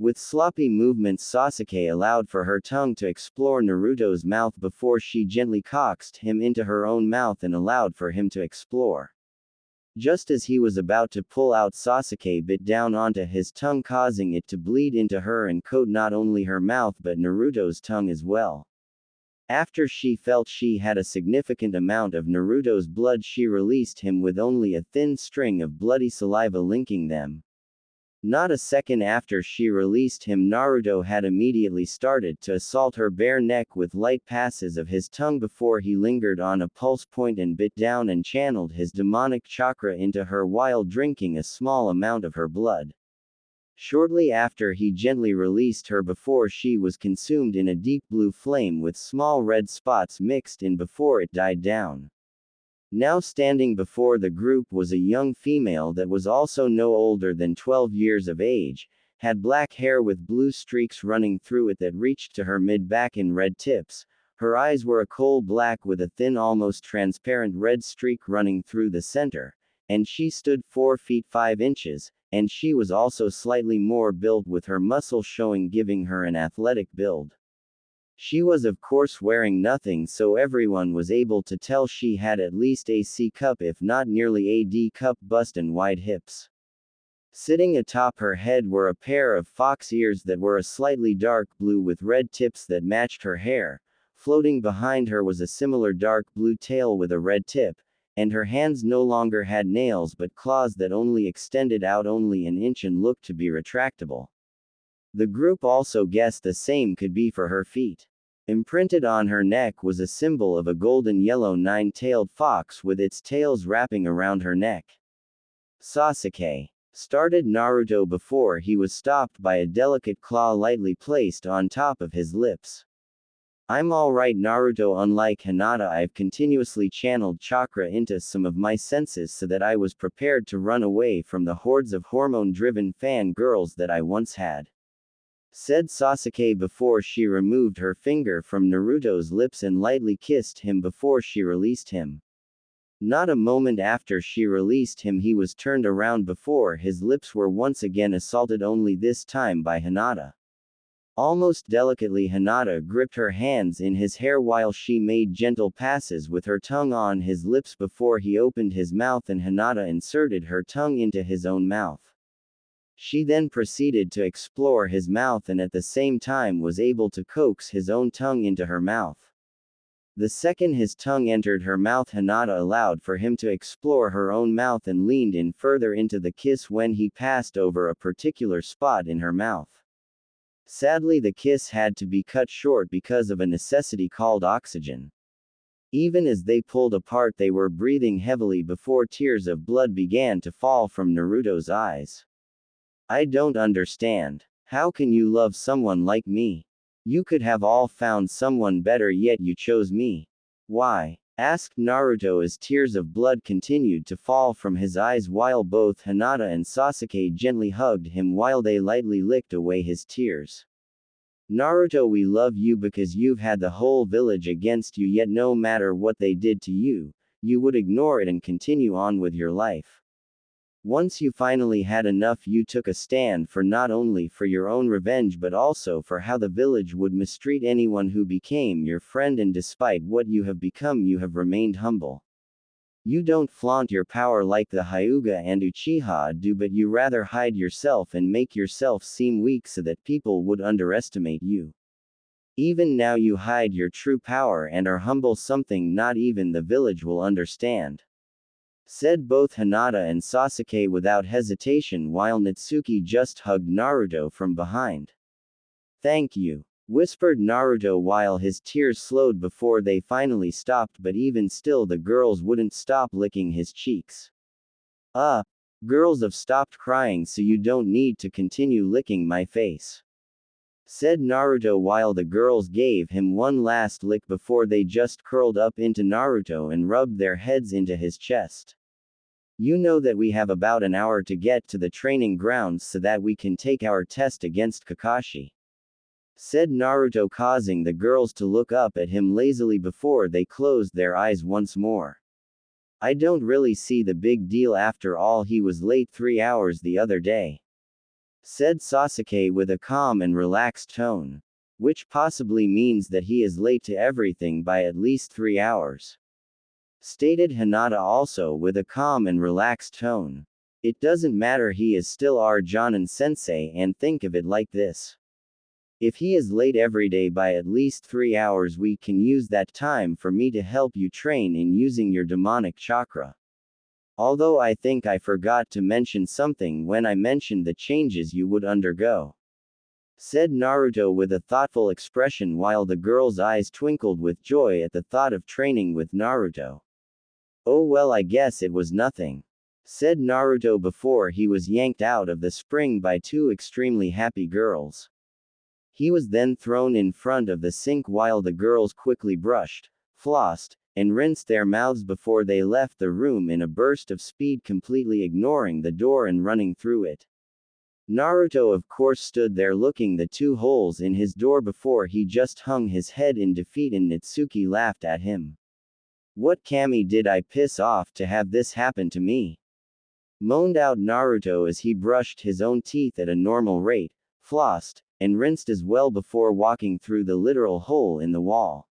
With sloppy movements, Sasuke allowed for her tongue to explore Naruto's mouth before she gently coaxed him into her own mouth and allowed for him to explore. Just as he was about to pull out, Sasuke bit down onto his tongue, causing it to bleed into her and coat not only her mouth but Naruto's tongue as well. After she felt she had a significant amount of Naruto's blood, she released him with only a thin string of bloody saliva linking them. Not a second after she released him, Naruto had immediately started to assault her bare neck with light passes of his tongue before he lingered on a pulse point and bit down and channeled his demonic chakra into her while drinking a small amount of her blood. Shortly after, he gently released her before she was consumed in a deep blue flame with small red spots mixed in before it died down. Now standing before the group was a young female that was also no older than 12 years of age, had black hair with blue streaks running through it that reached to her mid-back in red tips. Her eyes were a coal black with a thin almost transparent red streak running through the center, and she stood 4 feet 5 inches, and she was also slightly more built with her muscle showing, giving her an athletic build. She was of course wearing nothing, so everyone was able to tell she had at least a C cup if not nearly a D cup bust and wide hips. Sitting atop her head were a pair of fox ears that were a slightly dark blue with red tips that matched her hair. Floating behind her was a similar dark blue tail with a red tip, and her hands no longer had nails but claws that only extended out only an inch and looked to be retractable. The group also guessed the same could be for her feet. Imprinted on her neck was a symbol of a golden yellow nine-tailed fox with its tails wrapping around her neck. Sasuke started Naruto before he was stopped by a delicate claw lightly placed on top of his lips. I'm alright, Naruto. Unlike Hinata, I've continuously channeled chakra into some of my senses so that I was prepared to run away from the hordes of hormone-driven fan girls that I once had, said Sasuke before she removed her finger from Naruto's lips and lightly kissed him before she released him. Not a moment after she released him, he was turned around before his lips were once again assaulted, only this time by Hinata. Almost delicately, Hinata gripped her hands in his hair while she made gentle passes with her tongue on his lips before he opened his mouth and Hinata inserted her tongue into his own mouth. She then proceeded to explore his mouth and at the same time was able to coax his own tongue into her mouth. The second his tongue entered her mouth, Hinata allowed for him to explore her own mouth and leaned in further into the kiss when he passed over a particular spot in her mouth. Sadly, the kiss had to be cut short because of a necessity called oxygen. Even as they pulled apart, they were breathing heavily before tears of blood began to fall from Naruto's eyes. I don't understand. How can you love someone like me? You could have all found someone better, yet you chose me. Why? Asked Naruto as tears of blood continued to fall from his eyes while both Hinata and Sasuke gently hugged him while they lightly licked away his tears. Naruto, we love you because you've had the whole village against you, yet no matter what they did to you, you would ignore it and continue on with your life. Once you finally had enough, you took a stand for not only for your own revenge but also for how the village would mistreat anyone who became your friend, and despite what you have become, you have remained humble. You don't flaunt your power like the Hyuga and Uchiha do, but you rather hide yourself and make yourself seem weak so that people would underestimate you. Even now you hide your true power and are humble, something not even the village will understand, said both Hinata and Sasuke without hesitation while Natsuki just hugged Naruto from behind. Thank you, whispered Naruto while his tears slowed before they finally stopped, but even still the girls wouldn't stop licking his cheeks. Girls have stopped crying, so you don't need to continue licking my face, said Naruto while the girls gave him one last lick before they just curled up into Naruto and rubbed their heads into his chest. You know that we have about an hour to get to the training grounds so that we can take our test against Kakashi, said Naruto, causing the girls to look up at him lazily before they closed their eyes once more. I don't really see the big deal, after all he was late 3 hours the other day, said Sasuke with a calm and relaxed tone, which possibly means that he is late to everything by at least 3 hours, stated Hinata also with a calm and relaxed tone. It doesn't matter, he is still our Jonin sensei, and think of it like this. If he is late every day by at least 3 hours, we can use that time for me to help you train in using your demonic chakra. Although I think I forgot to mention something when I mentioned the changes you would undergo," said Naruto with a thoughtful expression while the girl's eyes twinkled with joy at the thought of training with Naruto. "Oh well, I guess it was nothing," said Naruto before he was yanked out of the spring by two extremely happy girls. He was then thrown in front of the sink while the girls quickly brushed, flossed, and rinsed their mouths before they left the room in a burst of speed, completely ignoring the door and running through it. Naruto of course stood there looking the two holes in his door before he just hung his head in defeat, and Natsuki laughed at him. "What Kami did I piss off to have this happen to me?" moaned out Naruto as he brushed his own teeth at a normal rate, flossed, and rinsed as well before walking through the literal hole in the wall.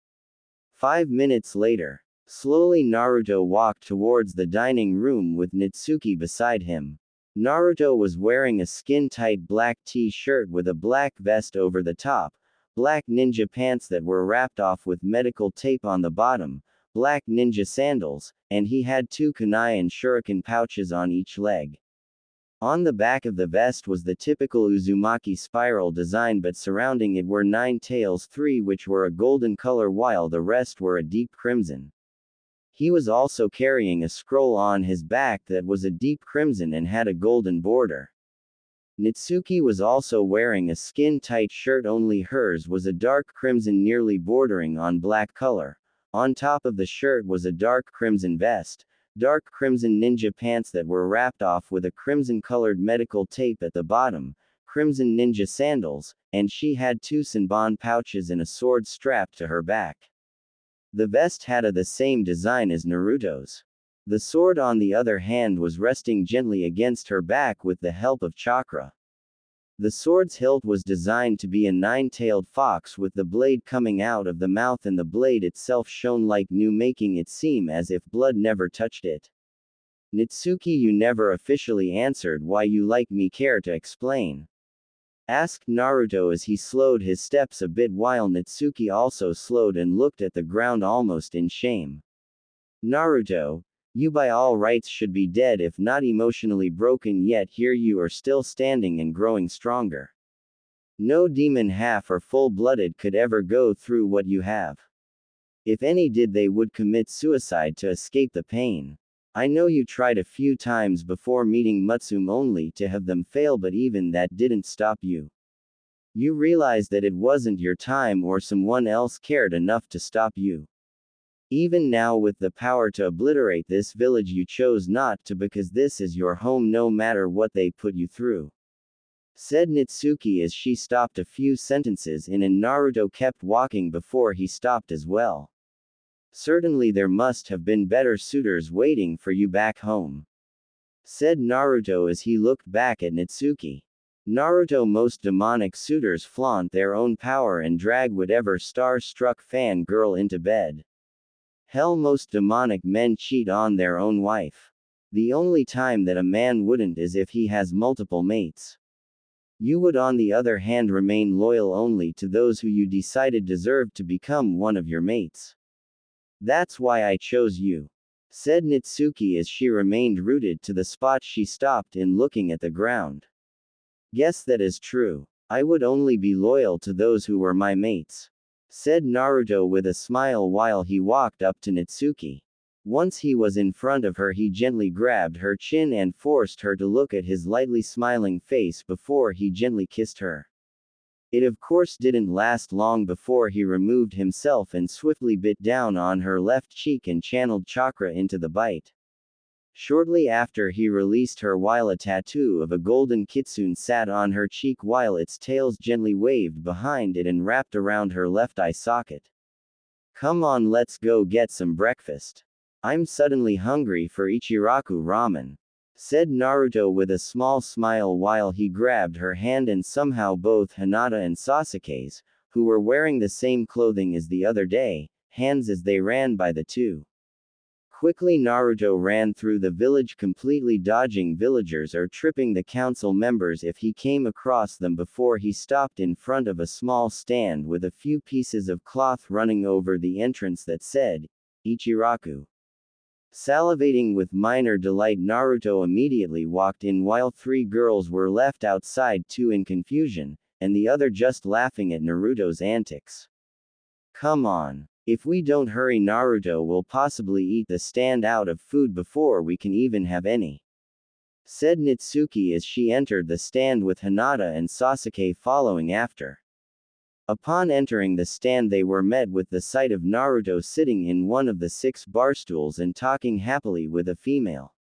5 minutes later, slowly Naruto walked towards the dining room with Natsuki beside him. Naruto was wearing a skin-tight black t-shirt with a black vest over the top, black ninja pants that were wrapped off with medical tape on the bottom, black ninja sandals, and he had two kunai and shuriken pouches on each leg. On the back of the vest was the typical Uzumaki spiral design, but surrounding it were 9 tails, 3 which were a golden color while the rest were a deep crimson. He was also carrying a scroll on his back that was a deep crimson and had a golden border. Natsuki was also wearing a skin-tight shirt, only hers was a dark crimson nearly bordering on black color. On top of the shirt was a dark crimson vest, dark crimson ninja pants that were wrapped off with a crimson-colored medical tape at the bottom, crimson ninja sandals, and she had 2 senbon pouches and a sword strapped to her back. The vest had the same design as Naruto's. The sword on the other hand was resting gently against her back with the help of chakra. The sword's hilt was designed to be a 9-tailed fox with the blade coming out of the mouth, and the blade itself shone like new, making it seem as if blood never touched it. "Natsuki, you never officially answered why you like me, care to explain?" asked Naruto as he slowed his steps a bit while Natsuki also slowed and looked at the ground almost in shame. "Naruto, you by all rights should be dead if not emotionally broken, yet here you are still standing and growing stronger. No demon half or full-blooded could ever go through what you have. If any did, they would commit suicide to escape the pain. I know you tried a few times before meeting Mutsume only to have them fail, but even that didn't stop you. You realized that it wasn't your time or someone else cared enough to stop you. Even now, with the power to obliterate this village, you chose not to because this is your home no matter what they put you through," said Natsuki as she stopped a few sentences in and Naruto kept walking before he stopped as well. "Certainly there must have been better suitors waiting for you back home," said Naruto as he looked back at Natsuki. "Naruto, most demonic suitors flaunt their own power and drag whatever star-struck fan girl into bed. Hell, most demonic men cheat on their own wife. The only time that a man wouldn't is if he has multiple mates. You would on the other hand remain loyal only to those who you decided deserved to become one of your mates. That's why I chose you," said Natsuki as she remained rooted to the spot she stopped in, looking at the ground. "Guess that is true. I would only be loyal to those who were my mates," said Naruto with a smile while he walked up to Natsuki. Once he was in front of her, he gently grabbed her chin and forced her to look at his lightly smiling face before he gently kissed her. It of course didn't last long before he removed himself and swiftly bit down on her left cheek and channeled chakra into the bite. Shortly after, he released her while a tattoo of a golden kitsune sat on her cheek while its tails gently waved behind it and wrapped around her left eye socket. "Come on, let's go get some breakfast. I'm suddenly hungry for Ichiraku ramen," said Naruto with a small smile while he grabbed her hand, and somehow both Hinata and Sasuke's, who were wearing the same clothing as the other day, hands as they ran by the two. Quickly Naruto ran through the village, completely dodging villagers or tripping the council members if he came across them before he stopped in front of a small stand with a few pieces of cloth running over the entrance that said, "Ichiraku." Salivating with minor delight, Naruto immediately walked in while three girls were left outside, two in confusion, and the other just laughing at Naruto's antics. Come on. If we don't hurry, Naruto will possibly eat the stand out of food before we can even have any, said Natsuki as she entered the stand with Hinata and Sasuke following after. Upon entering the stand, they were met with the sight of Naruto sitting in one of the 6 barstools and talking happily with a female.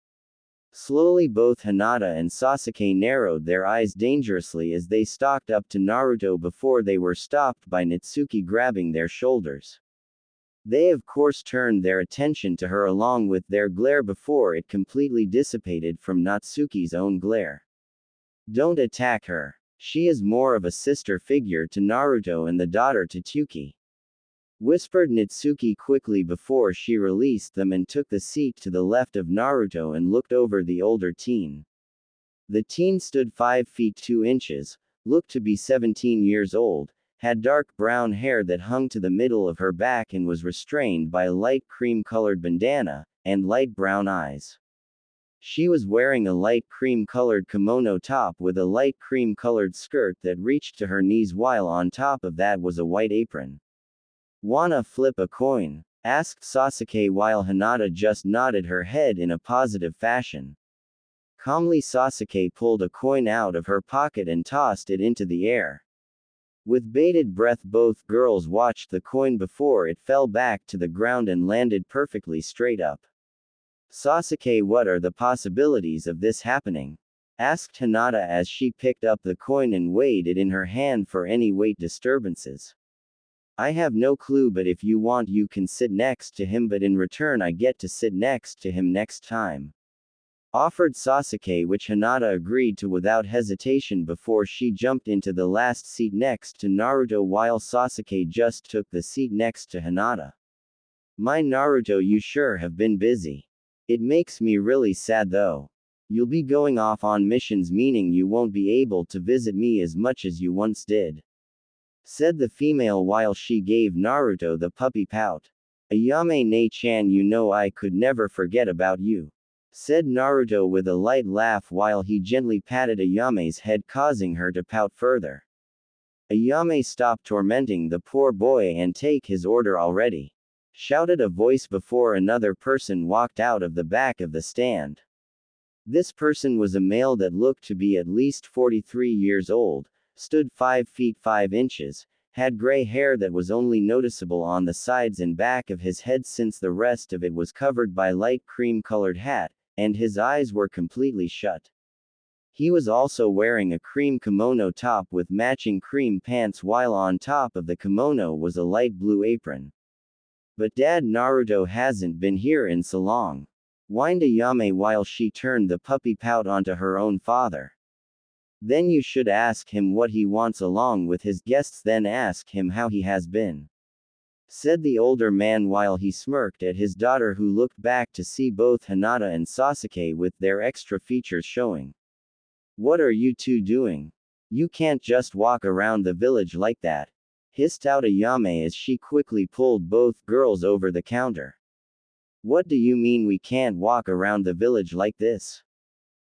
Slowly both Hinata and Sasuke narrowed their eyes dangerously as they stalked up to Naruto before they were stopped by Natsuki grabbing their shoulders. They of course turned their attention to her along with their glare before it completely dissipated from Natsuki's own glare. Don't attack her. She is more of a sister figure to Naruto and the daughter to Tsuki, whispered Natsuki quickly before she released them and took the seat to the left of Naruto and looked over the older teen. The teen stood 5 feet 2 inches, looked to be 17 years old, had dark brown hair that hung to the middle of her back and was restrained by a light cream-colored bandana, and light brown eyes. She was wearing a light cream-colored kimono top with a light cream-colored skirt that reached to her knees, while on top of that was a white apron. "Wanna flip a coin?" asked Sasuke while Hinata just nodded her head in a positive fashion. Calmly Sasuke pulled a coin out of her pocket and tossed it into the air. With bated breath both girls watched the coin before it fell back to the ground and landed perfectly straight up. "Sasuke, what are the possibilities of this happening?" asked Hinata as she picked up the coin and weighed it in her hand for any weight disturbances. "I have no clue, but if you want you can sit next to him, but in return I get to sit next to him next time," offered Sasuke, which Hinata agreed to without hesitation before she jumped into the last seat next to Naruto while Sasuke just took the seat next to Hinata. "My Naruto, you sure have been busy. It makes me really sad though. You'll be going off on missions, meaning you won't be able to visit me as much as you once did," said the female while she gave Naruto the puppy pout. "Ayame ne-chan, you know I could never forget about you," said Naruto with a light laugh while he gently patted Ayame's head, causing her to pout further. "Ayame, stop tormenting the poor boy and take his order already," shouted a voice before another person walked out of the back of the stand. This person was a male that looked to be at least 43 years old, stood 5 feet 5 inches, had gray hair that was only noticeable on the sides and back of his head since the rest of it was covered by light cream-colored hat, and his eyes were completely shut. He was also wearing a cream kimono top with matching cream pants, while on top of the kimono was a light blue apron. "But Dad, Naruto hasn't been here in so long," whined Ayame while she turned the puppy pout onto her own father. "Then you should ask him what he wants along with his guests, then ask him how he has been," said the older man while he smirked at his daughter, who looked back to see both Hinata and Sasuke with their extra features showing. "What are you two doing? You can't just walk around the village like that," hissed out Ayame as she quickly pulled both girls over the counter. "What do you mean we can't walk around the village like this?"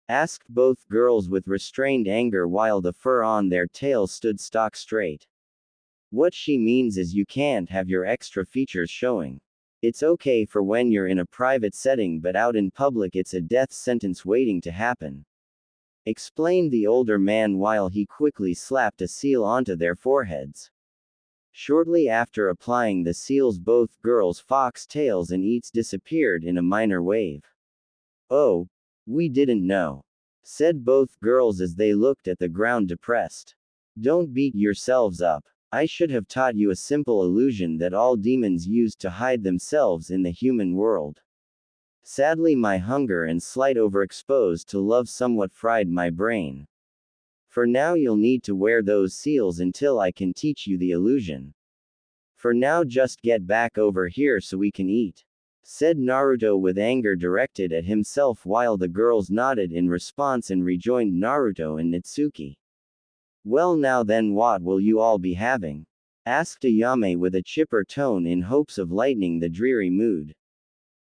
asked both girls with restrained anger while the fur on their tails stood stock straight. "What she means is you can't have your extra features showing. It's okay for when you're in a private setting, but out in public it's a death sentence waiting to happen," explained the older man while he quickly slapped a seal onto their foreheads. Shortly after applying the seals, both girls' fox tails and eats disappeared in a minor wave. "Oh, we didn't know," said both girls as they looked at the ground depressed. "Don't beat yourselves up. I should have taught you a simple illusion that all demons use to hide themselves in the human world. Sadly, my hunger and slight overexposed to love somewhat fried my brain. For now you'll need to wear those seals until I can teach you the illusion. For now just get back over here so we can eat," said Naruto with anger directed at himself while the girls nodded in response and rejoined Naruto and Natsuki. "Well, now then, what will you all be having?" asked Ayame with a chipper tone in hopes of lightening the dreary mood.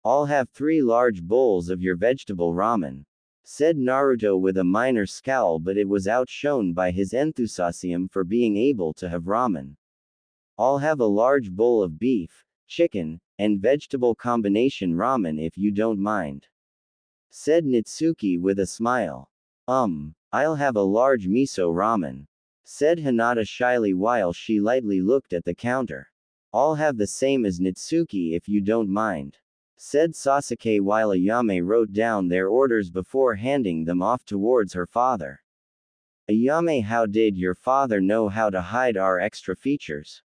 I'll have 3 large bowls of your vegetable ramen, said Naruto with a minor scowl, but it was outshone by his enthusiasm for being able to have ramen. I'll have a large bowl of beef, chicken, and vegetable combination ramen if you don't mind, said Natsuki with a smile. I'll have a large miso ramen, said Hinata shyly while she lightly looked at the counter. I'll have the same as Natsuki if you don't mind, said Sasuke while Ayame wrote down their orders before handing them off towards her father. Ayame, how did your father know how to hide our extra features?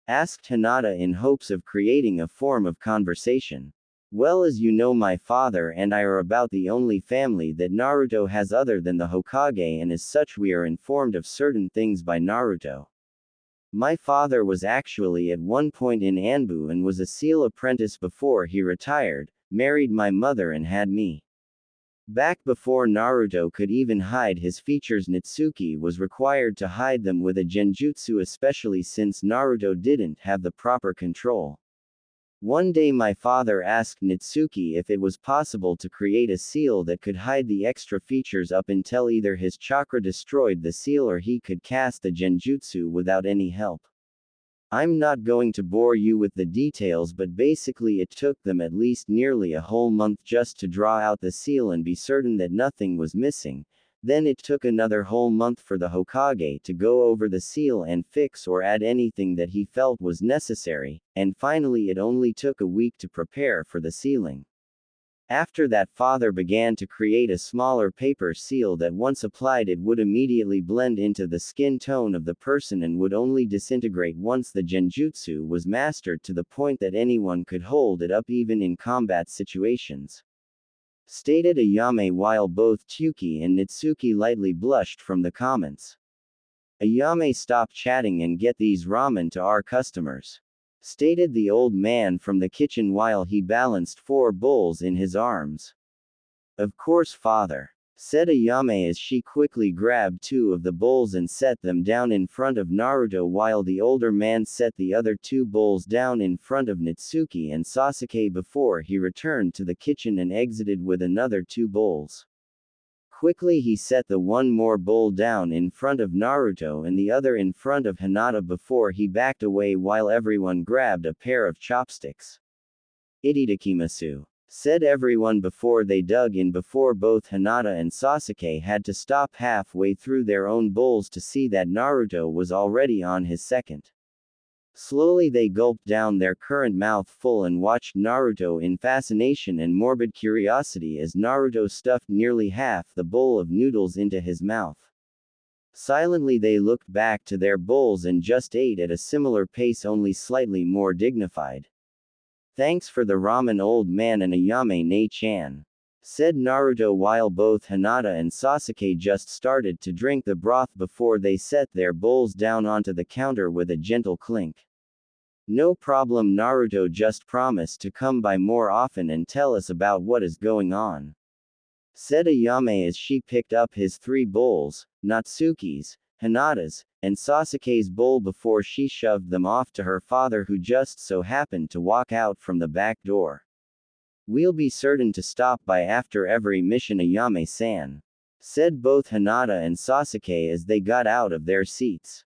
Asked Hinata in hopes of creating a form of conversation. Well, as you know, my father and I are about the only family that Naruto has other than the Hokage, and as such we are informed of certain things by Naruto. My father was actually at one point in Anbu and was a seal apprentice before he retired, married my mother and had me. Back before Naruto could even hide his features, Natsuki was required to hide them with a genjutsu, especially since Naruto didn't have the proper control. One day my father asked Natsuki if it was possible to create a seal that could hide the extra features up until either his chakra destroyed the seal or he could cast the genjutsu without any help. I'm not going to bore you with the details, but basically it took them at least nearly a whole month just to draw out the seal and be certain that nothing was missing. Then it took another whole month for the Hokage to go over the seal and fix or add anything that he felt was necessary, and finally it only took a week to prepare for the sealing. After that, father began to create a smaller paper seal that once applied it would immediately blend into the skin tone of the person and would only disintegrate once the genjutsu was mastered to the point that anyone could hold it up even in combat situations, stated Ayame while both Tsuki and Natsuki lightly blushed from the comments. Ayame, stop chatting and get these ramen to our customers, stated the old man from the kitchen while he balanced 4 bowls in his arms. Of course, father, said Ayame as she quickly grabbed 2 of the bowls and set them down in front of Naruto while the older man set the other 2 bowls down in front of Natsuki and Sasuke before he returned to the kitchen and exited with another 2 bowls. Quickly he set the one more bowl down in front of Naruto and the other in front of Hinata before he backed away while everyone grabbed a pair of chopsticks. Itadakimasu, said everyone before they dug in before both Hinata and Sasuke had to stop halfway through their own bowls to see that Naruto was already on his second. Slowly they gulped down their current mouthful and watched Naruto in fascination and morbid curiosity as Naruto stuffed nearly half the bowl of noodles into his mouth. Silently they looked back to their bowls and just ate at a similar pace, only slightly more dignified. Thanks for the ramen, old man and Ayame ne-chan, said Naruto while both Hinata and Sasuke just started to drink the broth before they set their bowls down onto the counter with a gentle clink. No problem, Naruto just promised to come by more often and tell us about what is going on, said Ayame as she picked up his 3 bowls, Natsuki's, Hinata's, and Sasuke's bowl before she shoved them off to her father, who just so happened to walk out from the back door. We'll be certain to stop by after every mission, Ayame-san, said both Hinata and Sasuke as they got out of their seats.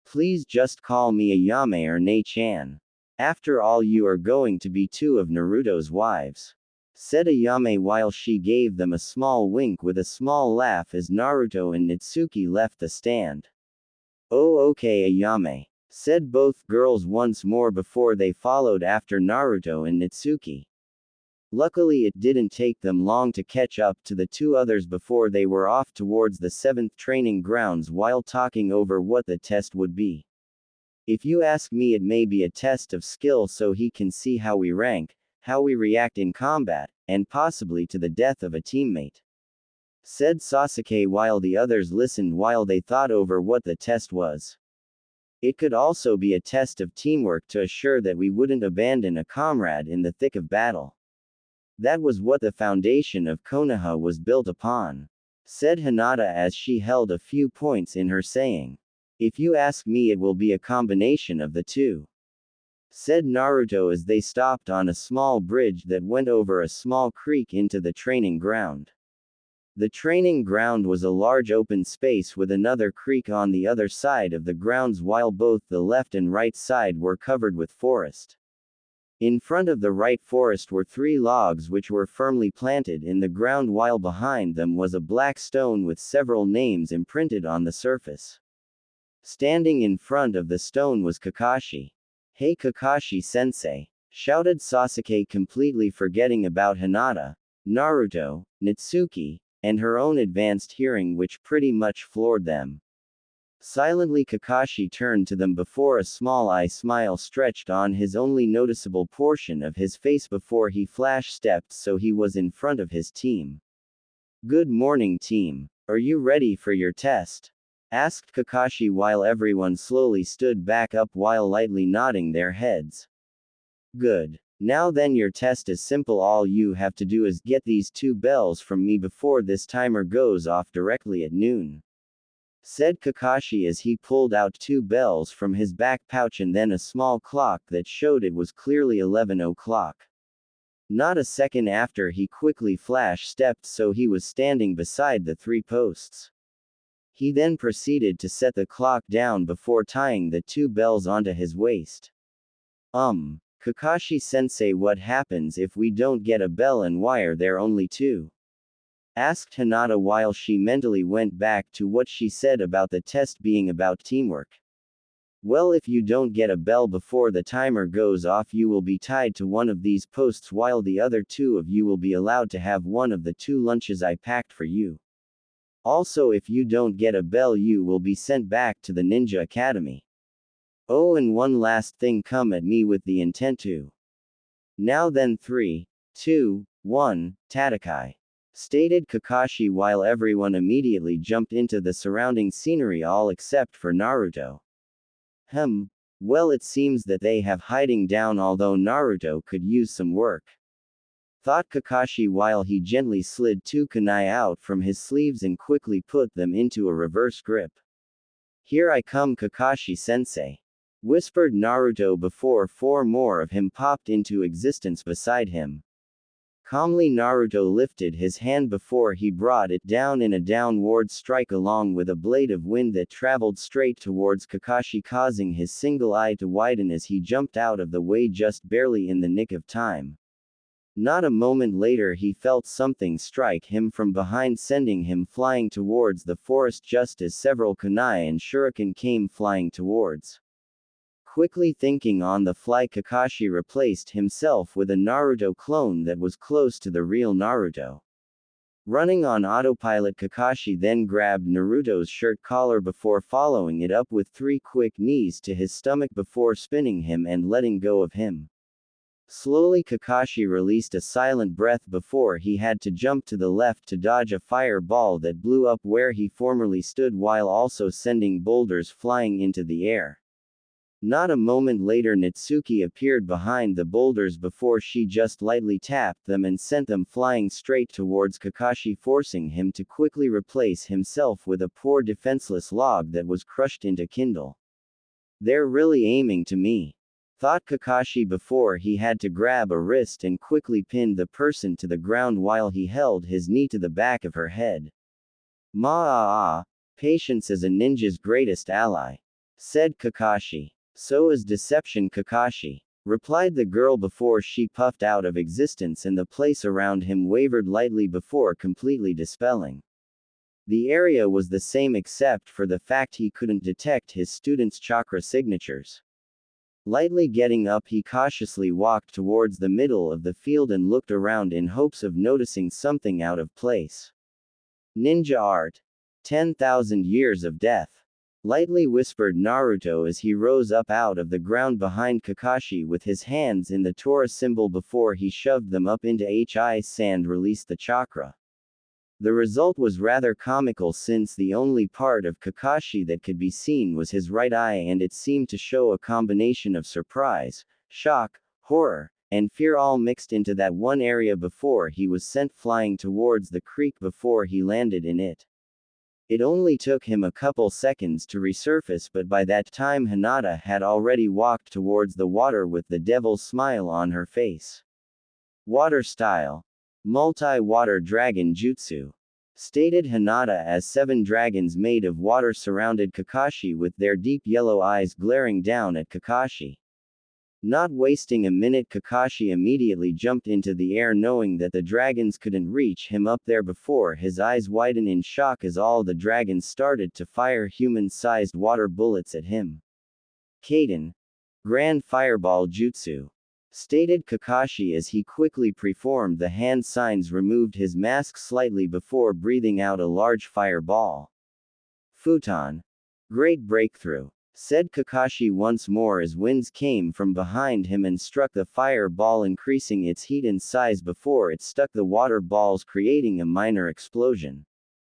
Please just call me Ayame or Ne-chan. After all, you are going to be 2 of Naruto's wives, said Ayame while she gave them a small wink with a small laugh as Naruto and Natsuki left the stand. Oh, okay, Ayame, said both girls once more before they followed after Naruto and Natsuki. Luckily, it didn't take them long to catch up to the 2 others before they were off towards the 7th training grounds while talking over what the test would be. If you ask me, it may be a test of skill so he can see how we rank, how we react in combat, and possibly to the death of a teammate, said Sasuke while the others listened while they thought over what the test was. It could also be a test of teamwork to assure that we wouldn't abandon a comrade in the thick of battle. That was what the foundation of Konoha was built upon, said Hinata as she held a few points in her saying. If you ask me, it will be a combination of the 2. said Naruto as they stopped on a small bridge that went over a small creek into the training ground. The training ground was a large open space with another creek on the other side of the grounds, while both the left and right side were covered with forest. In front of the right forest were 3 logs which were firmly planted in the ground, while behind them was a black stone with several names imprinted on the surface. Standing in front of the stone was Kakashi. "Hey Kakashi-sensei!" shouted Sasuke, completely forgetting about Hinata, Naruto, Natsuki, and her own advanced hearing, which pretty much floored them. Silently Kakashi turned to them before a small eye smile stretched on his only noticeable portion of his face before he flash stepped so he was in front of his team. "Good morning, team. Are you ready for your test?" asked Kakashi while everyone slowly stood back up while lightly nodding their heads. "Good. Now then, your test is simple. All you have to do is get these 2 bells from me before this timer goes off directly at noon," said Kakashi as he pulled out 2 bells from his back pouch and then a small clock that showed it was clearly 11 o'clock. Not a second after, he quickly flash stepped so he was standing beside the 3 posts. He then proceeded to set the clock down before tying the 2 bells onto his waist. Kakashi-sensei, what happens if we don't get a bell and why are there only 2? Asked Hinata while she mentally went back to what she said about the test being about teamwork. "Well, if you don't get a bell before the timer goes off, you will be tied to one of these posts, while the other 2 of you will be allowed to have one of the 2 lunches I packed for you. Also, if you don't get a bell, you will be sent back to the Ninja Academy. Oh, and one last thing, come at me with the intent to. Now then, 3, 2, 1, Tatakai," stated Kakashi while everyone immediately jumped into the surrounding scenery, all except for Naruto. Well, it seems that they have hiding down, although Naruto could use some work, thought Kakashi while he gently slid 2 kunai out from his sleeves and quickly put them into a reverse grip. "Here I come, Kakashi-sensei," whispered Naruto before 4 more of him popped into existence beside him. Calmly Naruto lifted his hand before he brought it down in a downward strike along with a blade of wind that traveled straight towards Kakashi, causing his single eye to widen as he jumped out of the way just barely in the nick of time. Not a moment later, he felt something strike him from behind, sending him flying towards the forest just as several kunai and shuriken came flying towards. Quickly thinking on the fly, Kakashi replaced himself with a Naruto clone that was close to the real Naruto. Running on autopilot, Kakashi then grabbed Naruto's shirt collar before following it up with 3 quick knees to his stomach before spinning him and letting go of him. Slowly Kakashi released a silent breath before he had to jump to the left to dodge a fireball that blew up where he formerly stood, while also sending boulders flying into the air. Not a moment later, Natsuki appeared behind the boulders before she just lightly tapped them and sent them flying straight towards Kakashi, forcing him to quickly replace himself with a poor defenseless log that was crushed into Kindle. "They're really aiming to me," thought Kakashi before he had to grab a wrist and quickly pinned the person to the ground while he held his knee to the back of her head. Patience is a ninja's greatest ally," said Kakashi. "So is deception, Kakashi," replied the girl before she puffed out of existence and the place around him wavered lightly before completely dispelling. The area was the same except for the fact he couldn't detect his students' chakra signatures. Lightly getting up, he cautiously walked towards the middle of the field and looked around in hopes of noticing something out of place. "Ninja art. 10,000 years of death," lightly whispered Naruto as he rose up out of the ground behind Kakashi with his hands in the Tora symbol before he shoved them up into Hi's sand, released the chakra. The result was rather comical, since the only part of Kakashi that could be seen was his right eye, and it seemed to show a combination of surprise, shock, horror, and fear all mixed into that one area before he was sent flying towards the creek before he landed in it. It only took him a couple seconds to resurface, but by that time Hinata had already walked towards the water with the devil's smile on her face. Water style. Multi-water dragon jutsu. Stated Hinata as 7 dragons made of water surrounded Kakashi with their deep yellow eyes glaring down at Kakashi. Not wasting a minute, Kakashi immediately jumped into the air knowing that the dragons couldn't reach him up there before his eyes widened in shock as all the dragons started to fire human-sized water bullets at him. Kaden. Grand Fireball Jutsu. Stated Kakashi as he quickly performed the hand signs, removed his mask slightly before breathing out a large fireball. Futon. Great breakthrough. Said Kakashi once more as winds came from behind him and struck the fireball, increasing its heat and size before it stuck the water balls, creating a minor explosion.